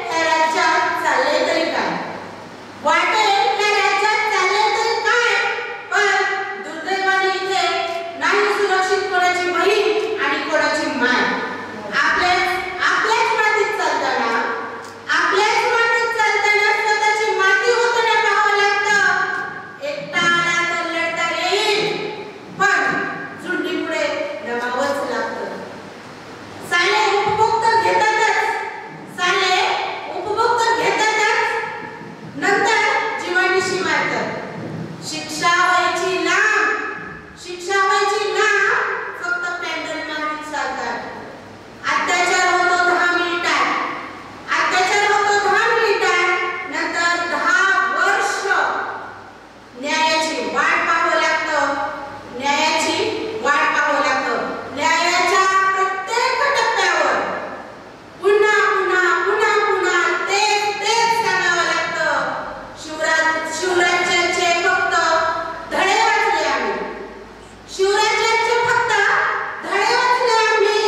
ह्या राज्यात चालले तरी काय पण दुर्दैवाने इथे नाही सुरक्षित कोणाची बहीण आणि कोणाची माय. आपल्याच मातीत चालताना स्वतःची माती होताना पाहावं लागतं. एकटा आला तर लढता येईल पण झुंडी पुढे नमावंच लागतं. साले उपभोग तर घेतातच नंतर जीवानिशी मारतात. शिक्षा व्हायची ना फक्त पॅन्डल मारीत चालतात. अत्याचार होतो 10 मिनिटात नंतर 10 वर्ष न्यायाची वाट पाहावं लागतं. न्यायाच्या प्रत्येक टप्प्यावर पुन्हा तेच सांगावं लागतं. शिवराज्याचे फक्त धडे वाचले आम्ही.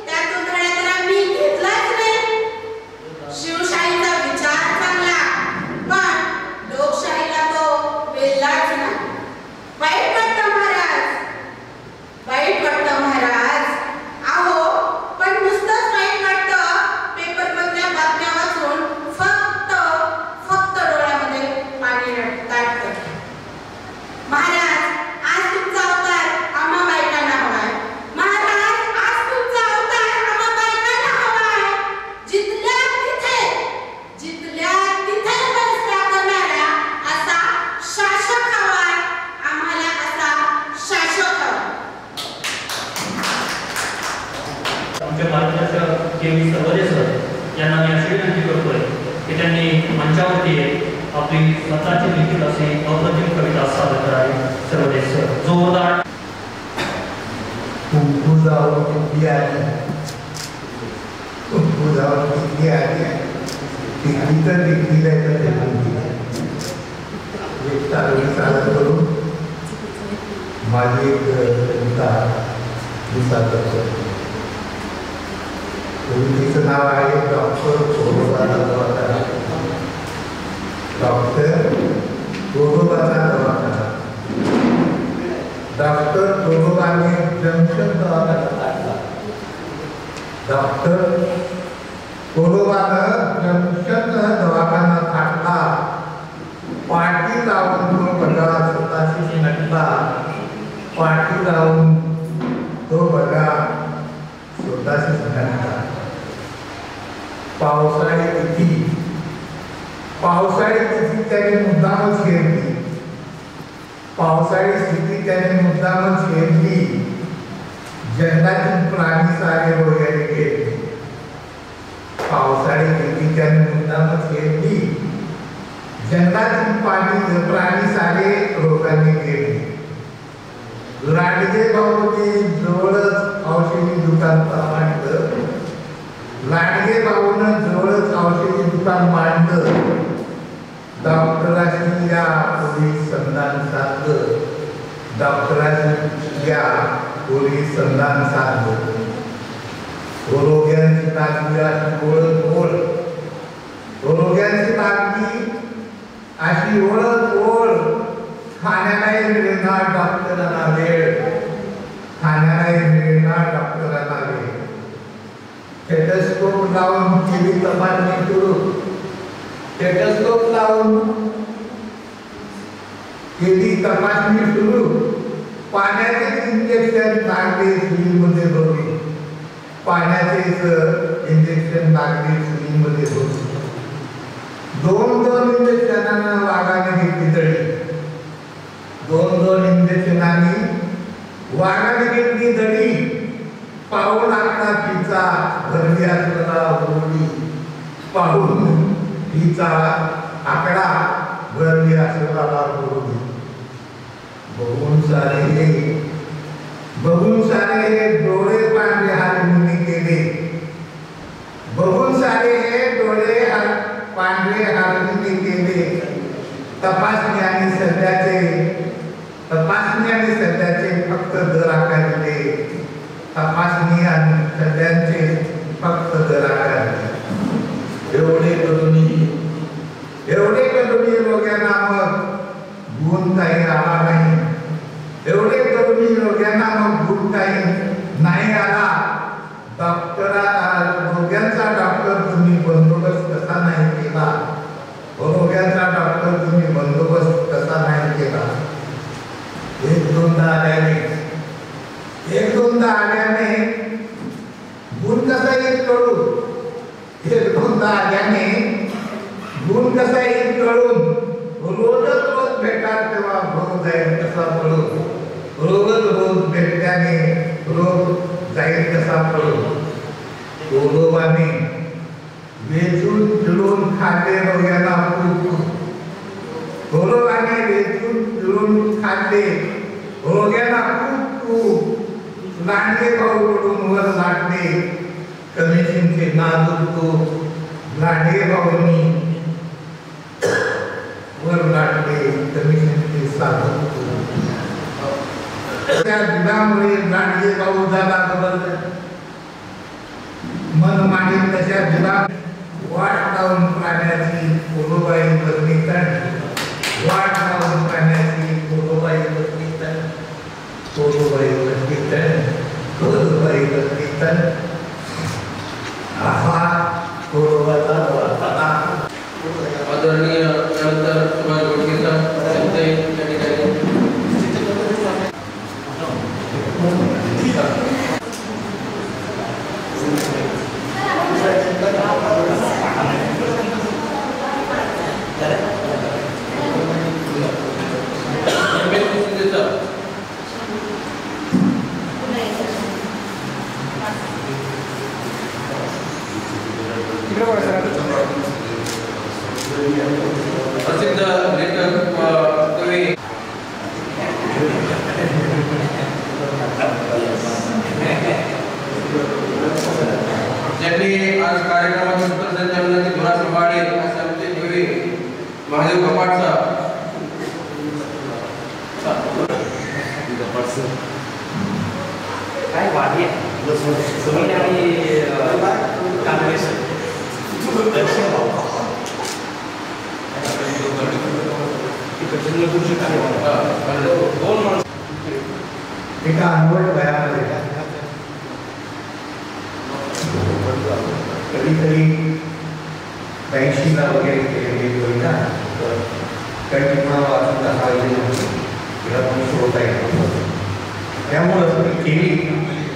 त्यातून धडे तर आम्ही घेतलाच नाही. शिवशाहीचा विचार चांगला पण लोकशाहीला तो वेल्लाच नाही. वाईट वाटतं महाराज. अहो पण नुसतंच वाईट वाटतं. पेपरमधल्या बातम्या वाचून फक्त डोळ्यामध्ये पाणी ताटतं. महाराज आज तुमचा अवतार आम्हा बायकांना हवाय. जिथल्या तिथे व्यवस्था करणारा असा शासक हवाय. आम्हाला असा शासक हवा. आमचे मार्गदर्शक के.व्ही. सर्वदे सर यांना मी अशी विनंती करतोय की त्यांनी मंचावरती आपली स्वतःची लिखित अशी अप्रतिम कविता सादर करावी. सर्वदे सर जोरदार. कुंकू जाऊन किती आली टिकली तर टिकलीला येतं एक चालत करून माझी एक कविता सादर करतो. कवितेचं नाव आहे डॉक्टर गोरोबाचा दवाखाना. डॉक्टर गोरोबाने जंक्शन दवाखाना काढला. डॉक्टर गोरोबानं जंक्शन दवाखाना काढला. पाठी लावून तो बघा स्वतःशी नटला. पाठी लावून तो बघा स्वतःशी नटला. पावसाळी तिथी त्याने मुद्दामच घेतली. पावसाळी स्थिती त्याने मुद्दामच घेतली. जंगलातील प्राणी सारे रोयाने घेतले. पावसाळी स्थिती त्याने मुद्दामच घेतली. जंगलातील प्राणी सारे रोगाने घेतले. लाडगे भाऊनी जवळच औषधी दुकान मांडलं. लाडगे भाऊनं जवळच औषधी दुकान मांडलं. डॉक्टरांनी या पोलीस संधान साधलं. डॉक्टरांनी या पोलीस संधान साधलं. रोग्यांची ताकदी अशी ओळख रोग्यांची ताकदी अशी ओळख खाण्यालाही मिळणार डॉक्टरांना वेळ. खाण्यालाही मिळणार डॉक्टरांना वेळ. स्टेथोस्कोप लावून केली तपासणी सुरू. स्टेथोस्कोप लावून केली तपासणी सुरू. पाण्याचे इंजेक्शन लागले सुईमध्ये बघून. पाण्याचे इंजेक्शन लागले सुईमध्ये बघून. दोन इंजेक्शनानं वाघाने घेतली तळी. दोन इंजेक्शनांनी वाघाने घेतली तळी. पाहून आपला तिचा भरली असलेला बोली. पाहून तिचा आकडा भरली असलेला बोली. बघून सारे हे डोळे पांढरे हालमुनी केले. बघून सारे हे डोळे पांढरे हालमुनी केले. तपासणी आणि सध्याचे फक्त दर आकारले. तपासणी आणि सध्याचे फक्त दर आकारले. एवढे करूनही रोग्यांना मग गुण काही आला नाही. एवढे करूनही रोग्यांना मग गुण काही नाही आला. रोग्यांचा डॉक्टर तुम्ही बंदोबस्त कसा नाही केला. रोग्यांचा डॉक्टर तुम्ही बंदोबस्त कसा नाही केला. एक दोनदा आल्याने गुण कसा येईल कळून. एक दोनदा आल्याने गुण कसा येईल कळून. रोज भेटाल तेव्हा रोग जाईल कसा पळून. रोज भेटल्याने रोग जाईल कसा पळून. गोलोबाने वेचून जुळून खाल्ले रोग्यांना खूप. गोलोबाने वेचून जुळून खाल्ले रोग्यांना खूप. लांडगे भाऊकडून वर लाटले कमिशनचे नाजूक. लांडगे भाऊंनी वर लाटले कमिशनचे साधू. त्या दुधामुळे लांडगे भाऊ झाला बदल. मन मांडील तशा दुधा वाट लावून प्राण्याची गोलोबाई बदली तण. वाट लावून प्राण्याची गोलोबाई बदली तण. गोलोबाई बदली तण. गोलोबाई बदली तण. हा गोलोबाचा वार्ता. आदरणीय नंतर सुभाष गोडकेचा शब्द या ठिकाणी प्रसिद्ध लेखक कवी ज्यांनी आज कार्यक्रमाचे सूत्रसंचालनाची धुरा सांभाळली असे आमचे कवी महादेव कपाट काय वाढी आहे आणि काँग्रेस एका अनवट वयामध्ये कधीतरी 80ला वगैरे केलेली कविता काही मला वाचून दाखवायची नव्हती. तिला पण सोडता येत नव्हतं. त्यामुळं ती केली,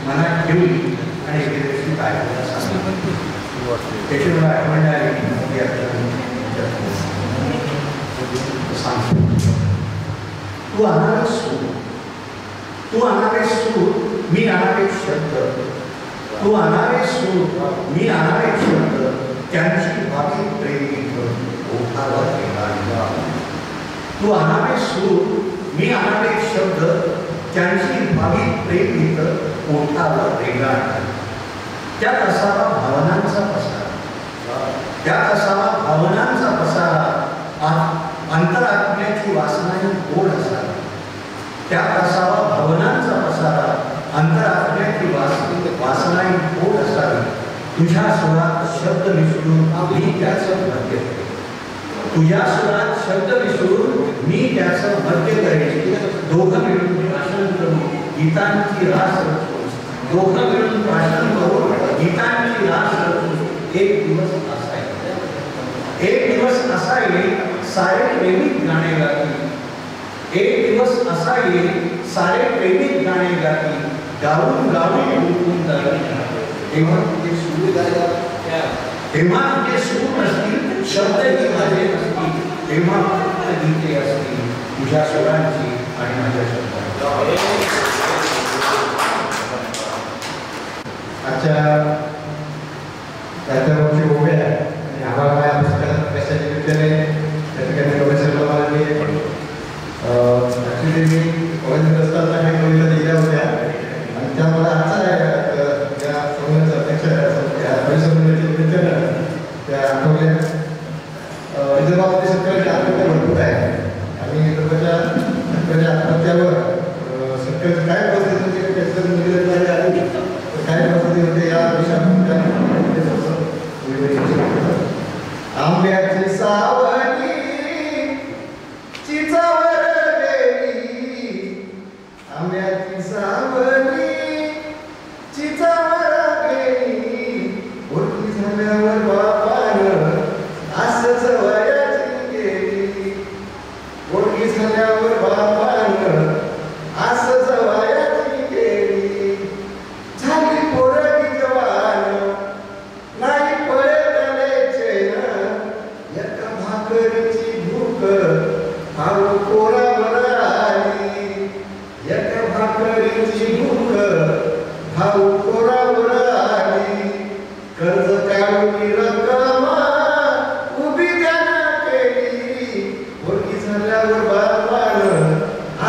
मनात ठेवली आणि एकेदिवशी काय त्याची मला आठवण आली. सांगतो तू अनावेश सूर. तू अनावेश सूर मी अनावेश शब्द. तू अनावेश सूर मी अनावेश शब्द. त्यांची भावी प्रेमी ओठावर केला. तू अनावेश सूर मी अनावेश शब्द. त्यांची भाविक प्रेम गीतं पोटावर रेंगाळतात. त्यात असावा भावनांचा पसारा, त्यात असावा भावनांचा पसारा, अंतरात्म्याची वासनाही गोड असावी. त्यात असावा भावनांचा पसारा, अंतरात्म्याची वासनाही गोड असावी. तुझ्या सुरात शब्द मिसळून मी त्याचं मध्य करेन. तुझ्या सुरात शब्द मिसळून मी त्याचं मध्य करेन. दोघं मिळून भाषण करू गीतांची रास रचू. दोघं मिळून भाषण करू गीतांची रास रचू. एक दिवस असा येईल, एक दिवस असा येईल सारे प्रेमित गाणे गातील. एक दिवस असा येईल सारे प्रेमित गाणे गातील. गाऊन गाऊन उठून जाईल तेव्हा तुझे सूर गायला, तेव्हा तुझे सूर नसतील, शब्दही माझे नसतील. तेव्हा फक्त गीते असतील तुझ्या सुरांची आणि माझ्या शब्दांची. आजच्या त्याच्यावरची ओव्या आणि आम्हाला माझ्या पुस्तकात कशाच्या निमित्ताने त्या ठिकाणी प्रोफेसर मला ॲक्च्युली मी कॉलेज असताना काही कविता लिहिल्या होत्या आणि त्या मला त्या संघाचं अध्यक्ष परिसंघाच्या निमित्तानं त्या आठवल्या. विदर्भामध्ये शेतकऱ्याची आत्महत्या भरपूर आहे आणि शेतकऱ्याच्या आत्महत्यावर शेतकऱ्याची काय परिस्थिती होती त्याचं निवेदन आली तर काय परिस्थिती होते या विषयावर आंब्याची सावली चिचावर गेली, आंब्याची सावली चिचावर गेली, मोठी झाल्यावर बापानं असंच वयाची गेली. मोठी झाल्यावर बापानं असंच वयाची गेली. झाली पोरगी जवान नाही पळे त्याले चैन, एका भाकरीची भूक भाऊ पोरावर आली. एका भाकरीची भूक भाऊ पोरावर आली. कर्ज काढून रक्कम उभी त्यानं केली. मोठी झाल्यावर बापानं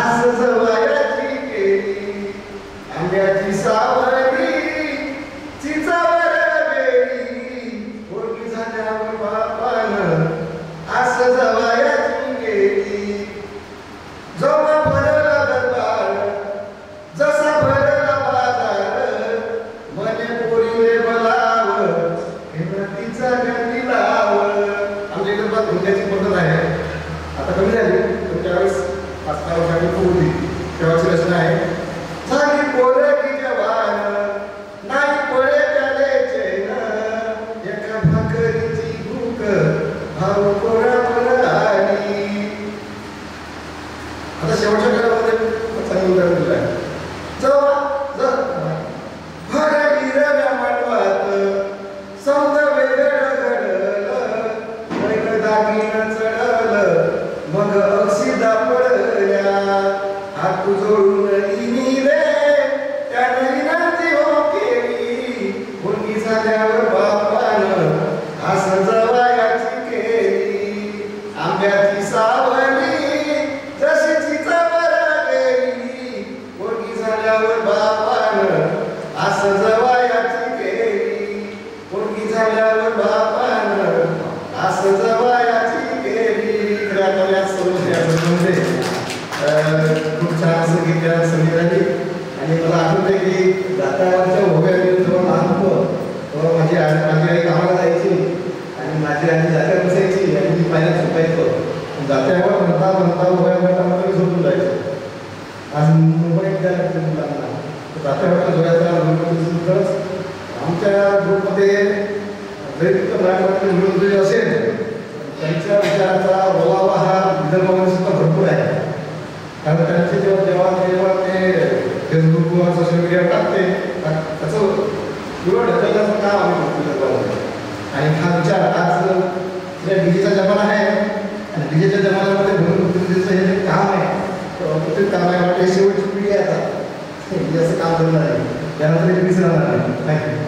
असंच वयाची केली. आंब्याची सावली चिचावर गेली, मोठी झाल्यावर बापानं असंच वयाची गेली. जोमा भरला दरबार जसा भरला बाजार, मने पोरीने बलाव तिचा गंडी लाव. आमच्या इकडे बात धुंद्याची पद्धत आहे, आता कमी झाली तर त्यावेळेस 5-6 वर्षांनी होती तेव्हाची रचना आहे. झाली पोरगी जवान नाही पळे त्याले चैन, एका भाकरीची भूक भाऊ पोरावर आली. आता शेवटच्या काळामध्ये चांगलं उदाहरण दिलं आहे. भर हिरव्या मांडवात समजा वेगळं घडलं, वेगळं दागिनं चढलं मग अक्षिदा पडल्या. हात जोडून रे त्यानं विनंती हो केली. मुलगी झाल्यावर बापानं असं जवायाची केली. आंब्याची सावली जशी चिचावर गेली, मुलगी झाल्यावर बापानं असं जवायाची केली. मुलगी झाल्यावर बापानं असं जवायाची केली. खऱ्या तऱ्यात समजले खूप छान असं गीत संगीत आली आणि मला आठवते की दातावरच्या उभ्या जेव्हा लहान होतो तेव्हा माझी आई कामाला जायची आणि माझी आई जात्या बसायची आणि मी पाण्यात झोपायचो. जात्यावर म्हणता उभ्या म्हणता झोपून जायचं. आज मुंबईत द्यायला लागते मुलांना जात्यावर झोपायचा. आमच्या ग्रुपमध्ये जरी तिथं मराठी मिळून असेल त्यांच्या विचाराचा ओलावा हा विदर्भामध्ये सुद्धा भरपूर आहे. कारण त्यांचे जेव्हा ते फेसबुकवर सोशल मीडियावर टाकते त्याचं पुढं ढकलण्याचं काम आम्ही करतो विदर्भामध्ये. आणि हा विचार आज डीजेचा जमाना आहे आणि डीजेच्या जमान्यामध्ये भरून हे जे काम आहे ते काम आहे वाटते शेवटची पिढी आहे आता असं काम करणार आहे. त्यानंतर एक विसरणार नाही. थँक्यू.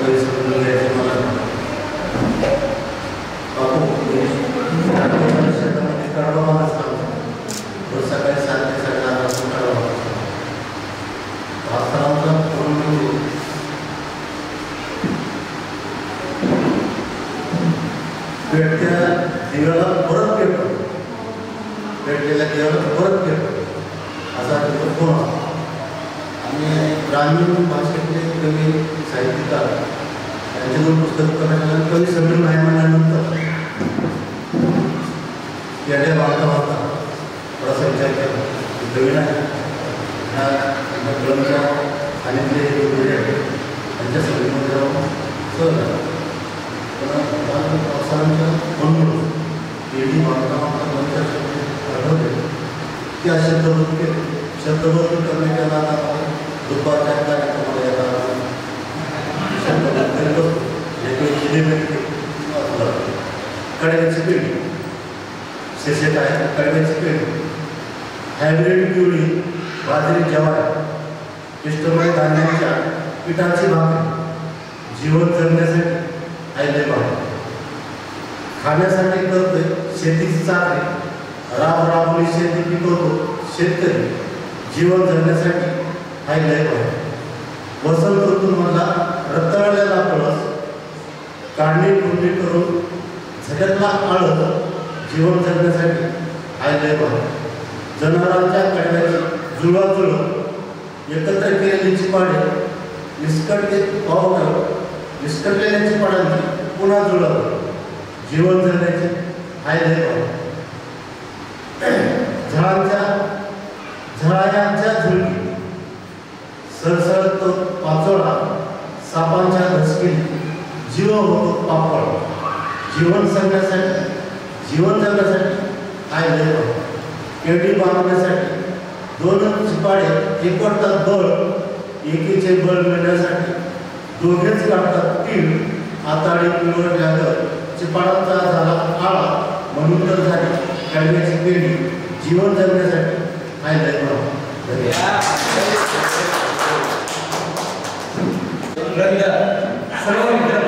काही समजून घ्यायचे मला शेतामध्ये कडवा असतो रोज सकाळी 7 ते 8 वाजता कडवा वास्तवांचा पूर्ण पेटत्या दिव्याला परत पेटतो पेटलेल्या दिव्याला परत पेटतो असा तिथं फोन आणि ग्रामीण भाषेतले कवी साहित्यकार त्यांच्याकडून पुस्तक करण्याच्या कवी समीर नाही म्हणल्यानंतर येड्या वार्ता वार्ता थोडासा विचार केला कवी नाही ह्या ग्रंथच्या सांगितले त्यांच्या सभेमध्ये जाऊन सहज पावसाळ्याच्या म्हणून येडी वार्ता वार्ता आठवते त्या शब्दबद्ध करण्याच्या नादात दुपारच्या कार्यक्रमाला येतात शब्दबद्ध कडव्याची पिढी शीर्षक आहे कडव्याची पिढी हायब्रिड पिवळी बाजरी ज्वारी पिष्टमय धान्याच्या पिठाची भाकरी जीवन जगण्यासाठी आयले भाकरी खाण्यासाठी करतोय शेतीची चाकरी राबराबली शेती पिकवतो शेतकरी जीवन जगण्यासाठी आयले भाकरी वसंत ऋतूमधला रताळलेला पळस काढणी कुंडी करून झटकला आळस जीवन जगण्यासाठी आयले भाकरी जनावरांच्या कडव्याची जुळवाजुळव एकत्र केलेली चिपाडे निष्कटलेल्या चिपाडांची पुन्हा जुळव जीवन जगण्याची आयले झळायांच्या झुळकी सरसरतो पाचोळा सापांच्या धसकीने जीव होतो पापड जीवन जगण्यासाठी आयले केडी बांधण्यासाठी 2 चिपाडे एकवटतात बळ एकीचे बळ मिळण्यासाठी दोघेच काढतात तीळ आताडी पिवळल्यावर चिपाडाचा झाला आळा म्हणून तर झाली कडव्याची पेढी जीवन जगण्यासाठी आयले सर्व मित्र